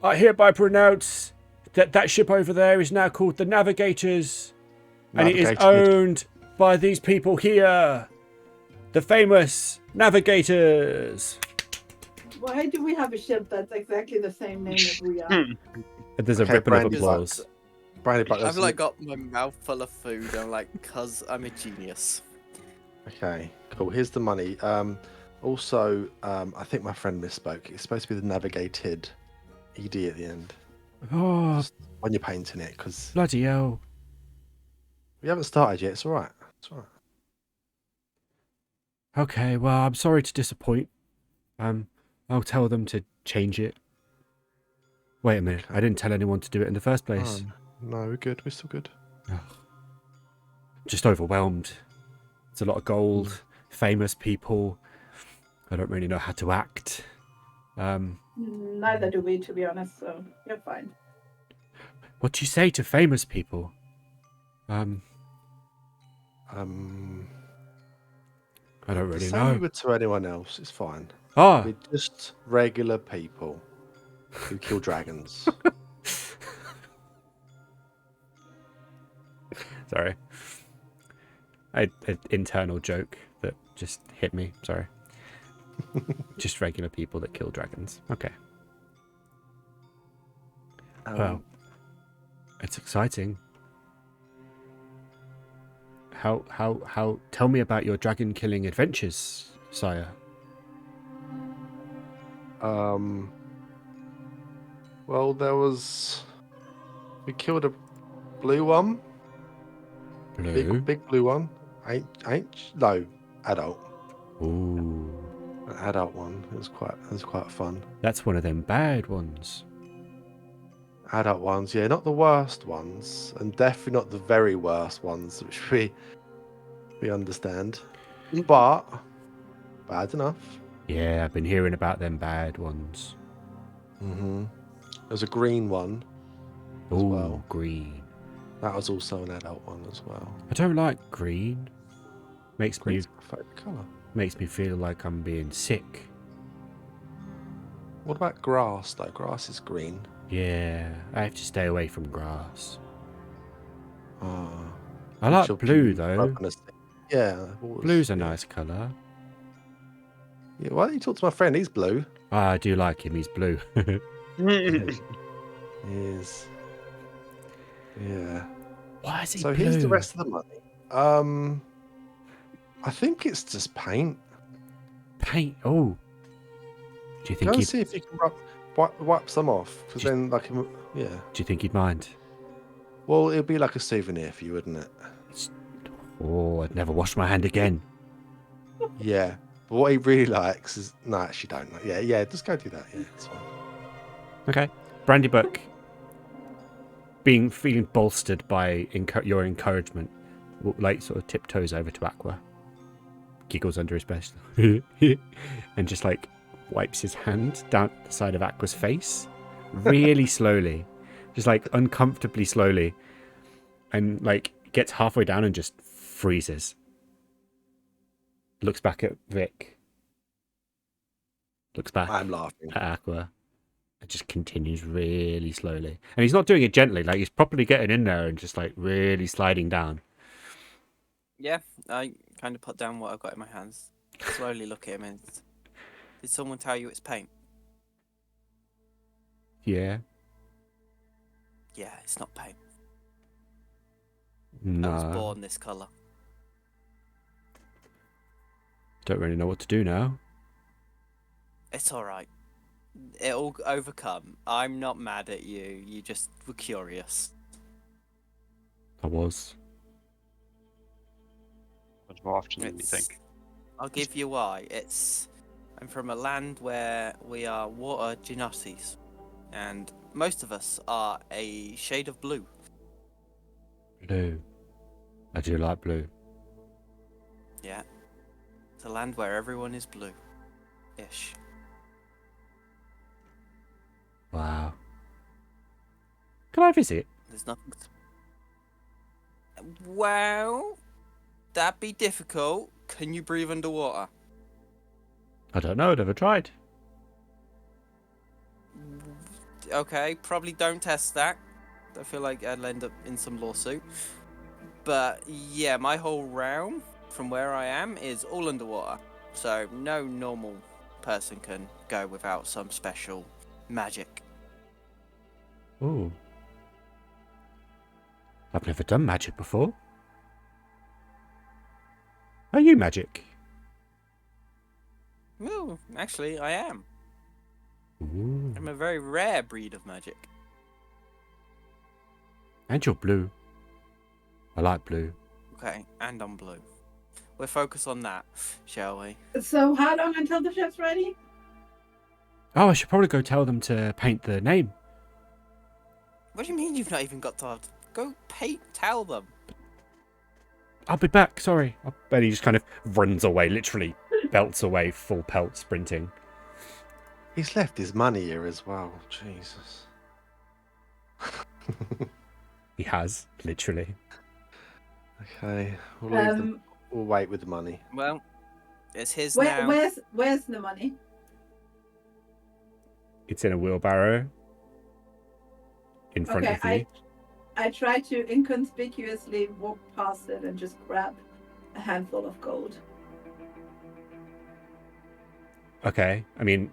I hereby pronounce that ship over there is now called the Navigators, and it is Navigated. owned by these people here, the famous Navigators. Why do we have a ship that's exactly the same name as we are? And there's a Okay, ripple of Brandy applause. Brandy Buck, I've like got my mouth full of food. I'm like, cuz I'm a genius. Okay, cool. Here's the money. Also, I think my friend misspoke. It's supposed to be the navigated ed at the end Oh, just when you're painting it, because bloody hell. we haven't started yet. It's all right. It's all right. Okay, well, I'm sorry to disappoint. I'll tell them to change it. Wait a minute, I didn't tell anyone to do it in the first place. No, we're good. We're still good. Just overwhelmed. It's a lot of gold, famous people. I don't really know how to act. Neither do we, to be honest, so you're fine. What do you say to famous people? I don't really Same you know. would to anyone else. It's fine. Ah, We're just regular people who kill dragons. sorry. An internal joke that just hit me. Sorry. Just regular people that kill dragons. Okay. Well, it's exciting. How? Tell me about your dragon killing adventures, sire. Well, we killed a blue one. Blue. Big blue one. No, adult. Ooh, An adult one. It was quite fun. that's one of them bad ones. Adult ones, yeah, not the worst ones, and definitely not the very worst ones, which we understand. But bad enough. Yeah, I've been hearing about them bad ones. There's a green one as Ooh, well. green. That was also an adult one as well. I don't like green. Green's my favourite colour. Makes me feel like I'm being sick. What about grass though? Grass is green. Yeah, I have to stay away from grass. Ah. I like blue though. Yeah. Blue's a nice colour. Yeah, why don't you talk to my friend? He's blue. I do like him, he's blue. He is. Yeah. Why is he So blue? here's the rest of the money. I think it's just paint. Paint. Oh. Do you think Go and he'd, see if you can wipe some off, because then, yeah. do you think he'd mind? Well, it'd be like a souvenir for you, wouldn't it? Oh, I'd never wash my hand again. Yeah. But what he really likes is no, actually don't. Yeah. Just go do that. Yeah, it's fine. Okay. Brandybuck, feeling bolstered by your encouragement, like sort of tiptoes over to Aqua, giggles under his breath, and just like wipes his hand down the side of Aqua's face, really slowly, just like uncomfortably slowly, and like gets halfway down and just freezes. Looks back at Vic. Looks back I'm laughing. at Aqua. It just continues really slowly. And he's not doing it gently, like he's properly getting in there and just like really sliding down. Yeah, I kind of put down what I've got in my hands. Slowly look at him and... Did someone tell you it's paint? Yeah. Yeah, it's not paint. No. I was born this colour. Don't really know what to do now. It's alright. It'll overcome. I'm not mad at you. You just were curious. I was. Much more often than you think. I'll give you why. I'm from a land where we are water genocides. And most of us are a shade of blue. Blue. I do like blue. Yeah. It's a land where everyone is blue-ish. Wow. Can I visit? There's nothing. Well, that'd be difficult. Can you breathe underwater? I don't know, I've never tried. Okay, probably don't test that. I feel like I'd end up in some lawsuit. But yeah, my whole realm from where I am is all underwater. So no normal person can go without some special magic. Ooh. I've never done magic before. Are you magic? Ooh, actually, I am. Ooh. I'm a very rare breed of magic. And you're blue. I like blue. Okay, and I'm blue. We'll focus on that, shall we? So how long until the ship's ready? Oh, I should probably go tell them to paint the name. What do you mean you've not even got to go tell them? I'll be back, sorry. And he just kind of runs away, literally belts away, full pelt, sprinting. He's left his money here as well. Jesus. He has, literally. Okay, we'll wait with the money. Well, it's his now. Where's the money? It's in a wheelbarrow in front of you. I try to inconspicuously walk past it and just grab a handful of gold. Okay, I mean,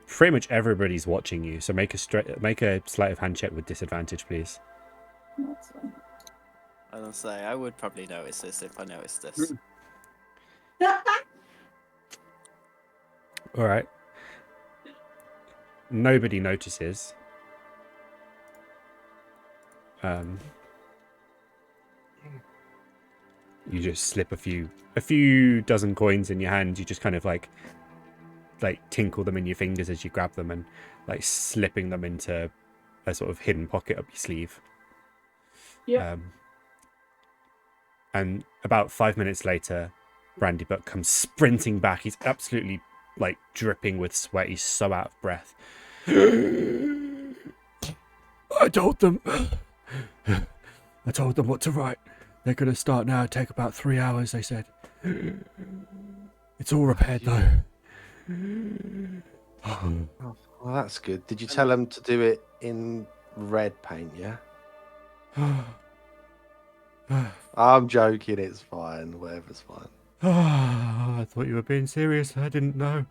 pretty much everybody's watching you, so make a sleight of hand check with disadvantage, please. That's fine. I was gonna say, I would probably notice this if I noticed this. All right. Nobody notices. You just slip a few dozen coins in your hand. You just kind of like tinkle them in your fingers as you grab them and like slipping them into a sort of hidden pocket up your sleeve. Yeah. And about 5 minutes later, Brandybuck comes sprinting back. He's absolutely like dripping with sweat. He's so out of breath. I told them what to write. They're going to start now. It'll take about 3 hours, they said. It's all repaired, though. Oh, well, that's good. Did you tell them to do it in red paint, yeah? I'm joking, it's fine. Whatever's fine. I thought you were being serious. I didn't know.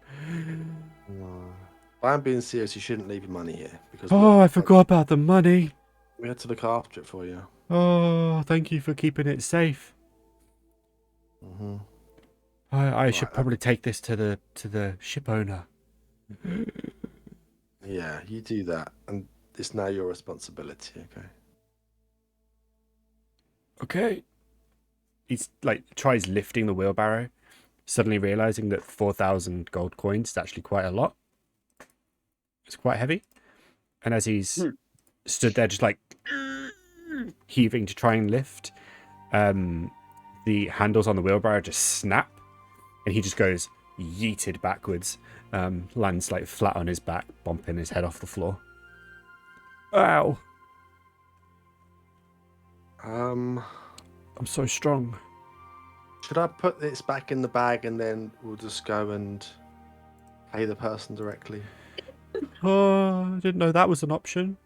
No. If I'm being serious, you shouldn't leave your money here. Because I forgot about the money. we had to look after it for you. Oh, thank you for keeping it safe. Mm-hmm. I should probably take this to the ship owner. Yeah, you do that. And it's now your responsibility, okay? Okay. He's like tries lifting the wheelbarrow, suddenly realizing that 4,000 gold coins is actually quite a lot. It's quite heavy. And as he's stood there just like heaving to try and lift, the handles on the wheelbarrow just snap and he just goes yeeted backwards, lands like flat on his back, bumping his head off the floor. Ow. I'm so strong. Should I put this back in the bag and then we'll just go and pay the person directly? Oh, I didn't know that was an option.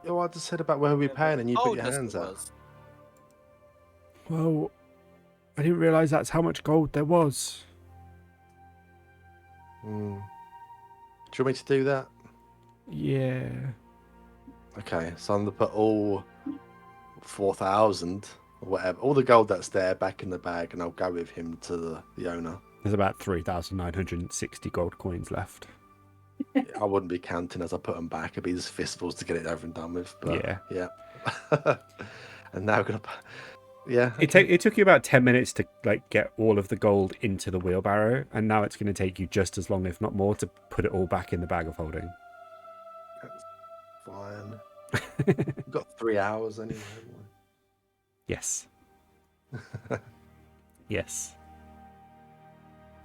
Oh, I just said about where we're paying and you put your hands up. Well, I didn't realise that's how much gold there was. Do you want me to do that? Yeah. Okay, so I'm going to put all 4,000 or whatever, all the gold that's there back in the bag, and I'll go with him to the owner. There's about 3,960 gold coins left. I wouldn't be counting as I put them back. It'd be just fistfuls to get it over and done with. But yeah. And now we're going to... Yeah. It took you about 10 minutes to like get all of the gold into the wheelbarrow, and now it's going to take you just as long, if not more, to put it all back in the bag of holding. That's fine. We've got 3 hours anyway, haven't we? Yes. Yes.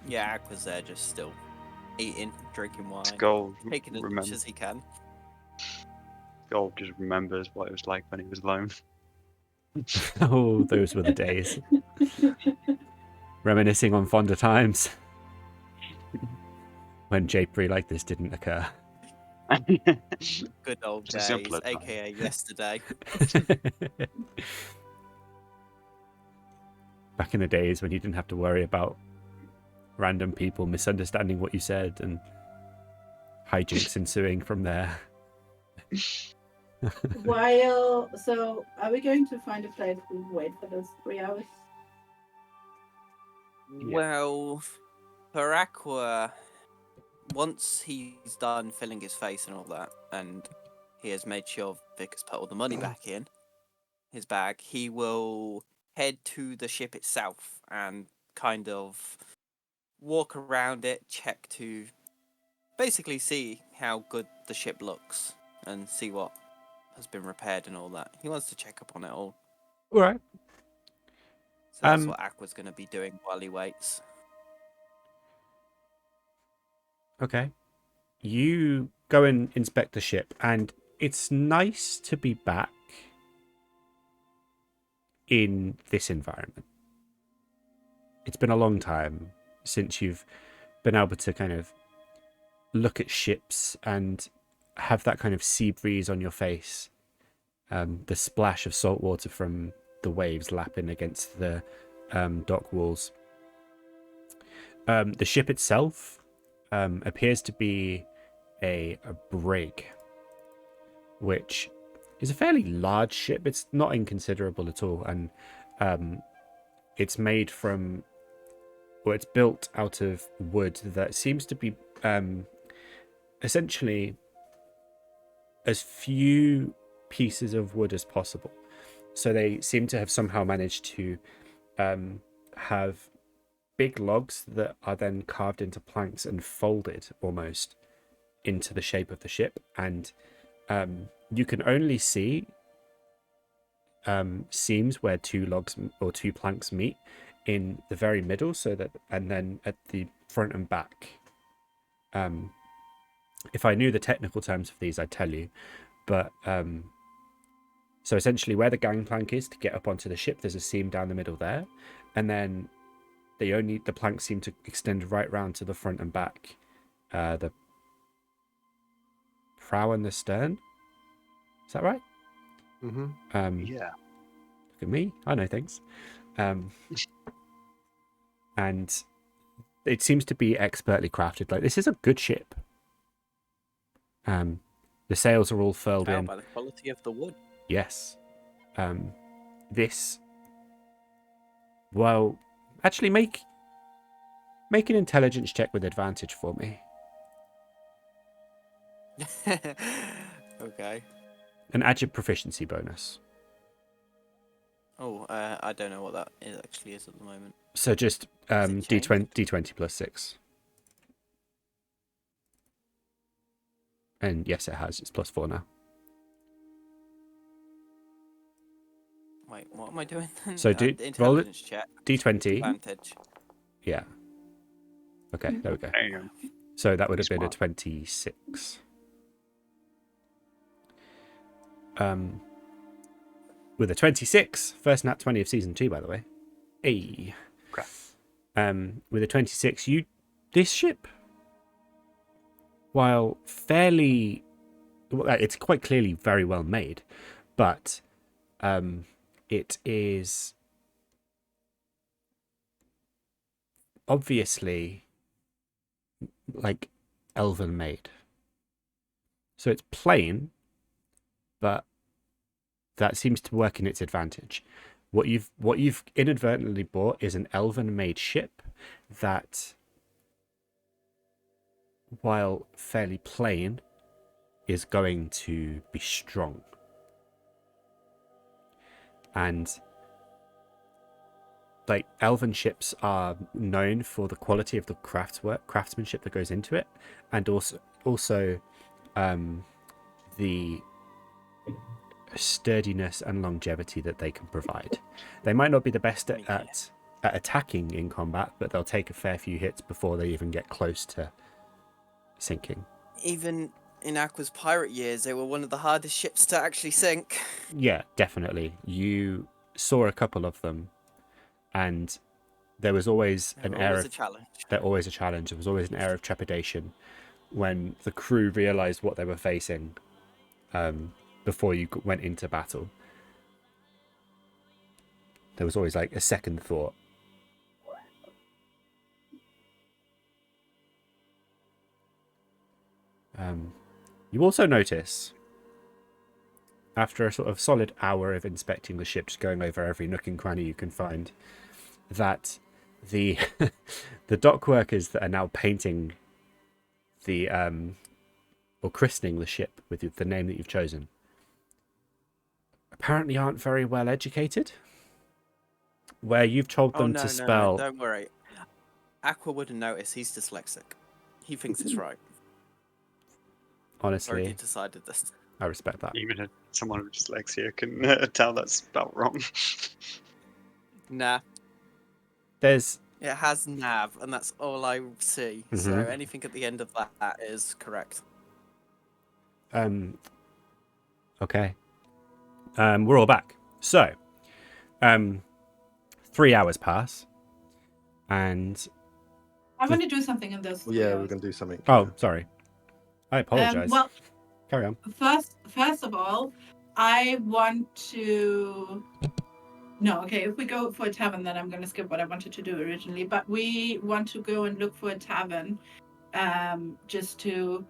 Yeah, Aqua's there just still eating, drinking wine, Gold taking as much as he can. Gold just remembers what it was like when he was alone. Oh, those were the days. Reminiscing on fonder times. When japery like this didn't occur. Good old It's a simpler days, time. aka yesterday. Back in the days when you didn't have to worry about random people misunderstanding what you said and hijinks ensuing from there. So are we going to find a place we wait for those 3 hours? Yeah. Well, for Aqua, once he's done filling his face and all that, and he has made sure Vic has put all the money back in his bag, he will head to the ship itself and kind of walk around it, check to basically see how good the ship looks and see what has been repaired and all that. He wants to check up on it all. All right. So that's what Aqua's going to be doing while he waits. Okay. You go and inspect the ship, and it's nice to be back in this environment. It's been a long time since you've been able to kind of look at ships and have that kind of sea breeze on your face. The splash of salt water from the waves lapping against the dock walls. The ship itself appears to be a brig, which is a fairly large ship. It's not inconsiderable at all, and it's made from, well, it's built out of wood that seems to be essentially as few pieces of wood as possible. So they seem to have somehow managed to have big logs that are then carved into planks and folded almost into the shape of the ship, and you can only see seams where 2 logs or 2 planks meet in the very middle, so that, and then at the front and back. If I knew the technical terms of these, I'd tell you, but so essentially where the gangplank is to get up onto the ship, there's a seam down the middle there, and then the planks seem to extend right round to the front and back, the prow and the stern. Is that right? Mm-hmm. Yeah. Look at me, I know things. And it seems to be expertly crafted. Like, this is a good ship. The sails are all furled Tell in. by the quality of the wood. Yes. This. Well, actually, make an intelligence check with advantage for me. Okay. And add your proficiency bonus. Oh, I don't know what that actually is at the moment. So just Has it D20 plus 6. And yes, it has. It's plus 4 now. Wait, what am I doing then? So roll it. Intelligence check. D20. Advantage. Yeah. Okay, there we go. Damn. So that would have been a Smart. 26. With a 26, first nat 20 of season 2, by the way. Hey. Okay. With a 26, this ship, while fairly, well, it's quite clearly very well made, but it is obviously like elven made. So it's plain, but that seems to work in its advantage. What you've inadvertently bought is an elven made ship that, while fairly plain, is going to be strong. And like, elven ships are known for the quality of the craftsmanship that goes into it, and also the sturdiness and longevity that they can provide. They might not be the best at attacking in combat, but they'll take a fair few hits before they even get close to sinking. Even in Aqua's pirate years, they were one of the hardest ships to actually sink. Yeah, definitely. You saw a couple of them, and there was always an air Always of a challenge. They're always a challenge. There was always an air of trepidation. when the crew realized what they were facing before you went into battle. There was always like a second thought. You also notice, after a sort of solid hour of inspecting the ships, going over every nook and cranny you can find, that the the dock workers that are now painting the or christening the ship with the name that you've chosen apparently aren't very well educated. Where you've told them to spell. Don't worry. Aqua wouldn't notice. He's dyslexic. He thinks it's right. Honestly, Already decided this. I respect that. Even someone with dyslexia can tell that's spelled wrong. Nah. There's It has nav, and that's all I see. So Mhm. anything at the end of that is correct. Okay. We're all back. So 3 hours pass, and I want to do something in this. Well, yeah, we're going to do something. oh, sorry, I apologize. Well, Carry on. first of all, I want to. No, okay. If we go for a tavern, then I'm going to skip what I wanted to do originally. But we want to go and look for a tavern, just to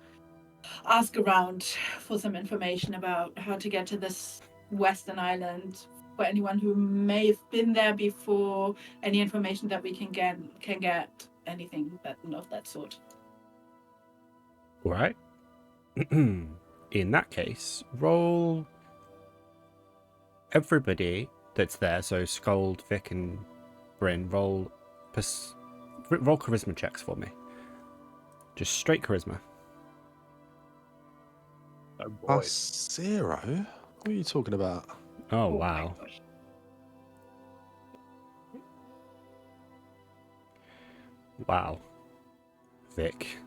ask around for some information about how to get to this Western Island. For anyone who may have been there before, any information that we can get, anything of that sort. All right. In that case, roll everybody that's there. So Scold, Vic, and Bryn. Roll charisma checks for me. Just straight charisma. Oh boy. Plus 0? What are you talking about? Oh my wow. gosh. Wow. Vic,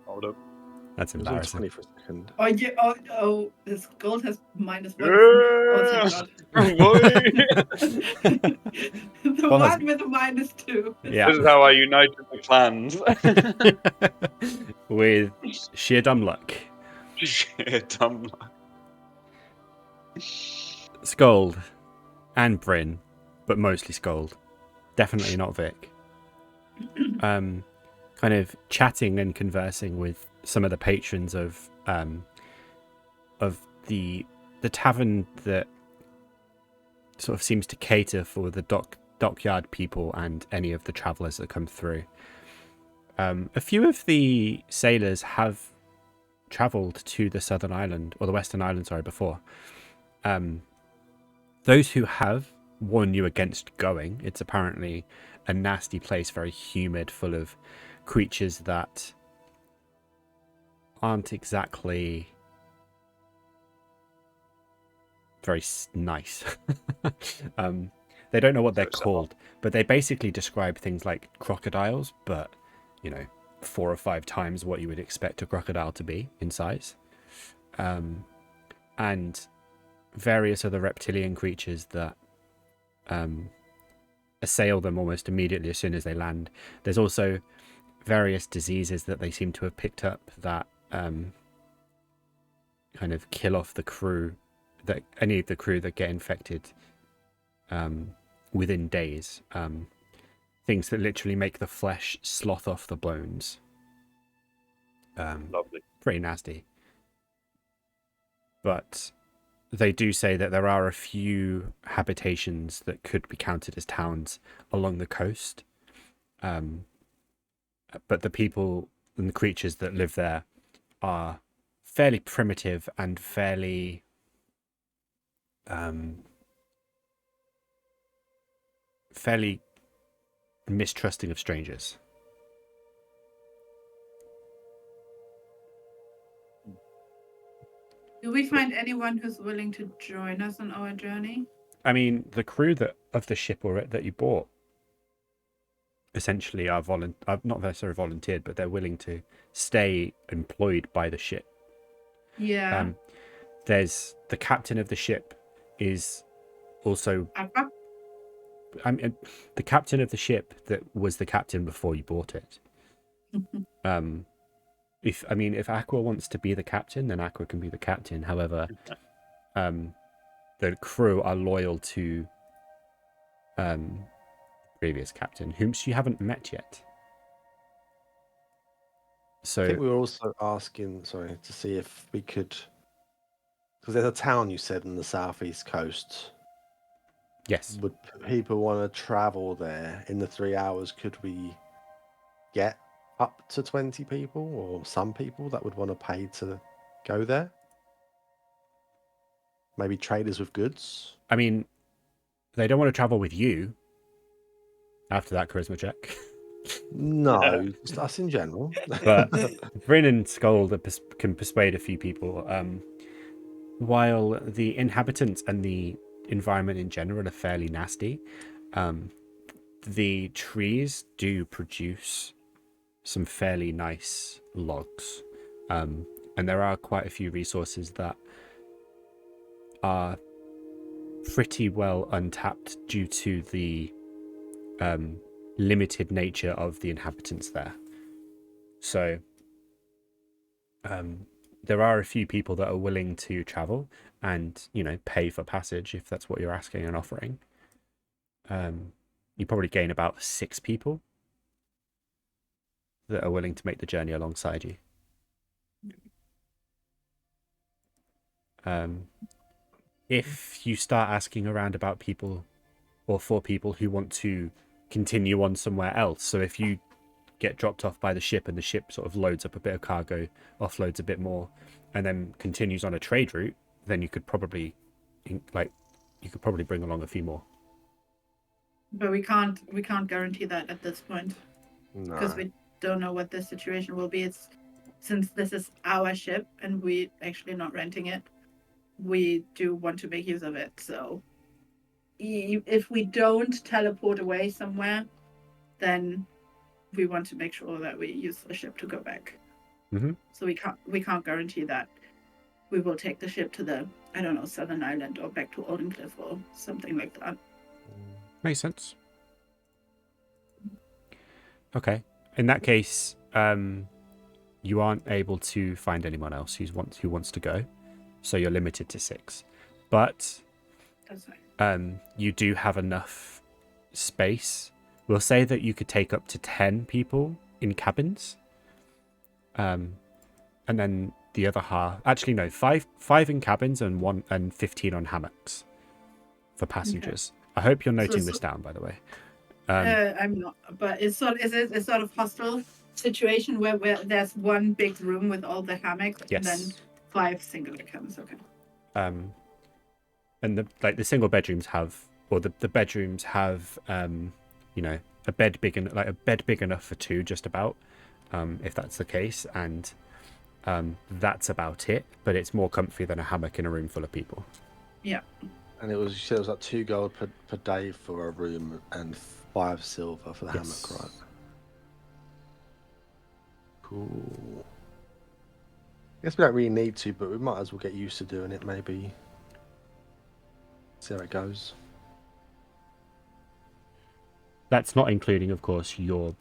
Hold up. that's It was on embarrassing. 20 for a second. Oh yeah. Oh, this gold has -1. Yeah! Oh, Boy! the Well, one with a -2. Yeah. This is how I united the clans. With sheer dumb luck. Shit, I'm like... Scold and Bryn, but mostly Scold. Definitely not Vic. Kind of chatting and conversing with some of the patrons of the tavern that sort of seems to cater for the dockyard people and any of the travellers that come through. A few of the sailors have travelled to the Southern Island, or the Western Island, sorry, before. Those who have warn you against going. It's apparently a nasty place, very humid, full of creatures that aren't exactly very nice. They don't know what they're called, but they basically describe things like crocodiles, but 4 or 5 times what you would expect a crocodile to be in size, and various other reptilian creatures that assail them almost immediately as soon as they land. There's also various diseases that they seem to have picked up that kind of kill off the crew, that any of the crew that get infected within days. Things that literally make the flesh slough off the bones. Lovely. Pretty nasty. But they do say that there are a few habitations that could be counted as towns along the coast. But the people and the creatures that live there are fairly primitive and fairly fairly mistrusting of strangers. Do we find anyone who's willing to join us on our journey? I mean, the crew of the ship that you bought essentially are not necessarily volunteered, but they're willing to stay employed by the ship. Yeah. There's the captain of the ship is also. Aqua? The captain of the ship that was the captain before you bought it. if Aqua wants to be the captain, then Aqua can be the captain. However, the crew are loyal to previous captain, whom you haven't met yet. So I think we were also asking, sorry, to see if we could, because there's a town you said in the southeast coast. yes, Would people want to travel there in the 3 hours? Could we get up to 20 people or some people that would want to pay to go there? Maybe traders with goods? I mean, they don't want to travel with you after that charisma check. No, just us in general. But Bryn and Scold can persuade a few people. While the inhabitants and the environment in general are fairly nasty, the trees do produce some fairly nice logs. And there are quite a few resources that are pretty well untapped due to the limited nature of the inhabitants there. So there are a few people that are willing to travel and, pay for passage if that's what you're asking and offering. You probably gain about 6 people that are willing to make the journey alongside you. If you start asking around about people or for people who want to continue on somewhere else, so if you get dropped off by the ship and the ship sort of loads up a bit of cargo, offloads a bit more, and then continues on a trade route, then you could probably bring along a few more. But we can't guarantee that at this point because No. we don't know what the situation will be. It's since this is our ship and we actually not renting it, we do want to make use of it. So if we don't teleport away somewhere, then we want to make sure that we use the ship to go back. Mm-hmm. So we can't guarantee that we will take the ship to the, I don't know, Southern Island or back to Oldencliff or something like that. Makes sense. Okay. In that case, you aren't able to find anyone else who wants to go, so you're limited to 6. But That's fine. You do have enough space. We'll say that you could take up to 10 people in cabins. And then the other half, actually no, 5 in cabins and 15 on hammocks for passengers. Okay. I hope you're noting this down, by the way. I'm not, but it's sort of hostile situation where there's one big room with all the hammocks, yes. And then 5 single cabins. Okay. And the single bedrooms have, or the bedrooms have, a bed big enough for 2, just about, if that's the case, and that's about it. But it's more comfy than a hammock in a room full of people. Yeah. And you said it was like 2 gold per day for a room and 5 silver for the yes. hammock, right? Cool. I guess we don't really need to, but we might as well get used to doing it. Maybe see how it goes. That's not including, of course, your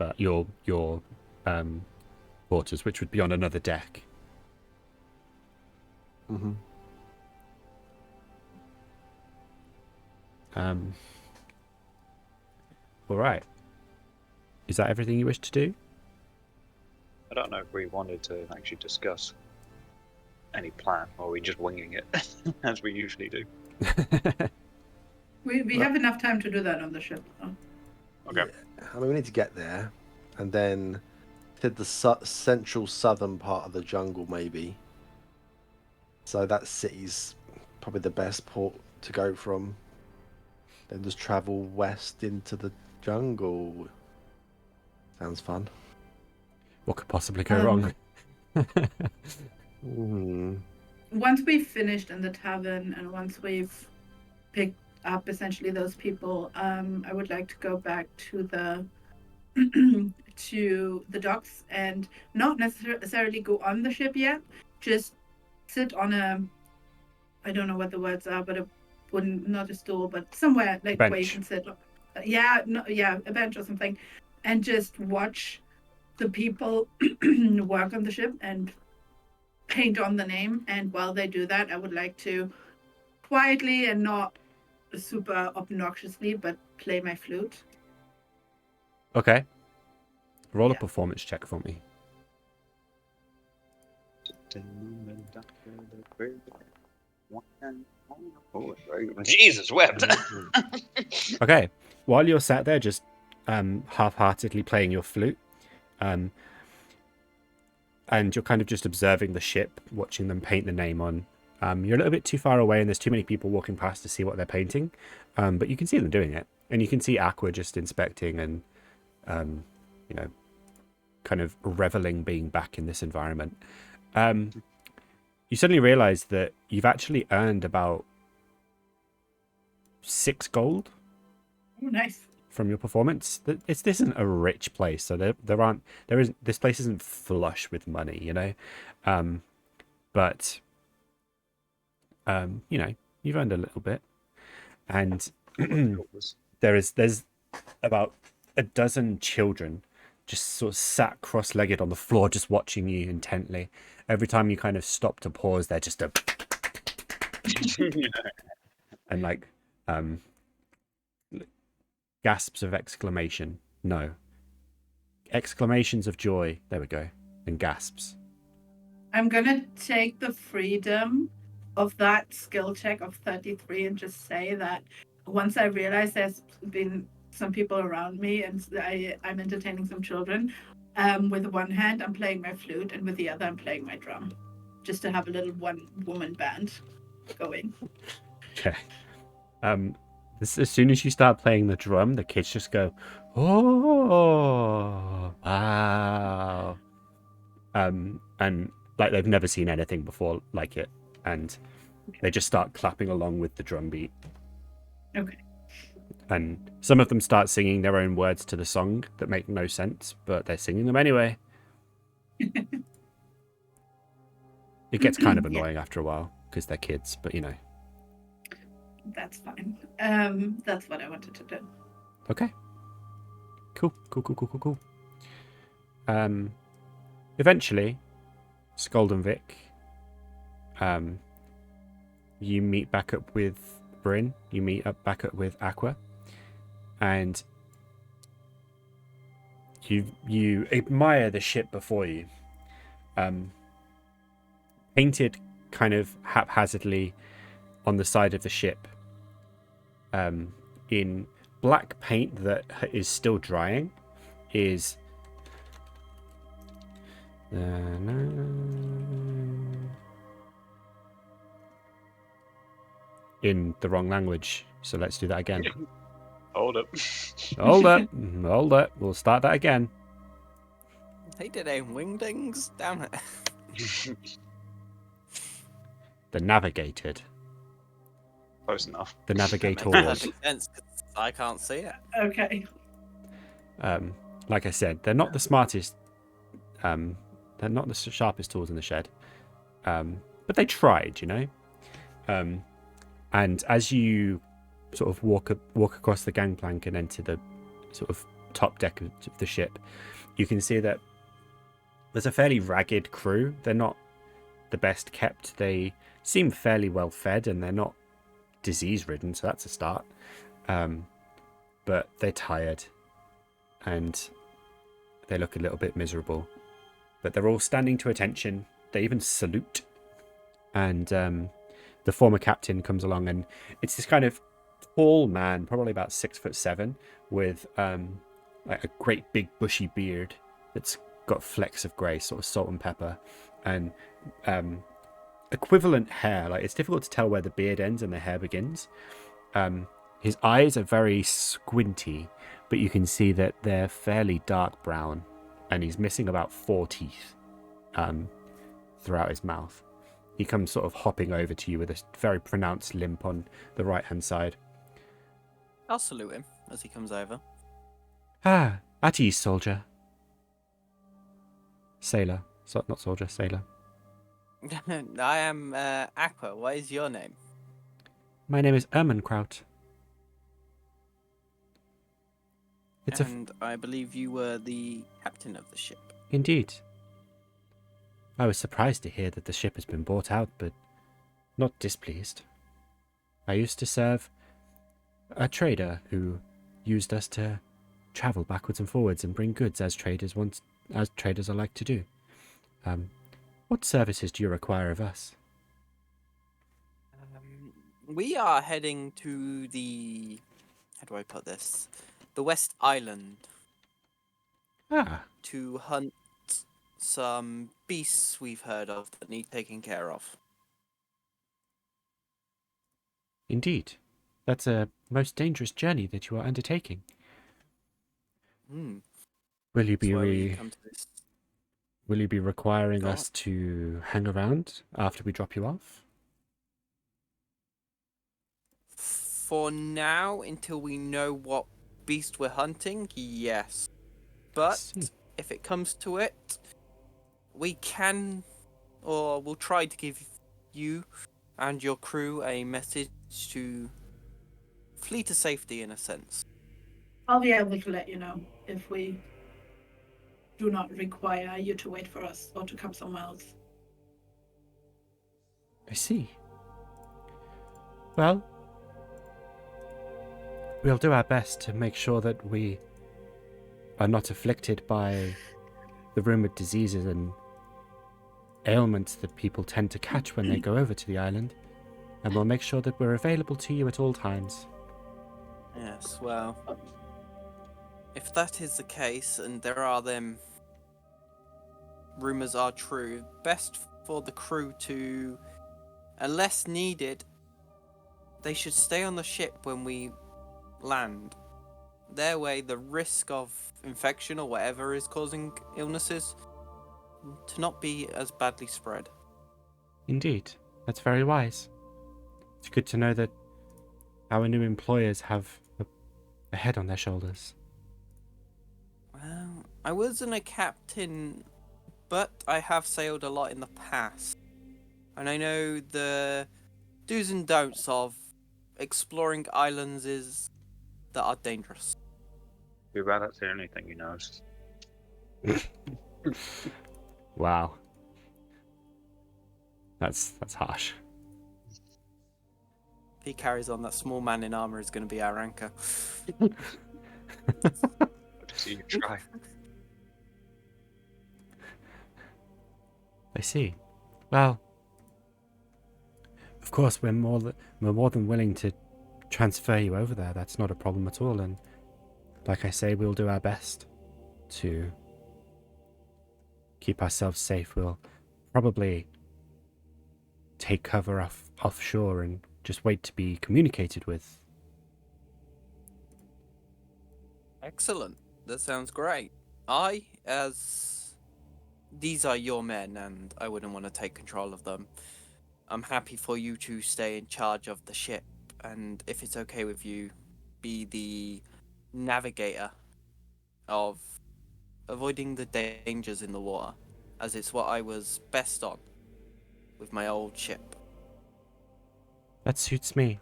quarters, which would be on another deck. Mm-hmm. All right. Is that everything you wish to do? I don't know if we wanted to actually discuss any plan, or are we just winging it as we usually do? We have enough time to do that on the ship. Oh. Okay. Yeah. I mean, we need to get there, and then to the central southern part of the jungle, maybe. So that city's probably the best port to go from. Then just travel west into the jungle. Sounds fun. What could possibly go wrong? Once we've finished in the tavern and once we've picked up essentially those people, I would like to go back to the to the docks and not necessarily go on the ship yet. Just sit on a, I don't know what the words are, but not a stool, but somewhere like where you can sit. A bench or something, and just watch the people work on the ship and paint on the name. And while they do that, I would like to quietly and not super obnoxiously, but play my flute. Okay. Roll a Yeah. performance check for me. Jesus wept. Okay. While you're sat there just half-heartedly playing your flute, and you're kind of just observing the ship, watching them paint the name on. You're a little bit too far away, and there's too many people walking past to see what they're painting. But you can see them doing it, and you can see Aqua just inspecting and, kind of reveling being back in this environment. You suddenly realize that you've actually earned about 6 gold Oh, nice. from your performance. This isn't a rich place, so this place isn't flush with money, but you've earned a little bit, and there's about a dozen children just sort of sat cross-legged on the floor, just watching you intently. Every time you kind of stop to pause, they're just and like gasps of exclamation. No. Exclamations of joy. There we go. And gasps. I'm gonna take the freedom of that skill check of 33 and just say that once I realize there's been some people around me and I'm entertaining some children, with one hand I'm playing my flute and with the other I'm playing my drum, just to have a little one-woman band going. Okay. As soon as you start playing the drum, the kids just go, "Oh, wow!" And like they've never seen anything before like it, and they just start clapping along with the drum beat. Okay. And some of them start singing their own words to the song that make no sense, but they're singing them anyway. It gets kind of annoying after a while because they're kids, but That's fine. That's what I wanted to do. Okay. Cool. Eventually, Skoldenvik, you meet back up with Bryn. You meet back up with Aqua, and you admire the ship before you. Painted kind of haphazardly on the side of the ship, in black paint that is still drying, is in the wrong language. So let's do that again. Hold up. Hold up. We'll start that again. They did a wingdings down it. The Navigated. Close enough. The That makes Navigators. perfect sense 'cause I can't see it. Okay. Like I said, they're not the smartest. They're not the sharpest tools in the shed. But they tried, And as you sort of walk across the gangplank and enter the sort of top deck of the ship, you can see that there's a fairly ragged crew. They're not the best kept. They seem fairly well fed, and they're not disease ridden, so that's a start. But they're tired, and they look a little bit miserable. But they're all standing to attention. They even salute. And the former captain comes along, and it's this kind of tall man, probably about 6'7", with like a great big bushy beard that's got flecks of grey, sort of salt and pepper, and equivalent hair. Like, it's difficult to tell where the beard ends and the hair begins. His eyes are very squinty, but you can see that they're fairly dark brown, and he's missing about 4 teeth throughout his mouth. He comes sort of hopping over to you with a very pronounced limp on the right-hand side. I'll salute him as he comes over. Ah, at ease, soldier. Sailor. Not soldier, sailor. I am Aqua. What is your name? My name is Ermenkraut. And I believe you were the captain of the ship. Indeed. I was surprised to hear that the ship has been bought out, but not displeased. I used to serve a trader who used us to travel backwards and forwards and bring goods as traders are like to do. What services do you require of us? We are heading to the... How do I put this? The West Island Ah, to hunt some beasts we've heard of that need taking care of. indeed. That's a most dangerous journey that you are undertaking. Hmm. Will you That's why we be come to this. will you be requiring Go on. us to hang around after we drop you off? For now, until we know what beast we're hunting, yes. But see. if it comes to it, we can, or we'll try to give you and your crew a message to flee to safety in a sense. I'll be able to let you know if we do not require you to wait for us or to come somewhere else. I see. Well, we'll do our best to make sure that we are not afflicted by the rumored diseases and ailments that people tend to catch when they go over to the island, and we'll make sure that we're available to you at all times. Yes, well, if that is the case, and there are them rumors are true, best for the crew to, unless needed, they should stay on the ship when we land. Their way, the risk of infection or whatever is causing illnesses to not be as badly spread. Indeed, that's very wise. It's good to know that our new employers have a head on their shoulders. Well, I wasn't a captain, but I have sailed a lot in the past. And I know the do's and don'ts of exploring islands that are dangerous. Too bad that's the only thing he knows. Wow. That's harsh. If he carries on, that small man in armor is going to be our anchor. See you try. I see. Well, of course, we're more than willing to transfer you over there. That's not a problem at all. And like I say, we'll do our best to keep ourselves safe. We'll probably take cover offshore and just wait to be communicated with. Excellent. That sounds great. As these are your men, and I wouldn't want to take control of them, I'm happy for you to stay in charge of the ship, and if it's okay with you, be the navigator of avoiding the dangers in the water, as it's what I was best on with my old ship. That suits me.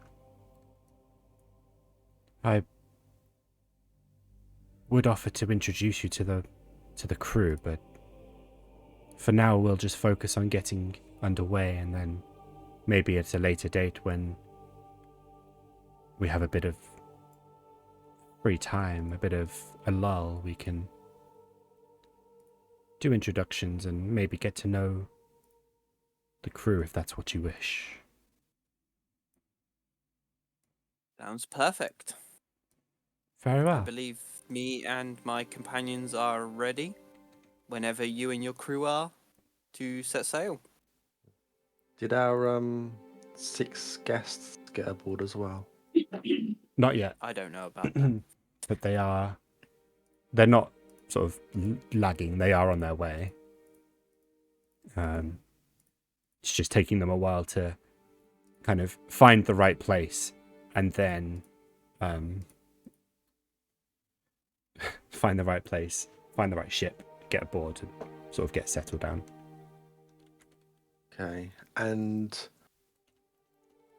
I would offer to introduce you to the crew, but for now we'll just focus on getting underway, and then maybe at a later date when we have a bit of free time, a bit of a lull, we can do introductions and maybe get to know the crew if that's what you wish. Sounds perfect. Very I well. believe me and my companions are ready whenever you and your crew are to set sail. Did our 6 guests get aboard as well? Not yet, I don't know about that. but they're not sort of lagging. They are on their way. It's just taking them a while to kind of find the right place and then find the right place, find the right ship, get aboard, and sort of get settled down. Okay, and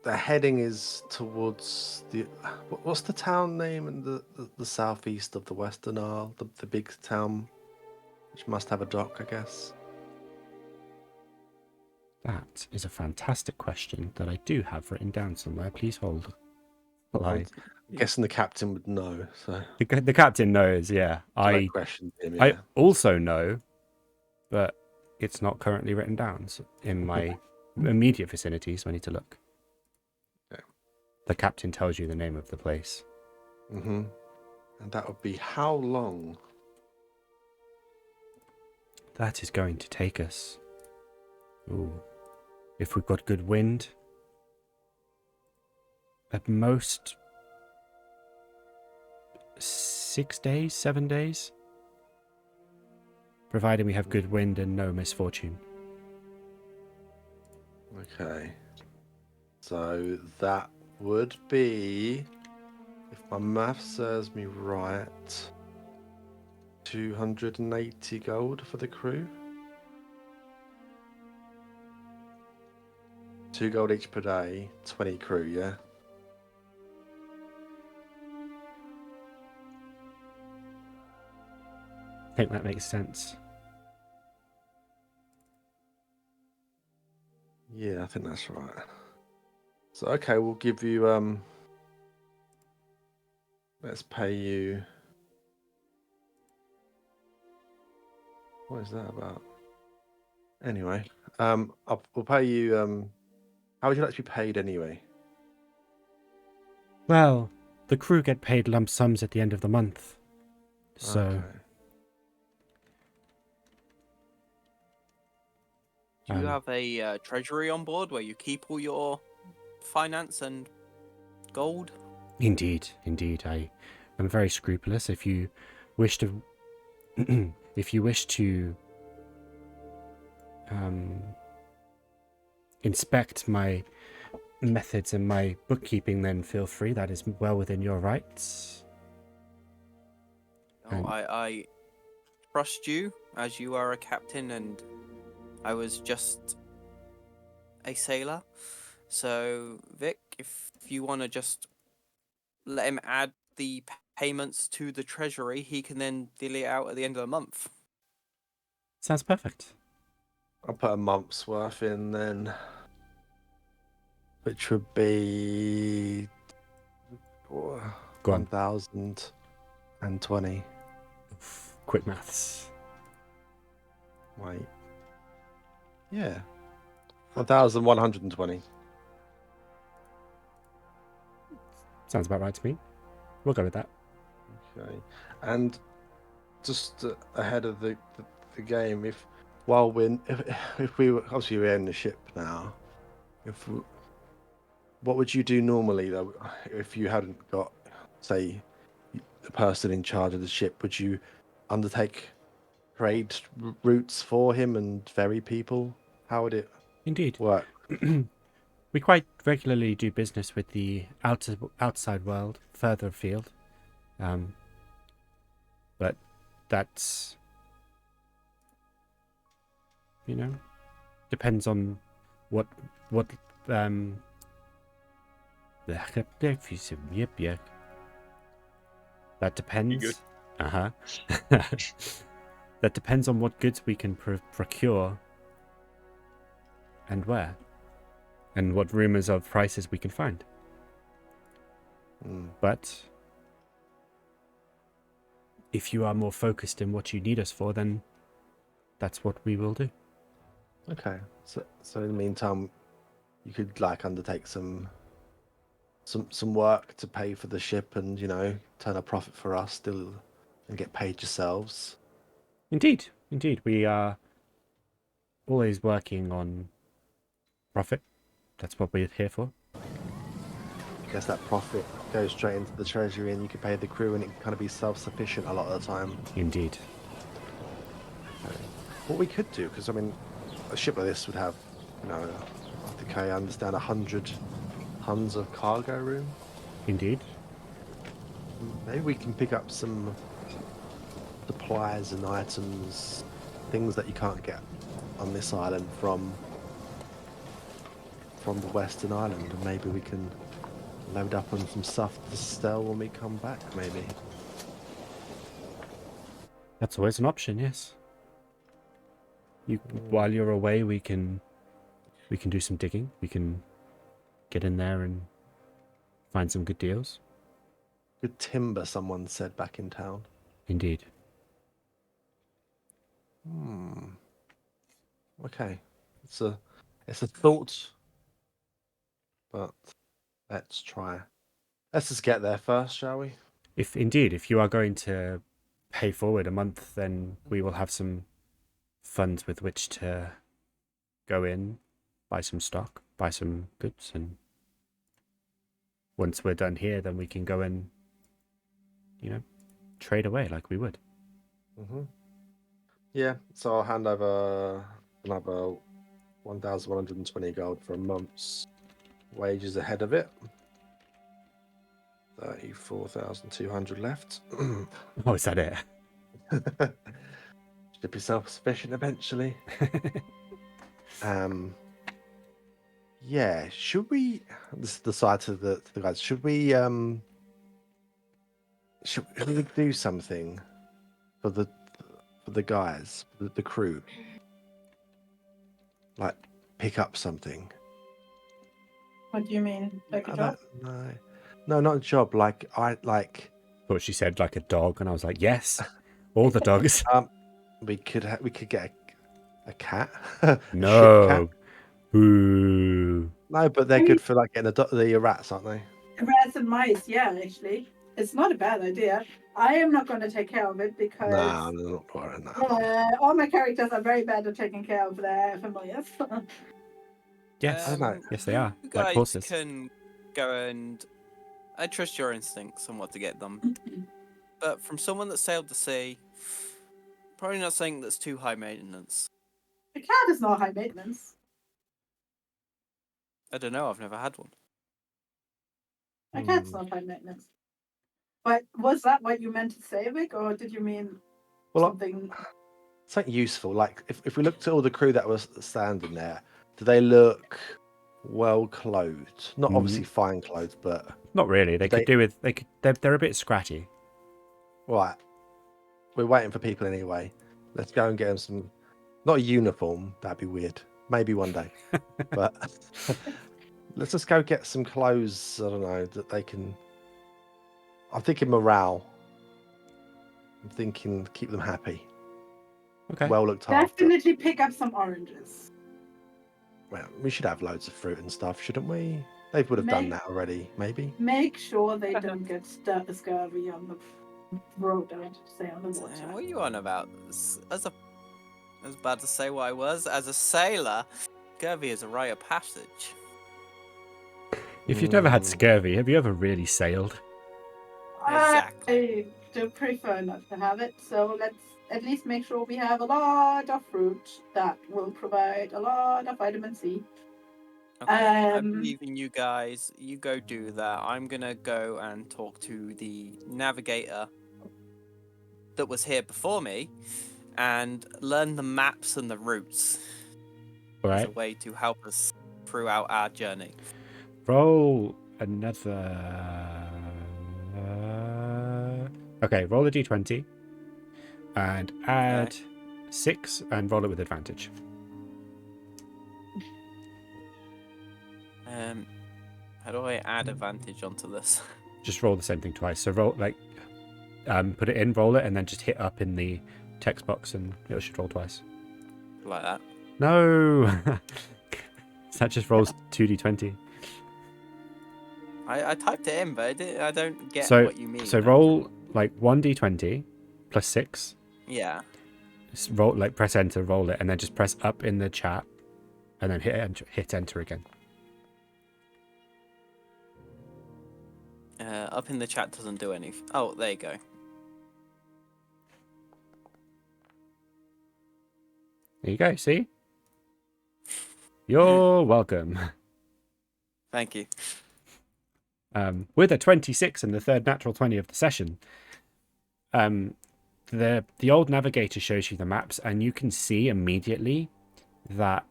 the heading is towards what's the town name in the southeast of the Western Isle? The big town which must have a dock, I guess. That is a fantastic question that I do have written down somewhere. Please hold. Well, I'm guessing the captain would know. So the captain knows, yeah. I questioned him. I Yeah. also know, but it's not currently written down in my immediate vicinity, so I need to look. Okay. The captain tells you the name of the place. Mm-hmm. And that would be how long? That is going to take us. Ooh. If we've got good wind, at most 6 days, 7 days. Provided we have good wind and no misfortune. Okay. So that would be, if my math serves me right, 280 gold for the crew. 2 gold each per day, 20 crew, yeah? I think that makes sense. Yeah, I think that's right. So, okay, we'll give you, let's pay you. What is that about? Anyway, we'll pay you, how would you like to be paid anyway? Well, the crew get paid lump sums at the end of the month. So, Okay. Do you have a treasury on board where you keep all your finance and gold? indeed, I am very scrupulous. If you wish to, if you wish to inspect my methods and my bookkeeping, then feel free. That is well within your rights. No, I trust you as you are a captain and I was just a sailor. So, Vic, if you want to just let him add the payments to the treasury, he can then deal it out at the end of the month. Sounds perfect. I'll put a month's worth in then, which would be Go on. 1,020. Quick maths. Wait. Yeah. 1,120. Sounds about right to me. We'll go with that. Okay. And just ahead of the game, if we were obviously we're in the ship now, what would you do normally though if you hadn't got, say, the person in charge of the ship? Would you undertake trade routes for him and ferry people? How would it Indeed. work? We quite regularly do business with the outside world, further afield. But that's, depends on what that depends. good? That depends on what goods we can procure and where, and what rumors of prices we can find. But if you are more focused in what you need us for, then that's what we will do. Okay. So in the meantime, you could undertake some work to pay for the ship and turn a profit for us still and get paid yourselves. Indeed. We are always working on profit. That's what we're here for. I guess that profit goes straight into the treasury and you can pay the crew and it can kind of be self-sufficient a lot of the time. Indeed. Okay. What we could do, because I mean, a ship like this would have, I think I understand 100 tons of cargo room. Indeed. Maybe we can pick up some supplies and items, things that you can't get on this island from the Western Island, and maybe we can load up on some stuff to sell when we come back, maybe. That's always an option, yes. While you're away, we can do some digging. We can get in there and find some good deals. Good timber, someone said back in town. Indeed. Okay, it's a thought, but let's try. Let's just get there first, shall we? If you are going to pay forward a month, then we will have some funds with which to go in, buy some stock, buy some goods, and once we're done here, then we can go and, trade away like we would. Yeah, so I'll hand over another 1,120 gold for a month's wages ahead of it. 34,200 left. Oh, is that it? Should be self-sufficient eventually. Yeah, should we? This is the side to the guys. Should we do something for the guys, the crew? Like pick up something. What do you mean? Like a job? No, not a job. Like Thought she said like a dog, and I was like, yes, all the dogs. we could get a cat. No. A ship cat. Boo. No, but they're good for like getting the rats, aren't they? Rats and mice, yeah, actually. It's not a bad idea. I am not going to take care of it because No, not worrying that. all my characters are very bad at taking care of their familiars. Yes, I know. yes, they are. You Like guys horses. can go and I trust your instincts on what to get them. But from someone that sailed the sea, probably not something that's too high maintenance. A cat is not high maintenance. I don't know, I've never had one. A cat's not high maintenance. But was that what you meant to say, Vic, or did you mean something? Something useful. Like if we looked at all the crew that was standing there, do they look well clothed? Not obviously fine clothes, but Not really. They could do with. They're a bit scratty. right. We're waiting for people anyway. Let's go and get them some. Not a uniform. That'd be weird. Maybe one day. But let's just go get some clothes. I don't know that they can. I'm thinking morale. I'm thinking keep them happy. Okay. Well looked after. Definitely pick up some oranges. Well, we should have loads of fruit and stuff, shouldn't we? They would have done that already, maybe. Make sure they don't get scurvy on the road, I would say, on the water. What are you on about? I was about to say what I was. As a sailor, scurvy is a rite of passage. If you've never had scurvy, have you ever really sailed? Exactly. I do prefer not to have it, so let's at least make sure we have a lot of fruit that will provide a lot of vitamin C. Okay, I believe in you guys. You go do that. I'm gonna go and talk to the navigator that was here before me and learn the maps and the routes All as a right. way to help us throughout our journey. Roll another. Okay, roll a d20 and add 6 and roll it with advantage. How do I add advantage onto this? Just roll the same thing twice. So roll put it in, roll it, and then just hit up in the text box, and it should roll twice. Like that. No, that just rolls 2d20. I typed it in, but I don't get So what you mean. so roll like 1d20 plus 6. Yeah. Just roll press enter, roll it, and then just press up in the chat, and then hit enter again. Up in the chat doesn't do anything. Oh, there you go. There you go. See, you're welcome. Thank you. With a 26 and the third natural 20 of the session, the old navigator shows you the maps, and you can see immediately that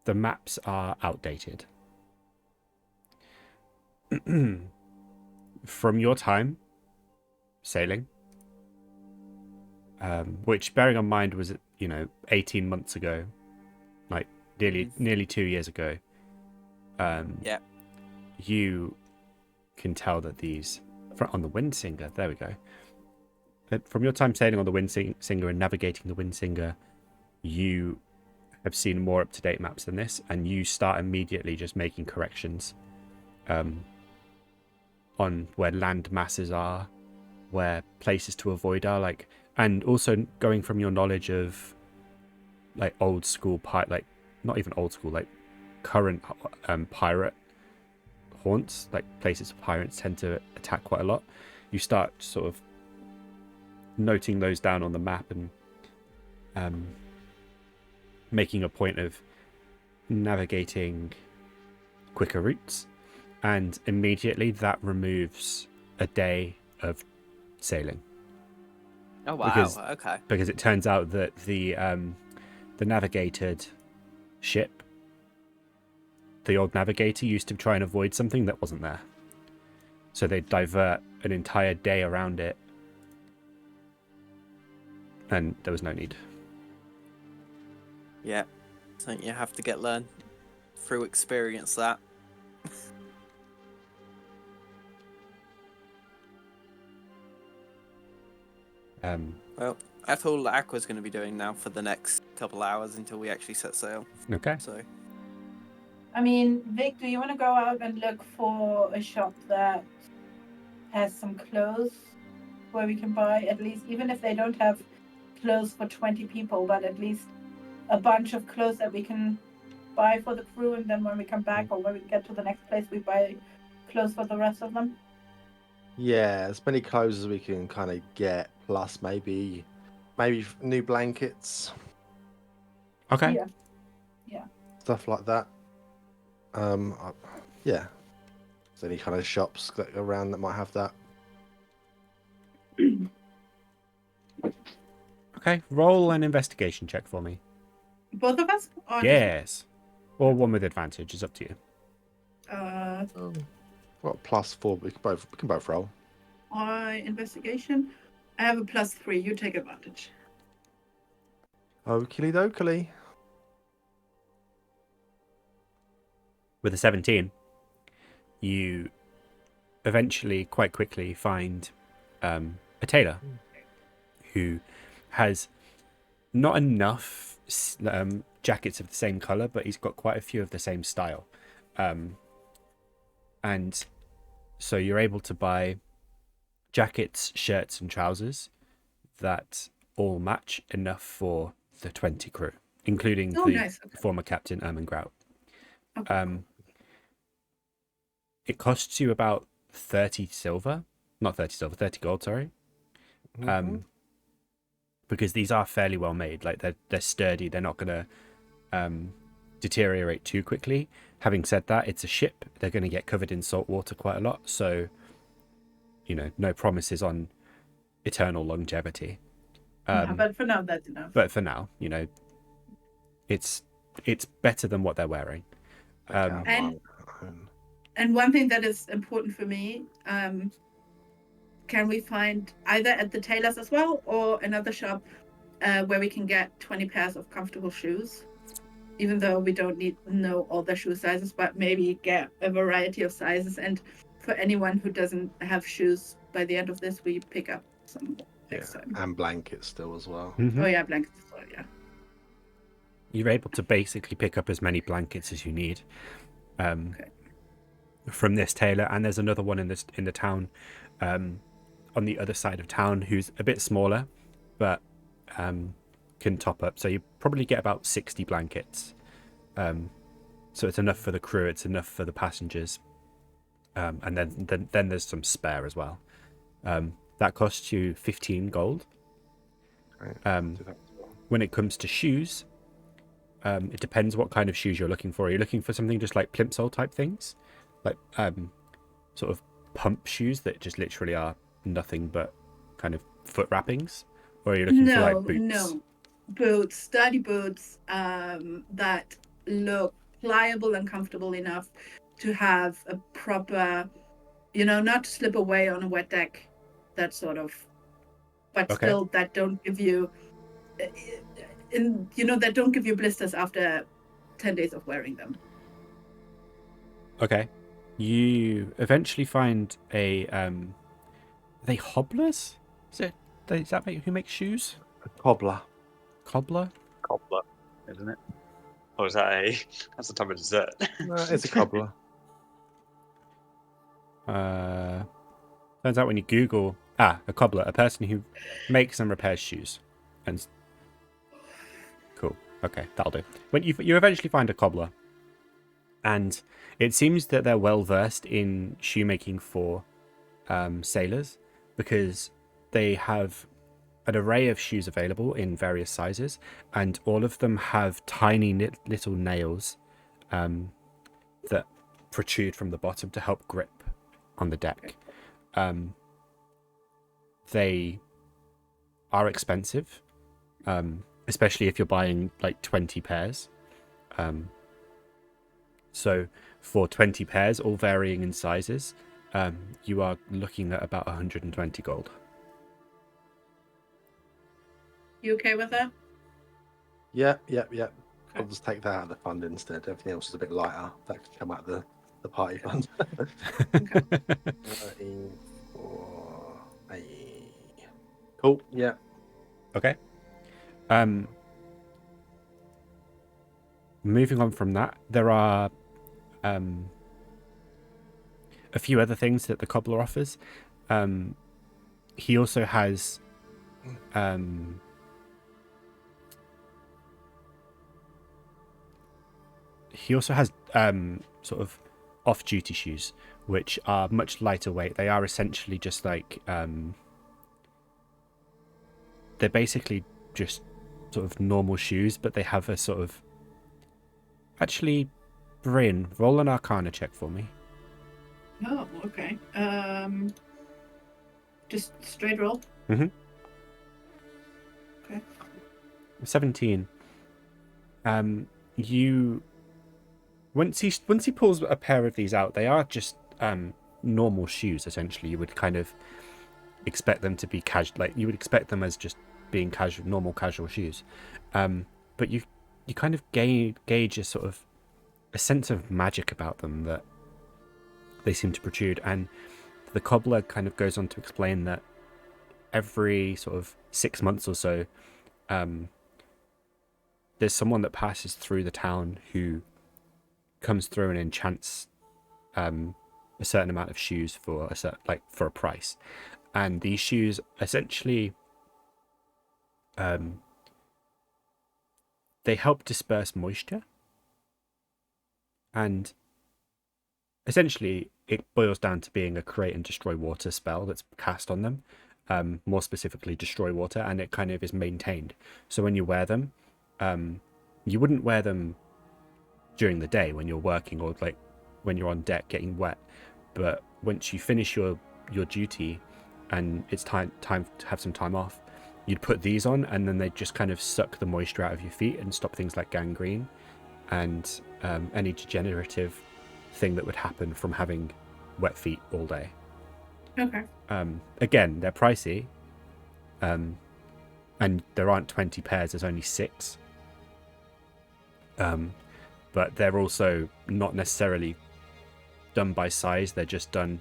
the maps are outdated. From your time sailing, which, bearing in mind, was 18 months ago, like nearly 2 years ago, Yeah. you can tell that these on the Windsinger. There we go. From your time sailing on the Windsinger and navigating the Windsinger, you have seen more up-to-date maps than this, and you start immediately just making corrections on where land masses are, where places to avoid are, like, and also going from your knowledge of like old school like not even old school, like current pirate haunts, like places pirates tend to attack quite a lot. You start sort of noting those down on the map and making a point of navigating quicker routes, and immediately that removes a day of sailing. Oh wow. Okay. Because it turns out that the navigated ship, the old navigator, used to try and avoid something that wasn't there, so they divert an entire day around it, and there was no need. Yeah. So you have to learn through experience that. Well, that's all Aqua's going to be doing now for the next couple hours until we actually set sail. Okay. So. I mean, Vic, do you want to go out and look for a shop that has some clothes where we can buy, at least, even if they don't have clothes for 20 people, but at least a bunch of clothes that we can buy for the crew, and then when we come back or when we get to the next place, we buy clothes for the rest of them? Yeah, as many clothes as we can kind of get, plus maybe new blankets, Okay. Yeah. stuff like that. Yeah. Is there any kind of shops around that might have that? Okay. Roll an investigation check for me. Both of us? Or Yes. Or one with advantage. It's up to you. What, +4? We can both roll. Investigation. I have a +3. You take advantage. Oakley dokley. With a 17, you eventually, quite quickly, find a tailor who has not enough jackets of the same color, but he's got quite a few of the same style. And so you're able to buy jackets, shirts, and trousers that all match enough for the 20 crew, including the Nice. Okay. former captain Ermengrout. Okay. It costs you about 30 gold, sorry. Because these are fairly well made. Like they're sturdy. They're not gonna deteriorate too quickly. Having said that, it's a ship. They're gonna get covered in salt water quite a lot. So, no promises on eternal longevity. But for now, that's enough. But for now, it's better than what they're wearing. And one thing that is important for me, can we find either at the tailors as well or another shop where we can get 20 pairs of comfortable shoes? Even though we don't know all the shoe sizes, but maybe get a variety of sizes. And for anyone who doesn't have shoes, by the end of this, we pick up some next time. And blankets still as well. Mm-hmm. Oh yeah, blankets as well, yeah. You're able to basically pick up as many blankets as you need. From this tailor, and there's another one in the town, on the other side of town, who's a bit smaller, but can top up. So you probably get about 60 blankets. So it's enough for the crew. It's enough for the passengers, and then there's some spare as well. That costs you 15 gold. When it comes to shoes, it depends what kind of shoes you're looking for. Are you looking for something just like plimsoll type things? Like sort of pump shoes that just literally are nothing but kind of foot wrappings? Or are you looking for like boots? No, boots, sturdy boots that look pliable and comfortable enough to have a proper, not to slip away on a wet deck, that sort of, but still that don't give you that don't give you blisters after 10 days of wearing them. Okay. You eventually find a are they hobblers? Is that who makes shoes? A cobbler. Cobbler? Cobbler, isn't it? Or is that that's the type of dessert? It's a cobbler. Turns out when you Google a cobbler, a person who makes and repairs shoes. And cool. Okay, that'll do. When you eventually find a cobbler, and it seems that they're well versed in shoemaking for sailors, because they have an array of shoes available in various sizes, and all of them have tiny little nails that protrude from the bottom to help grip on the deck. They are expensive, especially if you're buying like 20 pairs. So for 20 pairs, all varying in sizes, you are looking at about 120 gold. You okay with that? Yeah. I'll just take that out of the fund instead. Everything else is a bit lighter. That could come out of the party fund. 34. Cool. Yeah. Okay. Moving on from that, there are a few other things that the cobbler offers. He also has sort of off-duty shoes, which are much lighter weight. They are essentially just like they're basically just sort of normal shoes, but they have a sort of... Actually, Bryn, roll an Arcana check for me. Oh, okay. Just straight roll. Mm-hmm. Okay. 17. Once he pulls a pair of these out, they are just normal shoes. Essentially, you would kind of expect them to be casual. Like you would expect them as just being normal casual shoes. But you kind of gauge a sort of a sense of magic about them, that they seem to protrude. And the cobbler kind of goes on to explain that every sort of 6 months or so, there's someone that passes through the town who comes through and enchants a certain amount of shoes for a price. And these shoes essentially they help disperse moisture, and essentially it boils down to being a create and destroy water spell that's cast on them, more specifically destroy water, and it kind of is maintained. So when you wear them, you wouldn't wear them during the day when you're working or like when you're on deck getting wet, but once you finish your duty and it's time to have some time off, you'd put these on, and then they just kind of suck the moisture out of your feet and stop things like gangrene and any degenerative thing that would happen from having wet feet all day. Okay. Again, they're pricey, and there aren't 20 pairs, there's only 6. But they're also not necessarily done by size, they're just done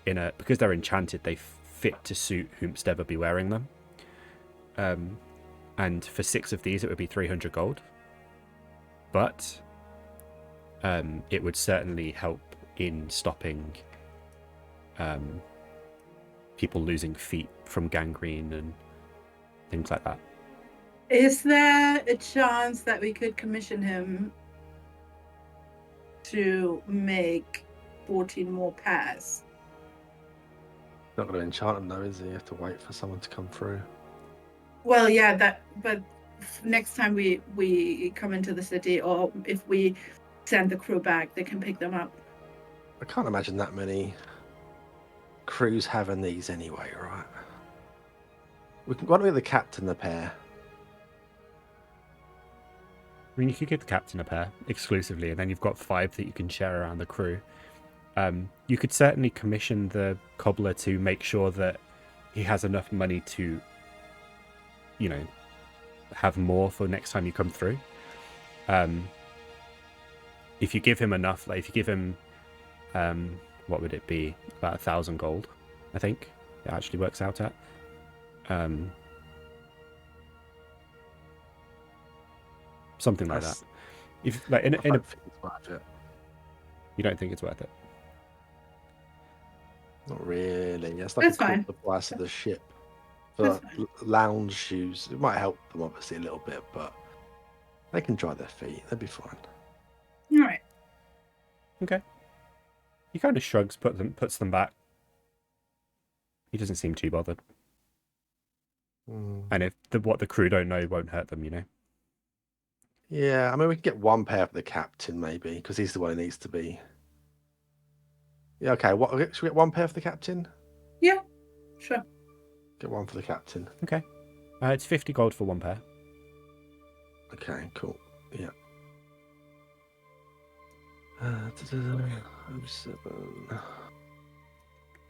because they're enchanted, they fit to suit whomst ever be wearing them. And for 6 of these it would be 300 gold, but it would certainly help in stopping people losing feet from gangrene and things like that. Is there a chance that we could commission him to make 14 more pairs? Not going to enchant them though, is he? You have to wait for someone to come through. Well, yeah, but next time we come into the city, or if we send the crew back, they can pick them up. I can't imagine that many crews having these anyway, right? Why don't we give the captain a pair? I mean, you could give the captain a pair exclusively, and then you've got 5 that you can share around the crew. You could certainly commission the cobbler to make sure that he has enough money to, have more for next time you come through. If you give him enough, like if you give him, what would it be? About 1,000 gold, I think it actually works out at. Something like that. If like in I a, don't think it's worth it. you don't think it's worth it? Not really. It's like That's a quarter fine. the price of the ship. For That's like, lounge shoes, it might help them obviously a little bit, but they can dry their feet. They'll be fine. All right. Okay. He kind of shrugs, puts them back. He doesn't seem too bothered. And if what the crew don't know won't hurt them, you know. Yeah, I mean, we can get one pair for the captain, maybe, because he's the one who needs to be. Yeah, okay. What should we get one pair for the captain? Yeah. Sure. Get one for the captain. Okay. It's 50 gold for one pair. Okay, cool. Yeah. 07.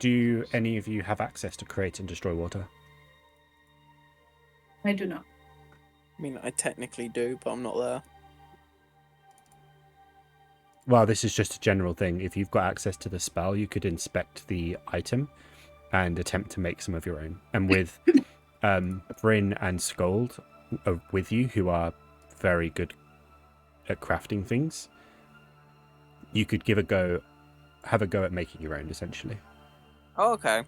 Do any of you have access to create and destroy water? I do not. I mean, I technically do, but I'm not there. Well, this is just a general thing. If you've got access to the spell, you could inspect the item and attempt to make some of your own. And with Bryn and Scold with you, who are very good at crafting things, you could have a go at making your own, essentially. Oh, okay.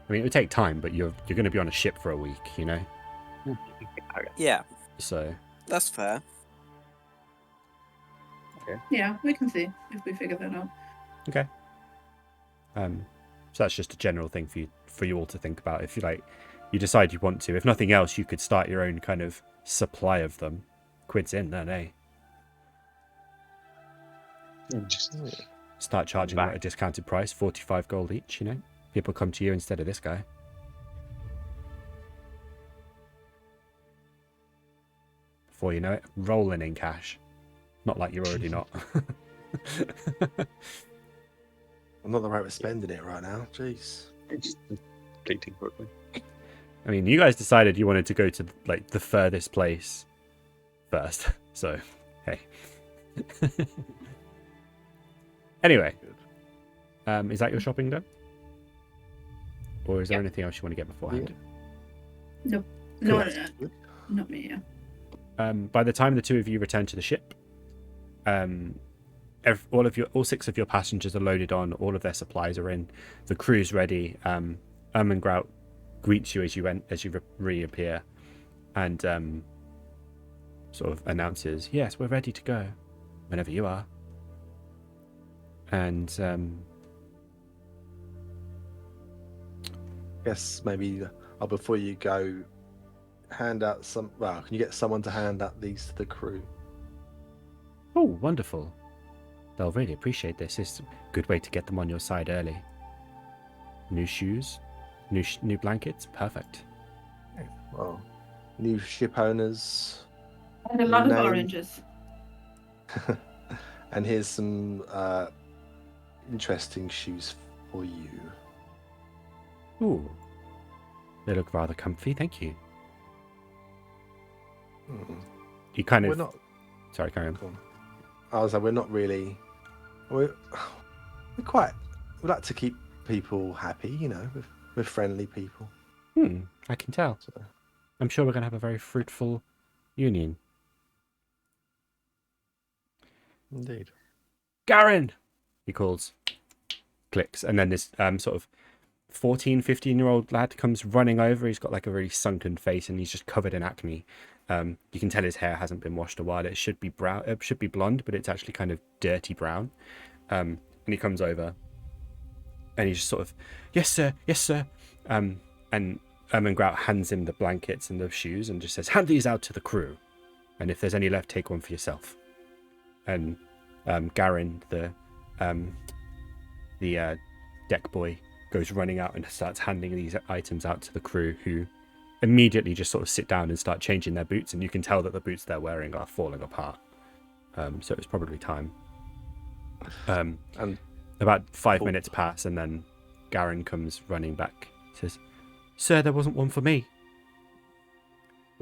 I mean, it would take time, but you're going to be on a ship for a week, you know? Yeah, So, that's fair. Yeah, we can see if we figure that out. okay. So that's just a general thing for you all to think about. If you decide you want to. If nothing else, you could start your own kind of supply of them. Quid's in then, eh? Just Start charging them at a discounted price, 45 gold each, you know? People come to you instead of this guy. Before you know it, rolling in cash. Not like you're already not. I'm not the right with spending it right now. Jeez. just depleting quickly. I mean, you guys decided you wanted to go to like the furthest place first, so hey. Anyway, is that your shopping done? Or is there anything else you want to get beforehand? Nope. Cool. No, not me. Yeah. By the time the two of you return to the ship, all 6 of your passengers are loaded on. All of their supplies are in. The crew's ready. Ermengrout greets you as you reappear, and sort of announces, "Yes, we're ready to go, whenever you are." And Guess maybe before you go, hand out some. Well, can you get someone to hand out these to the crew? oh, wonderful! They'll really appreciate this. It's a good way to get them on your side early. New shoes, new blankets, perfect. Well, new ship owners. And a lot Name. of oranges. And here's some interesting shoes for you. Ooh, they look rather comfy. Thank you. You kind We're of. not. Sorry, carry on. Go on. I was like, we're not really. We're quite. We like to keep people happy, you know. We're friendly people. I can tell. So. I'm sure we're going to have a very fruitful union. Indeed. Garen! He calls. Clicks. And then this sort of 14, 15-year-old lad comes running over. He's got like a really sunken face and he's just covered in acne. You can tell his hair hasn't been washed a while. It should be brown. It should be blonde, but it's actually kind of dirty brown. And he comes over and he's just sort of, yes, sir, yes, sir. And Ermengrout hands him the blankets and the shoes and just says, hand these out to the crew. And if there's any left, take one for yourself. And Garen, the deck boy, goes running out and starts handing these items out to the crew, who immediately just sort of sit down and start changing their boots, and you can tell that the boots they're wearing are falling apart. So it's probably time. And about 5 minutes pass, and then Garen comes running back. Says, "Sir, there wasn't one for me."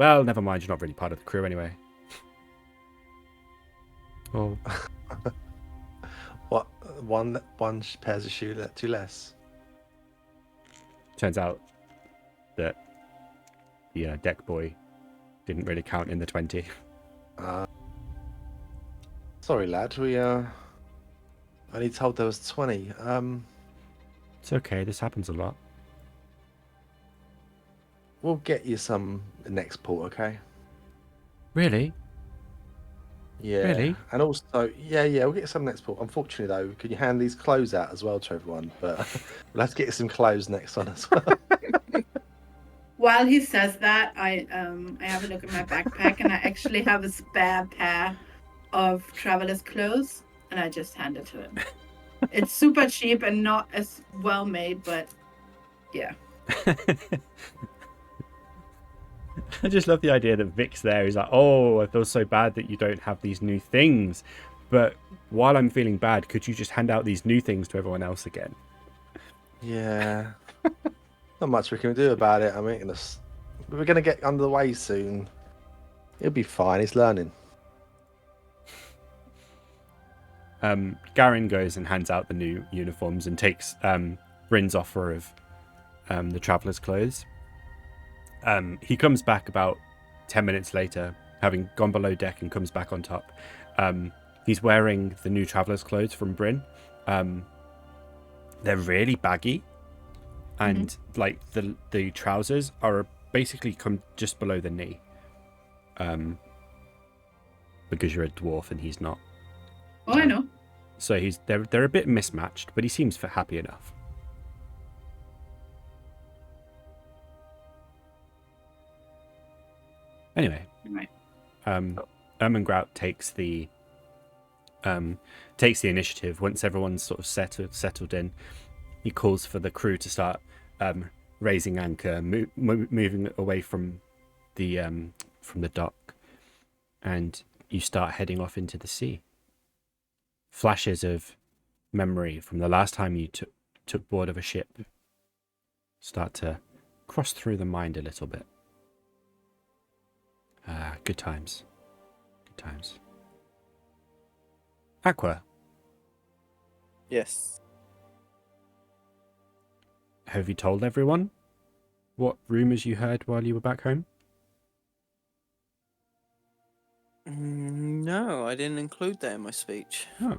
Well, never mind. You're not really part of the crew anyway. Oh, What? One pairs of shoe two less. turns out that the deck boy didn't really count in the 20. Sorry, lad. We only told there was 20. It's okay. This happens a lot. We'll get you some next port, okay? Really? Yeah. Really? And also, yeah, we'll get some next port. Unfortunately, though, can you hand these clothes out as well to everyone? But we'll have to get you some clothes next one as well. While he says that, I have a look at my backpack and I actually have a spare pair of traveler's clothes and I just hand it to him. It's super cheap and not as well made, but yeah. I just love the idea that Vic's there. He's like, oh, I feel so bad that you don't have these new things. But while I'm feeling bad, could you just hand out these new things to everyone else again? Yeah. Not much we can do about it. I mean, we're going to get under the way soon. He'll be fine. He's learning. Garin goes and hands out the new uniforms and takes Rin's offer of the traveler's clothes. He comes back about 10 minutes later, having gone below deck, and comes back on top. He's wearing the new traveler's clothes from Bryn. They're really baggy, and like the trousers are basically come just below the knee. Because you're a dwarf and he's not. Oh, I know. So they're a bit mismatched, but he seems happy enough. Anyway, Right. Ermengrout takes the initiative. Once everyone's sort of settled in, he calls for the crew to start raising anchor, moving away from the dock, and you start heading off into the sea. Flashes of memory from the last time you took board of a ship start to cross through the mind a little bit. Good times. Good times. Aqua, Yes. have you told everyone what rumours you heard while you were back home? No, I didn't include that in my speech. Oh.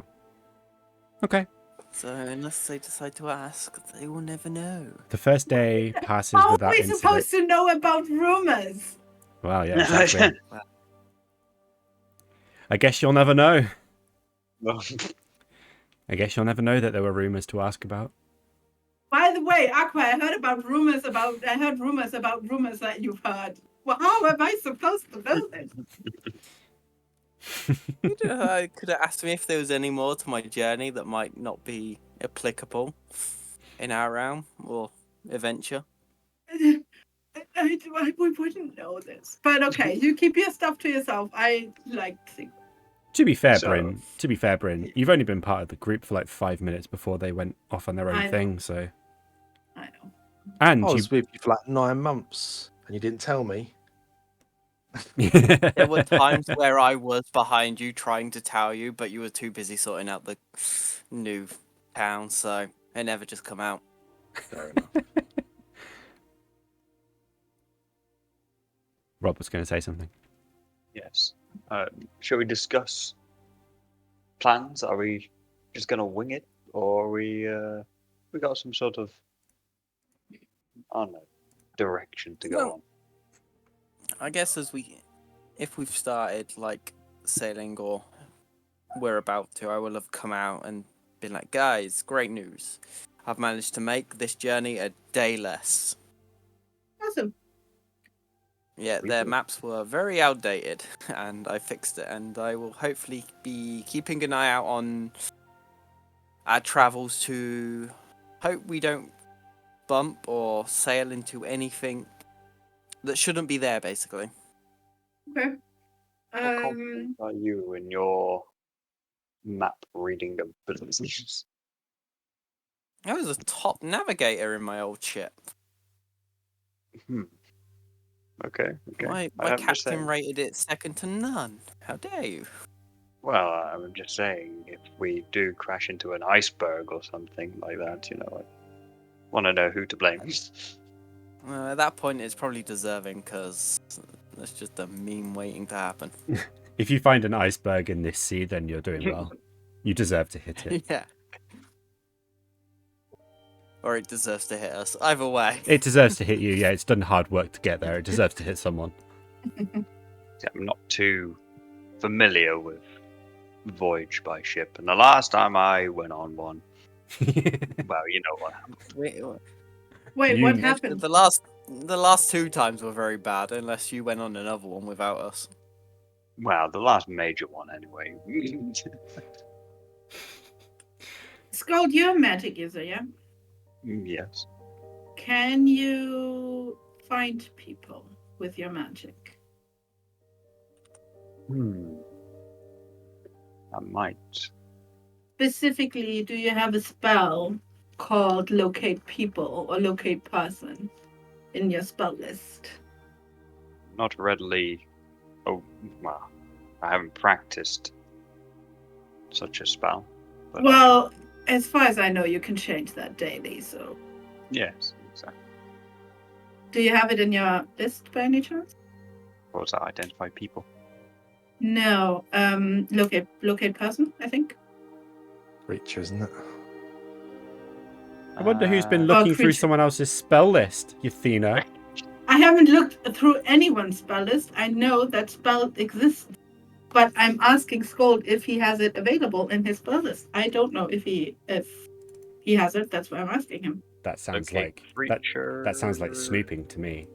Okay. So unless they decide to ask, they will never know. The first day passes How are without we incident. supposed to know about rumors? Well, yeah, exactly. I guess you'll never know. Well, I guess you'll never know that there were rumours to ask about. By the way, Aqua, I heard rumors about rumors that you've heard. Well, how am I supposed to know this? You could have asked me if there was any more to my journey that might not be applicable in our realm or adventure. We wouldn't know this. But okay, you keep your stuff to yourself. I like to. To be fair, So- Bryn, you've only been part of the group for like 5 minutes before they went off on their I own know. thing, so... I know. And I was with you for like 9 months and you didn't tell me. There were times where I was behind you trying to tell you, but you were too busy sorting out the new town, so it never just come out. Fair enough. Rob was going to say something. yes. Shall we discuss plans? Are we just going to wing it, or are we got some sort of, I don't know, direction to go Well, on? I guess if we've started like sailing or we're about to, I will have come out and been like, guys, great news. I've managed to make this journey a day less. Awesome. Yeah, We their did. maps were very outdated, and I fixed it, and I will hopefully be keeping an eye out on our travels to hope we don't bump or sail into anything that shouldn't be there, basically. Okay. How confident are you in your map reading abilities? I was a top navigator in my old ship. Okay. My I'm just captain saying. rated it second to none. How dare you? Well, I'm just saying, if we do crash into an iceberg or something like that, I want to know who to blame. At that point, it's probably deserving because it's just a meme waiting to happen. If you find an iceberg in this sea, then you're doing well. You deserve to hit it. Yeah. Or it deserves to hit us. Either way. It deserves to hit you. Yeah, it's done hard work to get there. It deserves to hit someone. I'm not too familiar with voyage by ship, and the last time I went on one, well, you know what happened. Wait, You- what happened? The last 2 times were very bad, unless you went on another one without us. Well, the last major one, anyway. Scold, you're a magic user, yeah? Yes. Can you find people with your magic? I might. Specifically, do you have a spell called Locate People or Locate Person in your spell list? Not readily. Oh, well, I haven't practiced such a spell. But Well, as far as I know, you can change that daily, so... yes, exactly. Do you have it in your list by any chance? Or to identify people. No. Locate Person, I think. Creature, isn't it? I wonder who's been Uh, looking through creature. someone else's spell list, Yathina. I haven't looked through anyone's spell list. I know that spell exists, but I'm asking Scold if he has it available in his spell list. I don't know if he has it. That's why I'm asking him. That sounds Okay, like creature. that sounds like snooping to me.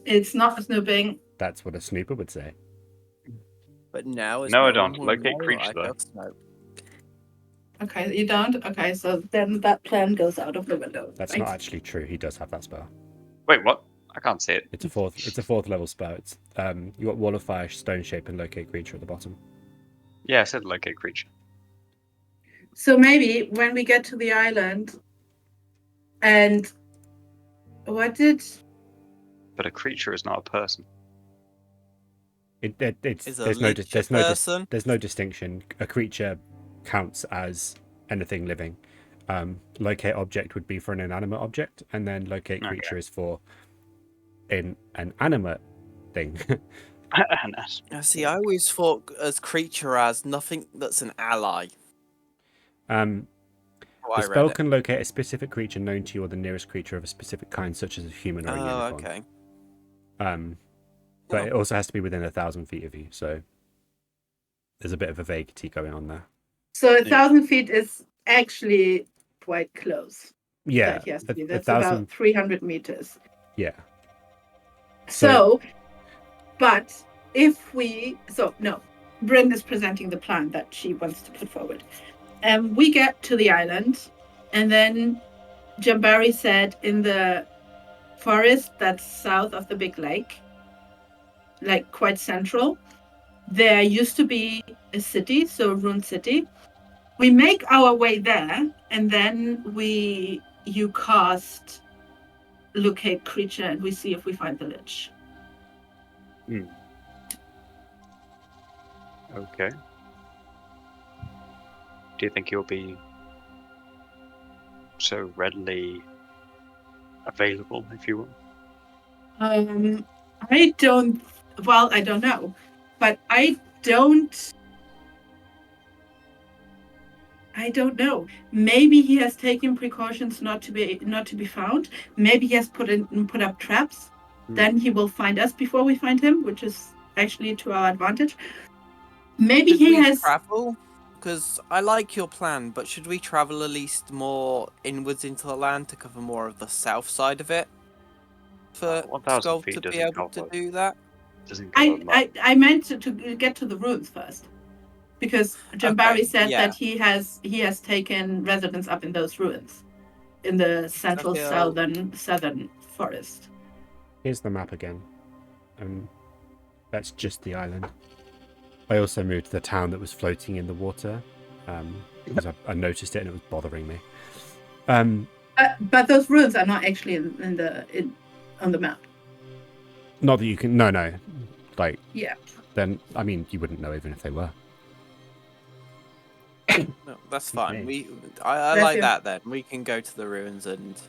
It's not snooping. That's what a snooper would say. But now it's No, I no don't. one will Locate know creature, I though. have snow. Okay, you don't? Okay, so then that plan goes out of the window. That's right? not actually true. He does have that spell. Wait, what? I can't see it. It's a fourth level spell. It's you got wall of fire, stone shape, and locate creature at the bottom. Yeah, I said locate creature. So maybe when we get to the island, and what did... But a creature is not a person. It's Is a there's no lich a there's no person? there's no distinction. A creature counts as anything living. Locate object would be for an inanimate object, and then locate Okay. creature is for an animate thing. See, I always thought as creature as nothing that's an ally. The I spell read it. can locate a specific creature known to you or the nearest creature of a specific kind, such as a human or a Oh, unicorn. okay. But it also has to be within 1,000 feet of you, so there's a bit of a vaguity going on there. So 1,000 feet is actually quite close. Yeah, That he has to be. a That's 1,000. about 300 meters. Yeah, So, but if we... So, no. Bryn is presenting the plan that she wants to put forward. We get to the island, and then Jambari said in the forest that's south of the big lake, like quite central, there used to be a city, so Rune City. We make our way there, and then you cast locate creature, and we see if we find the lich. Okay. Do you think you'll be so readily available, if you will? I don't... Well, I don't know, but I don't know. Maybe he has taken precautions not to be found. Maybe he has put up traps. Then he will find us before we find him, which is actually to our advantage. Maybe Should he we has... travel? Because I like your plan, but should we travel at least more inwards into the land to cover more of the south side of it? For 1,000 Skull feet to doesn't be able to cover- do that? Doesn't cover much. I meant to get to the ruins first, because Jambari Okay, said yeah. that he has taken residence up in those ruins, in the central feel- southern forest. here's the map again. That's just the island. I also moved to the town that was floating in the water because I noticed it and it was bothering me. But those ruins are not actually on the map. Not that you can. No. Like, Yeah. then I mean, you wouldn't know even if they were. No, that's Excuse fine. me. I Bless like you. that then. We can go to the ruins and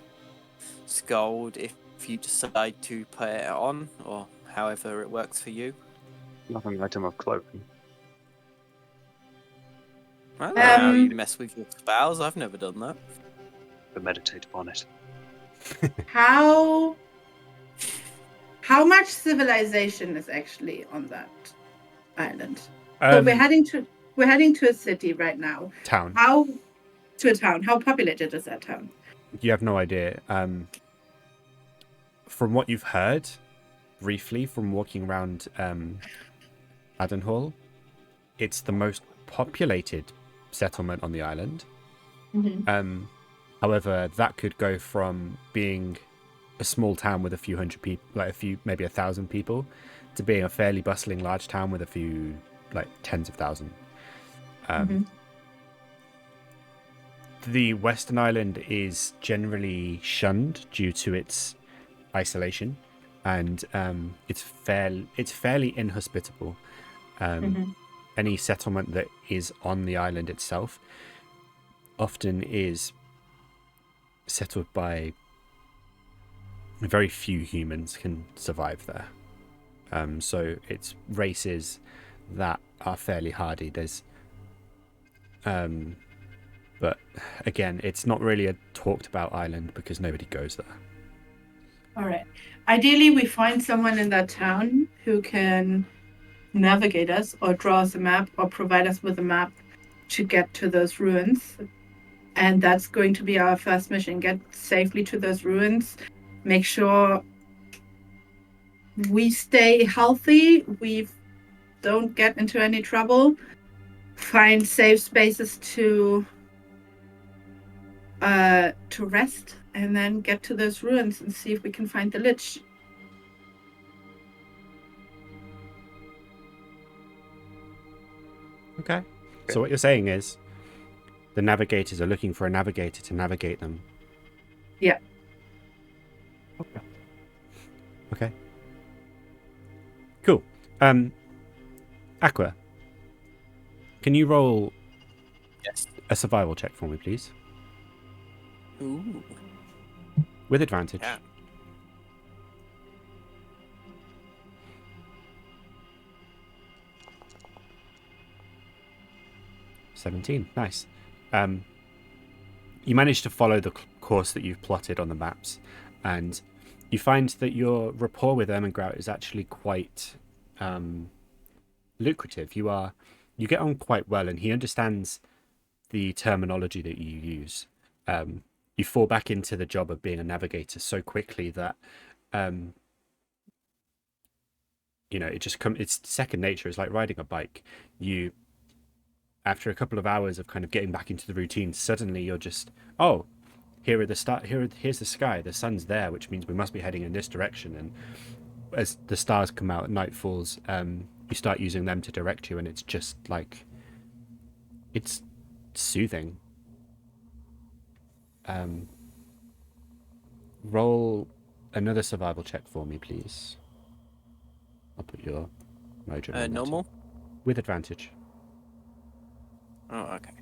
scold if you decide to put it on, or however it works for you. Nothing item of clothing. I don't know how you Um, mess with your spells. I've never done that. But meditate upon it. how much civilization is actually on that island? So we're heading to a city right now. Town. To a town. How populated is that town? You have no idea. From what you've heard, briefly from walking around Adenhall, it's the most populated settlement on the island. Mm-hmm. However, that could go from being a small town with a few hundred people, like maybe 1,000 people, to being a fairly bustling large town with a few, like, tens of thousands. The Western Island is generally shunned due to its isolation, and it's fairly inhospitable. Any settlement that is on the island itself often is settled by very few humans can survive there. So it's races that are fairly hardy. There's but again, it's not really a talked about island because nobody goes there. All right. Ideally, we find someone in that town who can navigate us or draw us a map or provide us with a map to get to those ruins. And that's going to be our first mission. Get safely to those ruins. Make sure we stay healthy. We don't get into any trouble. Find safe spaces to rest, and then get to those ruins and see if we can find the Lich. Okay. So what you're saying is the Navigators are looking for a navigator to navigate them. Yeah. Okay. Cool. Aqua, can you roll Yes. a survival check for me, please? Ooh. With advantage. Yeah. $17. Nice. You manage to follow the course that you've plotted on the maps, and you find that your rapport with Ermengrout is actually quite lucrative. You get on quite well, and he understands the terminology that you use. You fall back into the job of being a navigator so quickly that it just it's second nature. It's like riding a bike. After a couple of hours of kind of getting back into the routine, suddenly you're just, oh, here's the sky, the sun's there, which means we must be heading in this direction. And as the stars come out, night falls, you start using them to direct you, and it's just like, it's soothing. Roll another survival check for me, please. I'll put your mojo on Normal? with advantage. Oh, okay.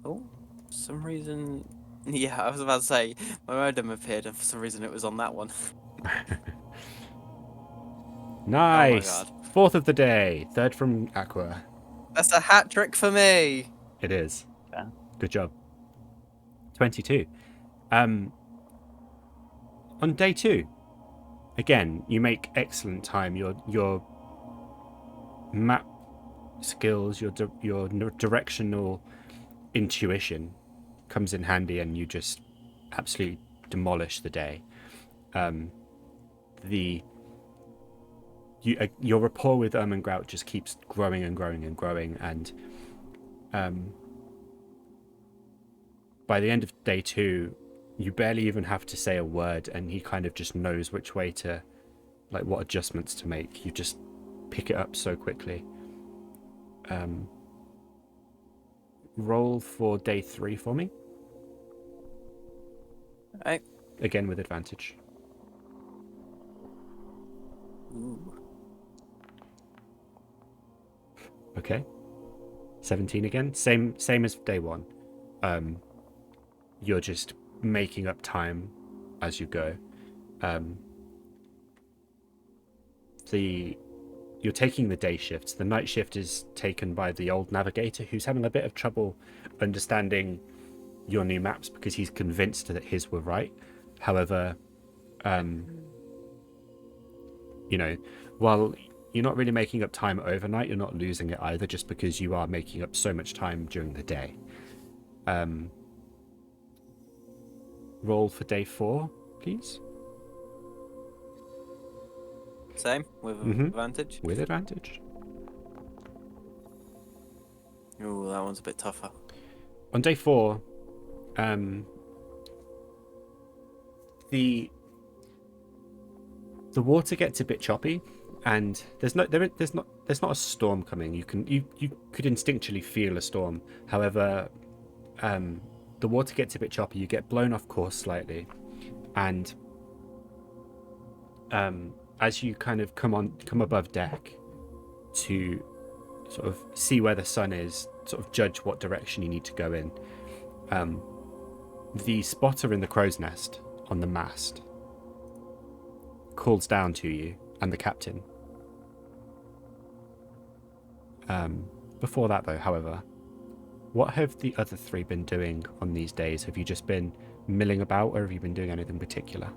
Oh, for some reason... Yeah, I was about to say, my modem appeared and for some reason it was on that one. Nice! Oh my god. Fourth of the day. Third from Aqua. That's a hat trick for me! It is. Yeah. Good job. 22. On day 2, again, you make excellent time. Your map skills, your directional intuition comes in handy, and you just absolutely demolish the day. Your rapport with Ermengrout just keeps growing and growing and growing, and by the end of day 2, you barely even have to say a word, and he kind of just knows which way to, like, what adjustments to make. You just pick it up so quickly. Roll for day 3 for me. Right. Again with advantage. Ooh. Okay. 17 again. Same as day one. You're just making up time as you go. You're taking the day shifts. The night shift is taken by the old navigator, who's having a bit of trouble understanding your new maps because he's convinced that his were right. However, while you're not really making up time overnight, you're not losing it either, just because you are making up so much time during the day. Roll for day 4, please. Same with Mhm. advantage. With advantage. Ooh, that one's a bit tougher. On day 4, the water gets a bit choppy, and there's not a storm coming. You could instinctually feel a storm. However, the water gets a bit choppy. You get blown off course slightly, and as you kind of come above deck to sort of see where the sun is, sort of judge what direction you need to go in, the spotter in the crow's nest on the mast calls down to you and the captain. Before that, though, however, what have the other 3 been doing on these days? Have you just been milling about, or have you been doing anything particular?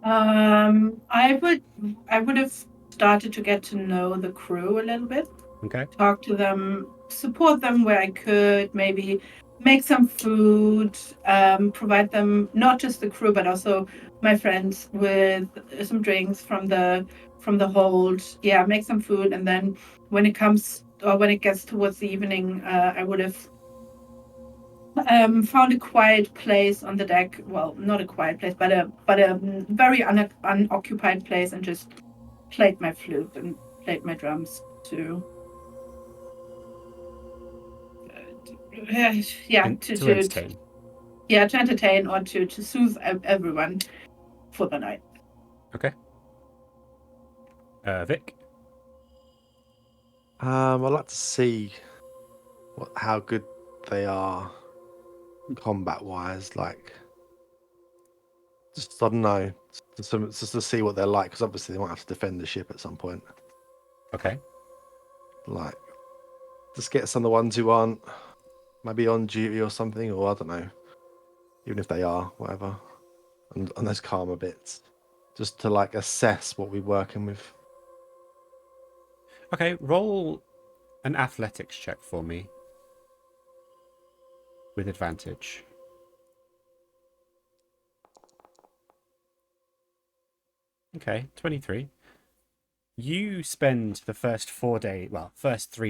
I would have started to get to know the crew a little bit. Okay. Talk to them, support them where I could, maybe make some food, provide them, not just the crew but also my friends, with some drinks from the hold. Yeah, make some food, and then when it gets towards the evening, I would have found a quiet place on the deck. Well, not a quiet place, but a very unoccupied place, and just played my flute and played my drums to To entertain. To entertain, or to soothe everyone for the night. Okay. Vic? I'd like to see how good they are combat-wise. Like, just I don't know, just to see what they're like, because obviously they might have to defend the ship at some point. Okay. Like, just get some of the ones who aren't maybe on duty or something, or I don't know, even if they are, whatever, and those karma bits, just to like assess what we're working with. Okay, roll an athletics check for me with advantage. Okay, 23. You spend the first 3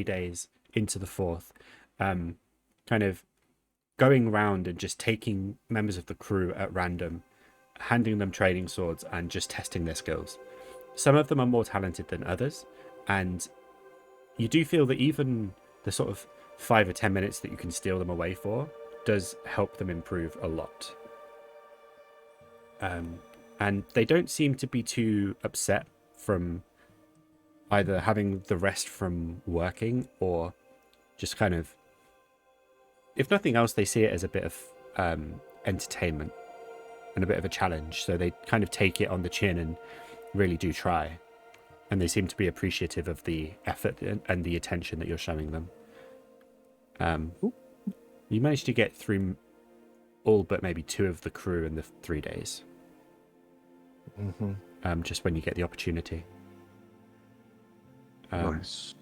days into the 4th, kind of going around and just taking members of the crew at random, handing them trading swords and just testing their skills. Some of them are more talented than others, and you do feel that even the sort of 5 or 10 minutes that you can steal them away for does help them improve a lot. And they don't seem to be too upset from either having the rest from working, or just kind of, if nothing else, they see it as a bit of entertainment and a bit of a challenge. So they kind of take it on the chin and really do try. And they seem to be appreciative of the effort and the attention that you're showing them. You managed to get through all but maybe 2 of the crew in the 3 days. Mm-hmm. Just when you get the opportunity. Nice.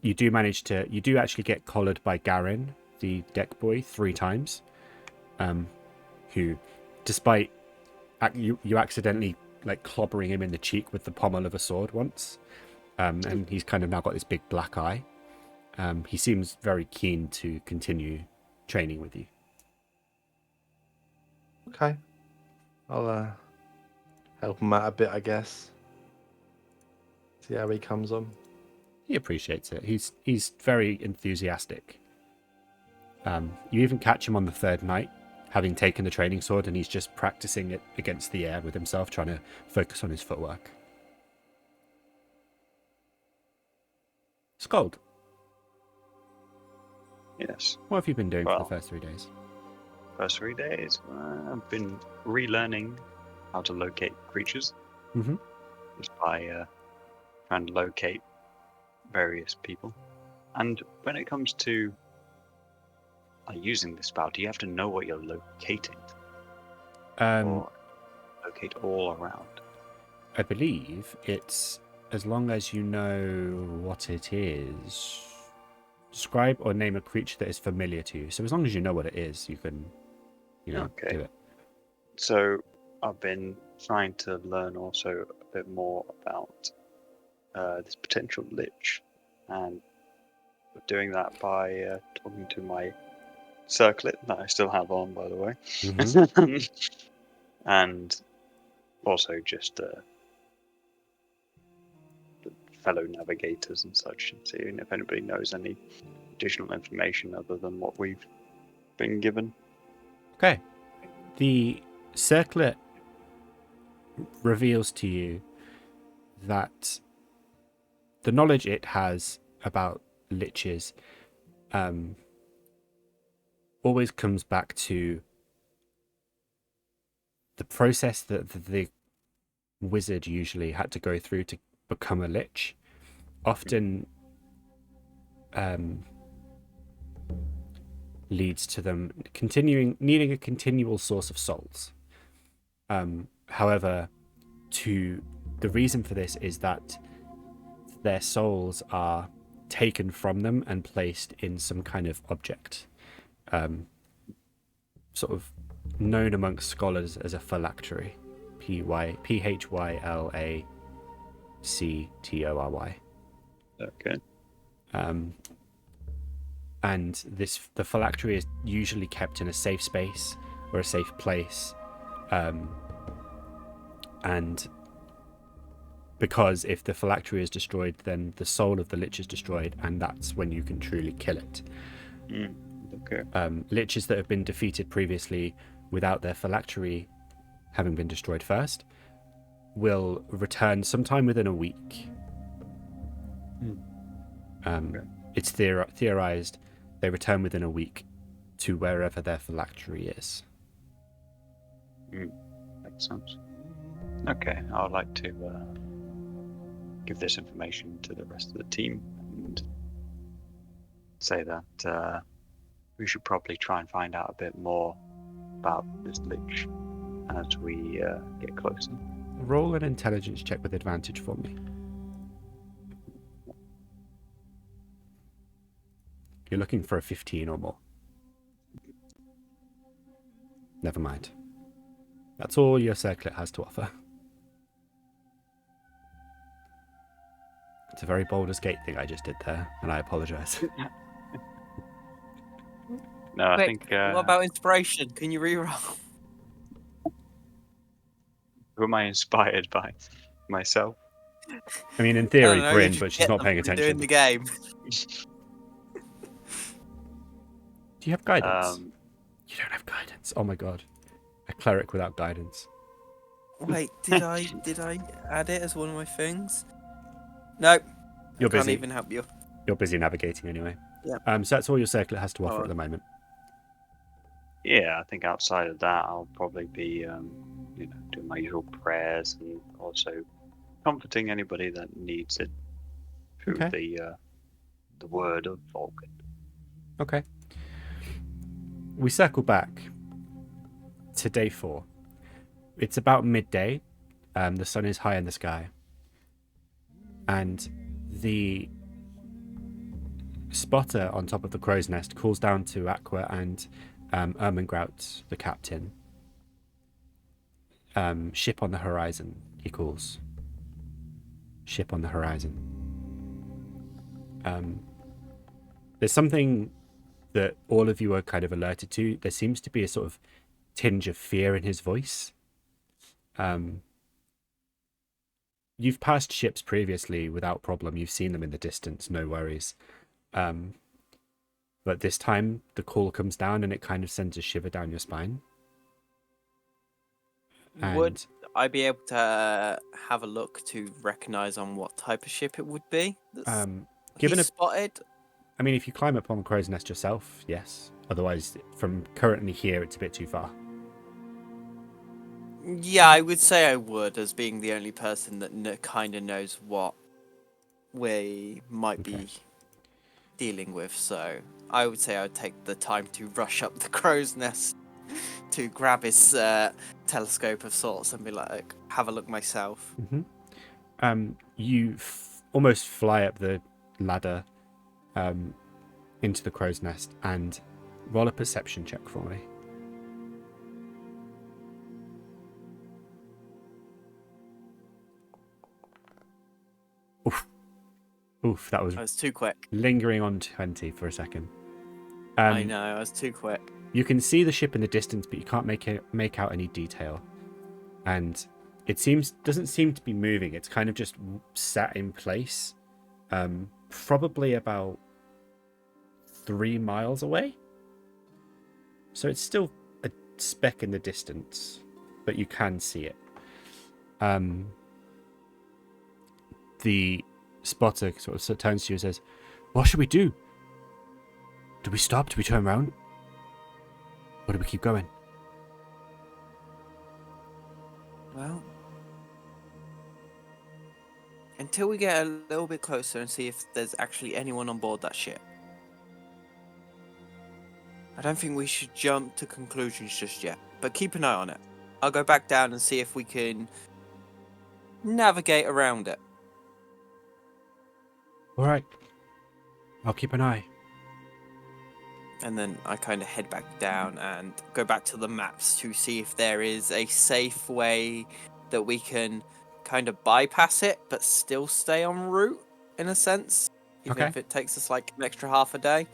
You do actually get collared by Garin, the deck boy, 3 times. Who, despite you accidentally like clobbering him in the cheek with the pommel of a sword once, and he's kind of now got this big black eye. He seems very keen to continue training with you. Okay. I'll help him out a bit, I guess. See how he comes on. He appreciates it. He's very enthusiastic. You even catch him on the 3rd night having taken the training sword, and he's just practicing it against the air with himself, trying to focus on his footwork. Skald, Yes. what have you been doing for Well, the first 3 days? First 3 days, I've been relearning how to locate creatures. Mm-hmm. Just by trying to locate various people. And when it comes to using this spell, do you have to know what you're locating? Or locate all around? I believe it's as long as you know what it is. Describe or name a creature that is familiar to you. So as long as you know what it is, you can, Okay. do it. So I've been trying to learn also a bit more about this potential lich, and we're doing that by talking to my circlet that I still have on, by the way, and also just fellow navigators and such, and seeing if anybody knows any additional information other than what we've been given. Okay. The circlet reveals to you that the knowledge it has about liches always comes back to the process that the wizard usually had to go through to become a lich. Often leads to them needing a continual source of souls. However, the reason for this is that their souls are taken from them and placed in some kind of object, sort of known amongst scholars as a phylactery. Phylactory. Okay. And the phylactery is usually kept in a safe space or a safe place, and because if the phylactery is destroyed, then the soul of the lich is destroyed, and that's when you can truly kill it. Okay. Liches that have been defeated previously without their phylactery having been destroyed first will return sometime within a week. It's theorized they return within a week to wherever their phylactery is. Makes sense. Okay, I'd like to give this information to the rest of the team and say that we should probably try and find out a bit more about this lich as we get closer. Roll an intelligence check with advantage for me. You're looking for a 15 or more. Never mind. That's all your circlet has to offer. It's a very Baldur's Gate thing I just did there, and I apologise. No, I Wait, think. what about inspiration? Can you reroll? Who am I inspired by? Myself? I mean, in I theory, don't know, Bryn, you but just she's get not them paying from attention. doing the game. Do you have guidance? You don't have guidance. Oh my god. A cleric without guidance. Wait, did I add it as one of my things? No. You're Can't busy. even help you. You're busy navigating anyway. Yeah. So that's all your circlet has to offer Oh. at the moment. Yeah, I think outside of that, I'll probably be, doing my usual prayers and also comforting anybody that needs it through the word of Vulcan. Okay. We circle back to day 4. It's about midday. The sun is high in the sky. And the spotter on top of the crow's nest calls down to Aqua and Ermengrout, the captain. Ship on the horizon, he calls. Ship on the horizon. There's something that all of you are kind of alerted to. There seems to be a sort of tinge of fear in his voice. You've passed ships previously without problem. You've seen them in the distance, no worries. But this time the call comes down and it kind of sends a shiver down your spine. Would And I be able to have a look to recognize on what type of ship it would be? That's given he a, spotted. I mean, if you climb up on the crow's nest yourself, yes. Otherwise, from currently here, it's a bit too far. Yeah, I would say I would, as being the only person that kind of knows what we might Okay. be dealing with. So I would say I would take the time to rush up the crow's nest to grab his telescope of sorts and be like, have a look myself. You almost fly up the ladder into the crow's nest and roll a perception check for me. Oof, that was I was too quick. lingering on 20 for a second. I know, I was too quick. You can see the ship in the distance, but you can't make out any detail. And it doesn't seem to be moving. It's kind of just sat in place, probably about 3 miles away. So it's still a speck in the distance, but you can see it. The spotter sort of turns to you and says, "What should we do? Do we stop? Do we turn around? Or do we keep going?" Well, until we get a little bit closer and see if there's actually anyone on board that ship, I don't think we should jump to conclusions just yet, but keep an eye on it. I'll go back down and see if we can navigate around it. All right. I'll keep an eye. And then I kind of head back down and go back to the maps to see if there is a safe way that we can kind of bypass it, but still stay en route, in a sense. Even Okay. if it takes us like an extra half a day.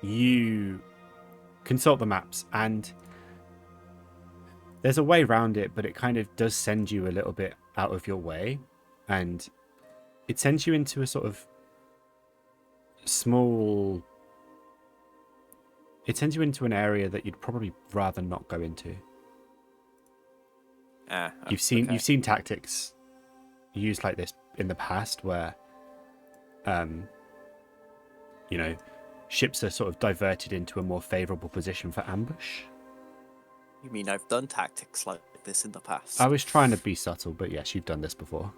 You consult the maps, and there's a way around it, but it kind of does send you a little bit out of your way, and it sends you into a sort of small... It sends you into an area that you'd probably rather not go into. You've seen tactics used like this in the past where, ships are sort of diverted into a more favourable position for ambush. You mean I've done tactics like this in the past? I was trying to be subtle, but yes, you've done this before.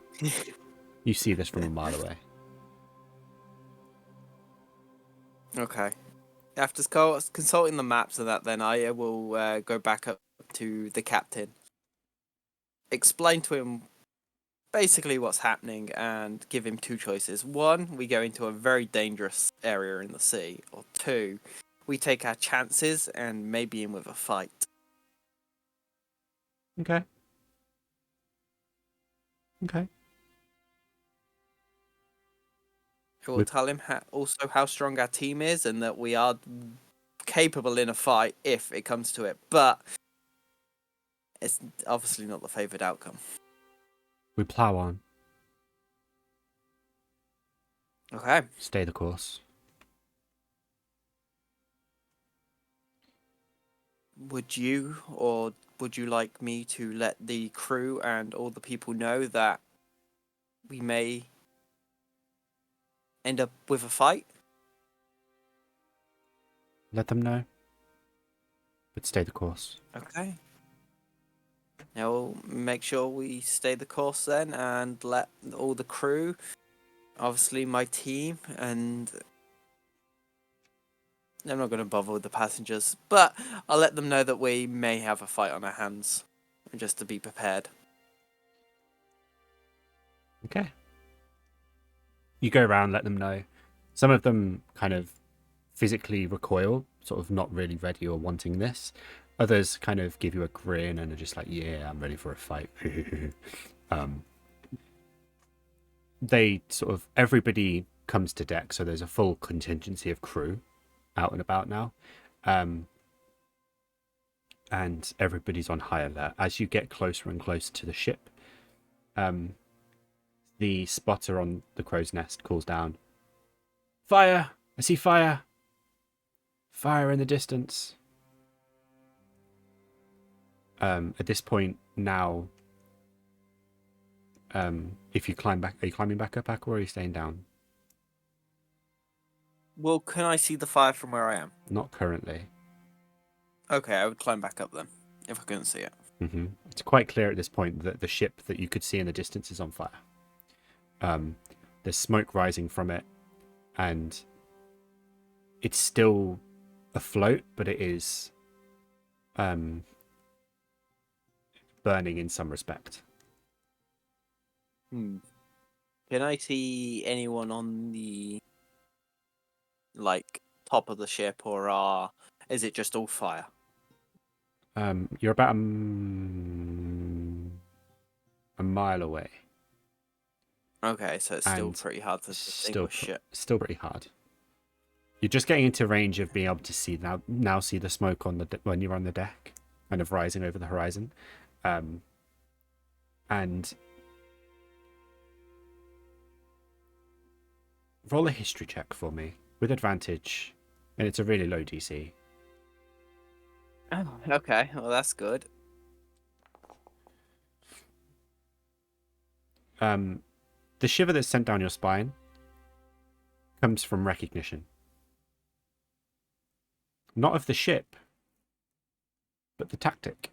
You see this from a mile away. Okay. After consulting the maps and that, then I will go back up to the captain, explain to him basically what's happening, and give him two choices. One, we go into a very dangerous area in the sea, or two, we take our chances and maybe in with a fight. Okay. I will tell him also how strong our team is and that we are capable in a fight if it comes to it, but it's obviously not the favoured outcome. We plough on. Okay. Stay the course. Would you like me to let the crew and all the people know that we may end up with a fight? Let them know. But stay the course. Okay. Now we'll make sure we stay the course then and let all the crew, obviously my team, and I'm not going to bother with the passengers, but I'll let them know that we may have a fight on our hands, just to be prepared. Okay. You go around, let them know. Some of them kind of physically recoil, sort of not really ready or wanting this. Others kind of give you a grin and are just like, yeah, I'm ready for a fight. They sort of, everybody comes to deck, so there's a full contingency of crew out and about now. And everybody's on high alert. As you get closer and closer to the ship, the spotter on the crow's nest calls down, "Fire! I see fire. Fire in the distance. At this point now, if you climb back, are you climbing back up, Aqua, or are you staying down? Well, can I see the fire from where I am? Not currently. Okay, I would climb back up then, if I couldn't see it. It's quite clear at this point that the ship that you could see in the distance is on fire. There's smoke rising from it, and it's still afloat, but it is burning in some respect. Can I see anyone on the top of the ship, or is it just all fire? You're about a mile away. Okay, so it's still And pretty hard to distinguish shit. Still pretty hard. You're just getting into range of being able to see now see the smoke on when you're on the deck, kind of rising over the horizon, and roll a history check for me with advantage, and it's a really low DC. Oh, okay. Well, that's good. The shiver that's sent down your spine comes from recognition. Not of the ship, but the tactic.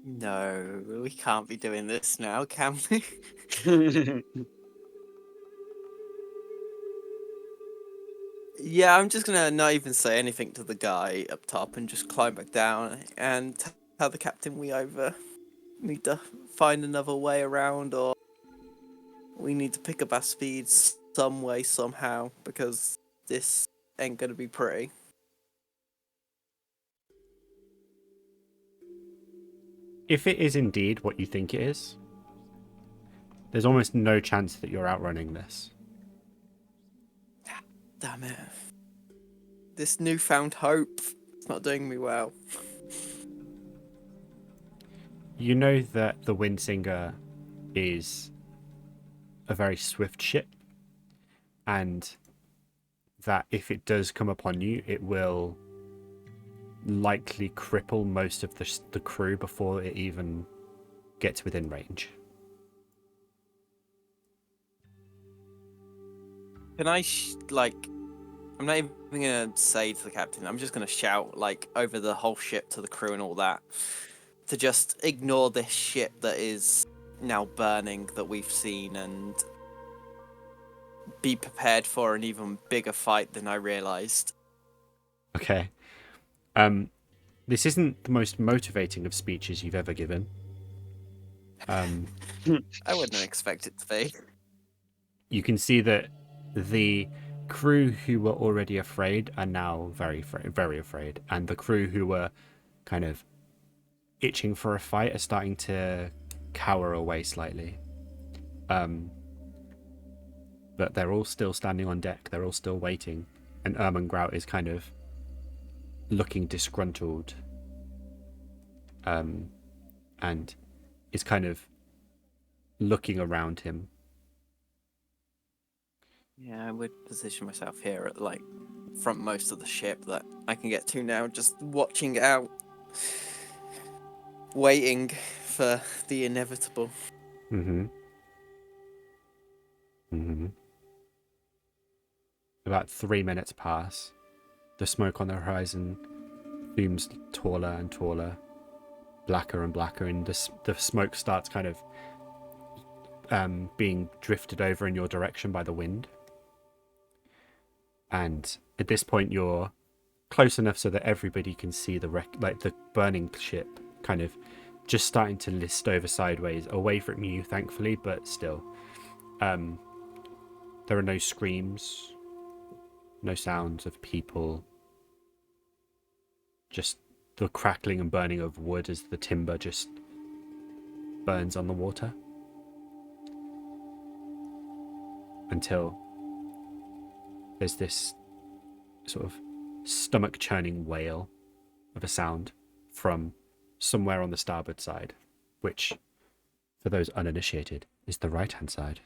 No, we can't be doing this now, can we? Yeah, I'm just gonna not even say anything to the guy up top and just climb back down and tell the captain we either need to find another way around or we need to pick up our speeds some way, somehow, because this ain't gonna be pretty. If it is indeed what you think it is, there's almost no chance that you're outrunning this. Damn it. This newfound hope is not doing me well. You know that the Windsinger is a very swift ship, and that if it does come upon you, it will likely cripple most of the crew before it even gets within range. Can I, I'm not even gonna say to the captain, I'm just gonna shout, over the whole ship to the crew and all that, to just ignore this ship that is now burning that we've seen and be prepared for an even bigger fight than I realized. Okay. This isn't the most motivating of speeches you've ever given. I wouldn't expect it to be. You can see that the crew who were already afraid are now very, very afraid, and the crew who were kind of itching for a fight are starting to cower away slightly. But they're all still standing on deck. They're all still waiting, and Ermengrout is kind of looking disgruntled, and is kind of looking around him. Yeah, I would position myself here at front most of the ship that I can get to now, just watching out, waiting for the inevitable. About 3 minutes pass. The smoke on the horizon looms taller and taller, blacker and blacker, and the smoke starts kind of being drifted over in your direction by the wind. And at this point, you're close enough so that everybody can see the burning ship kind of just starting to list over sideways, away from you, thankfully, but still. There are no screams, no sounds of people, just the crackling and burning of wood as the timber just burns on the water. Until there's this sort of stomach-churning wail of a sound from somewhere on the starboard side, which for those uninitiated, is the right-hand side.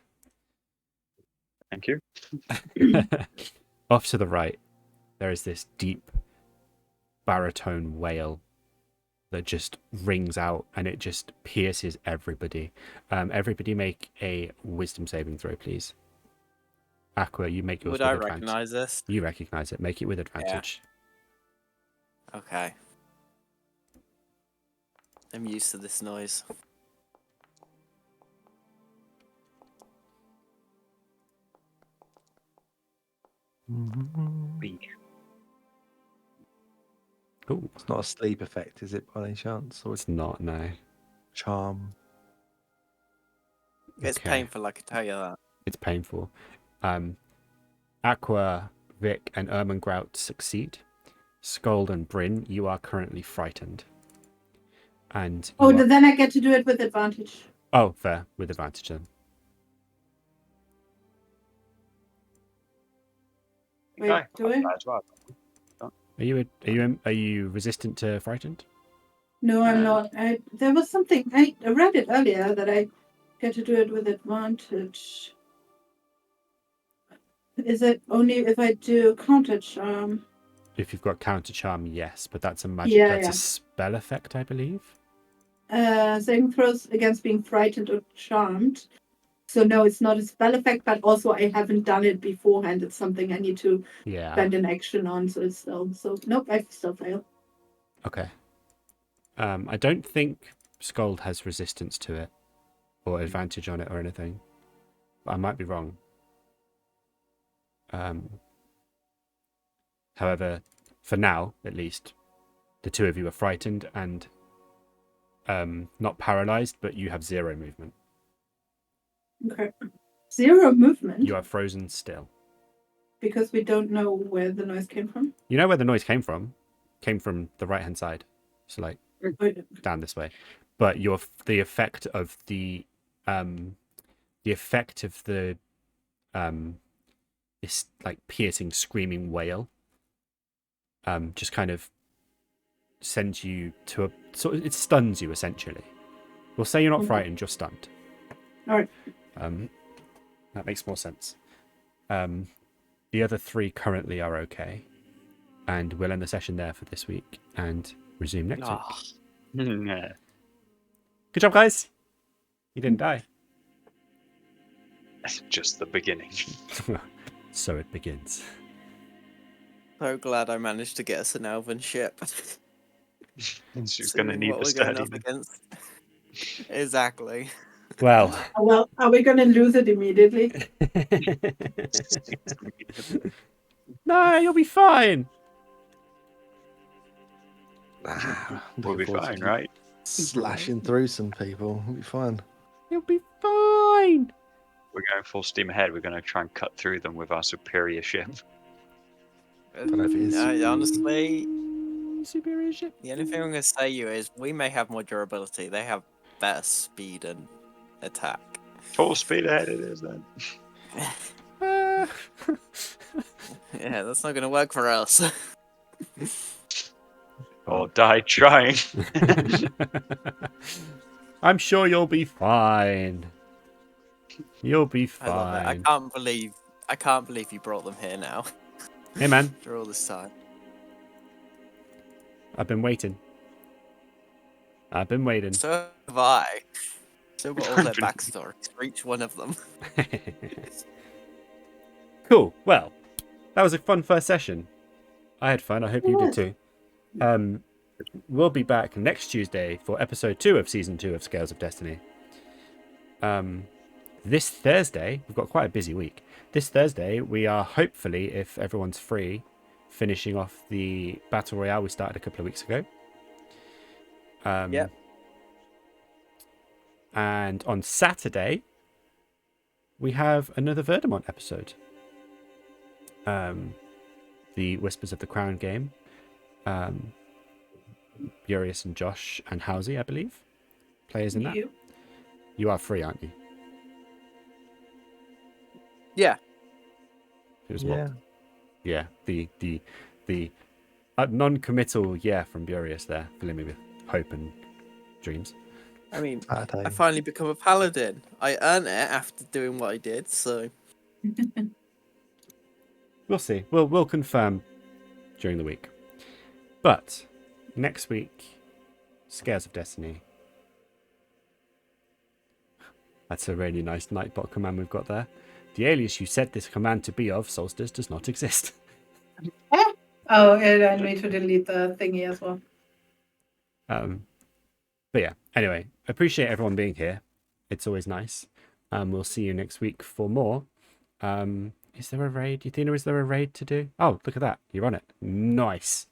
Thank you. Off to the right, there is this deep baritone wail that just rings out, and it just pierces everybody. Everybody make a wisdom saving throw, please. Aqua, you make yours Would with I advantage. recognize this? You recognize it. Make it with advantage. Okay. I'm used to this noise. B. Oh, It's not a sleep effect, is it, by any chance? Or it's not, no. charm? It's Okay. painful, I can tell you that. It's painful. Aqua, Vic, and Ermengrout succeed. Scold and Bryn, you are currently frightened. And Oh, you are... then I get to do it with advantage. Oh, fair, with advantage then. Wait, Okay, do it? as well. Are you resistant to frightened? No, I'm not. There was something I read it earlier that I get to do it with advantage. Is it only if I do counter charm? If you've got counter charm, yes, but that's a magic. Yeah, That's yeah. a spell effect, I believe. Saving throws against being frightened or charmed. So no, it's not a spell effect, but also I haven't done it beforehand. It's something I need to Yeah. spend an action on, so it's still nope, I still fail. Okay. I don't think Scold has resistance to it or advantage on it or anything. But I might be wrong. However, for now, at least, the two of you are frightened and not paralyzed, but you have 0 movement. Okay. 0 movement You are frozen still. because we don't know where the noise came from. You know where the noise came from? Came from the right-hand side. So like Wait, down this way. But the effect of the this like piercing, screaming wail just kind of sends you to a sort of, it stuns you essentially. We'll say you're not frightened, you're stunned. All right. That makes more sense. The other 3 currently are okay, and we'll end the session there for this week and resume next week. Yeah. Good job, guys. You didn't die. That's just the beginning. So it begins. So glad I managed to get us an elven ship. She's going to Seeing need what the we're going sturdy. up against. Exactly. Well. Well, are we going to lose it immediately? No, you'll be fine. We'll be fine, right? Slashing through some people. We'll be fine. You'll be fine. We're going full steam ahead. We're going to try and cut through them with our superior ship. don't know if it is. Honestly, Superior ship. the only thing I'm going to say you is we may have more durability. They have better speed and attack. Full speed ahead it is then. Yeah, that's not going to work for us. Or die trying. I'm sure you'll be fine. You'll be I love it. fine. I can't believe you brought them here now. Hey, man. After all this time. I've been waiting. So have I. Still got all their backstories for each one of them. Cool. Well, that was a fun first session. I had fun. I hope you did too. We'll be back next Tuesday for episode 2 of season 2 of Scales of Destiny. This Thursday, we've got quite a busy week. This Thursday, we are hopefully, if everyone's free, finishing off the Battle Royale we started a couple of weeks ago. Yep. And on Saturday, we have another Verdamont episode. The Whispers of the Crown game. Urius and Josh and Housie, I believe, players in that. You are free, aren't you? Yeah. It was Yeah. Yeah. The non-committal yeah from Urius there, filling me with hope and dreams. I mean, Bad I aim. finally become a paladin. I earned it after doing what I did, so We'll see. We'll confirm during the week. But next week, Scares of Destiny. That's a really nice Nightbot command we've got there. The alias you set this command to be of, Solstice, does not exist. Oh, and I need to delete the thingy as well. But yeah, anyway, appreciate everyone being here. It's always nice. We'll see you next week for more. Is there a raid? Yathina, is there a raid to do? Oh, look at that. You're on it. Nice.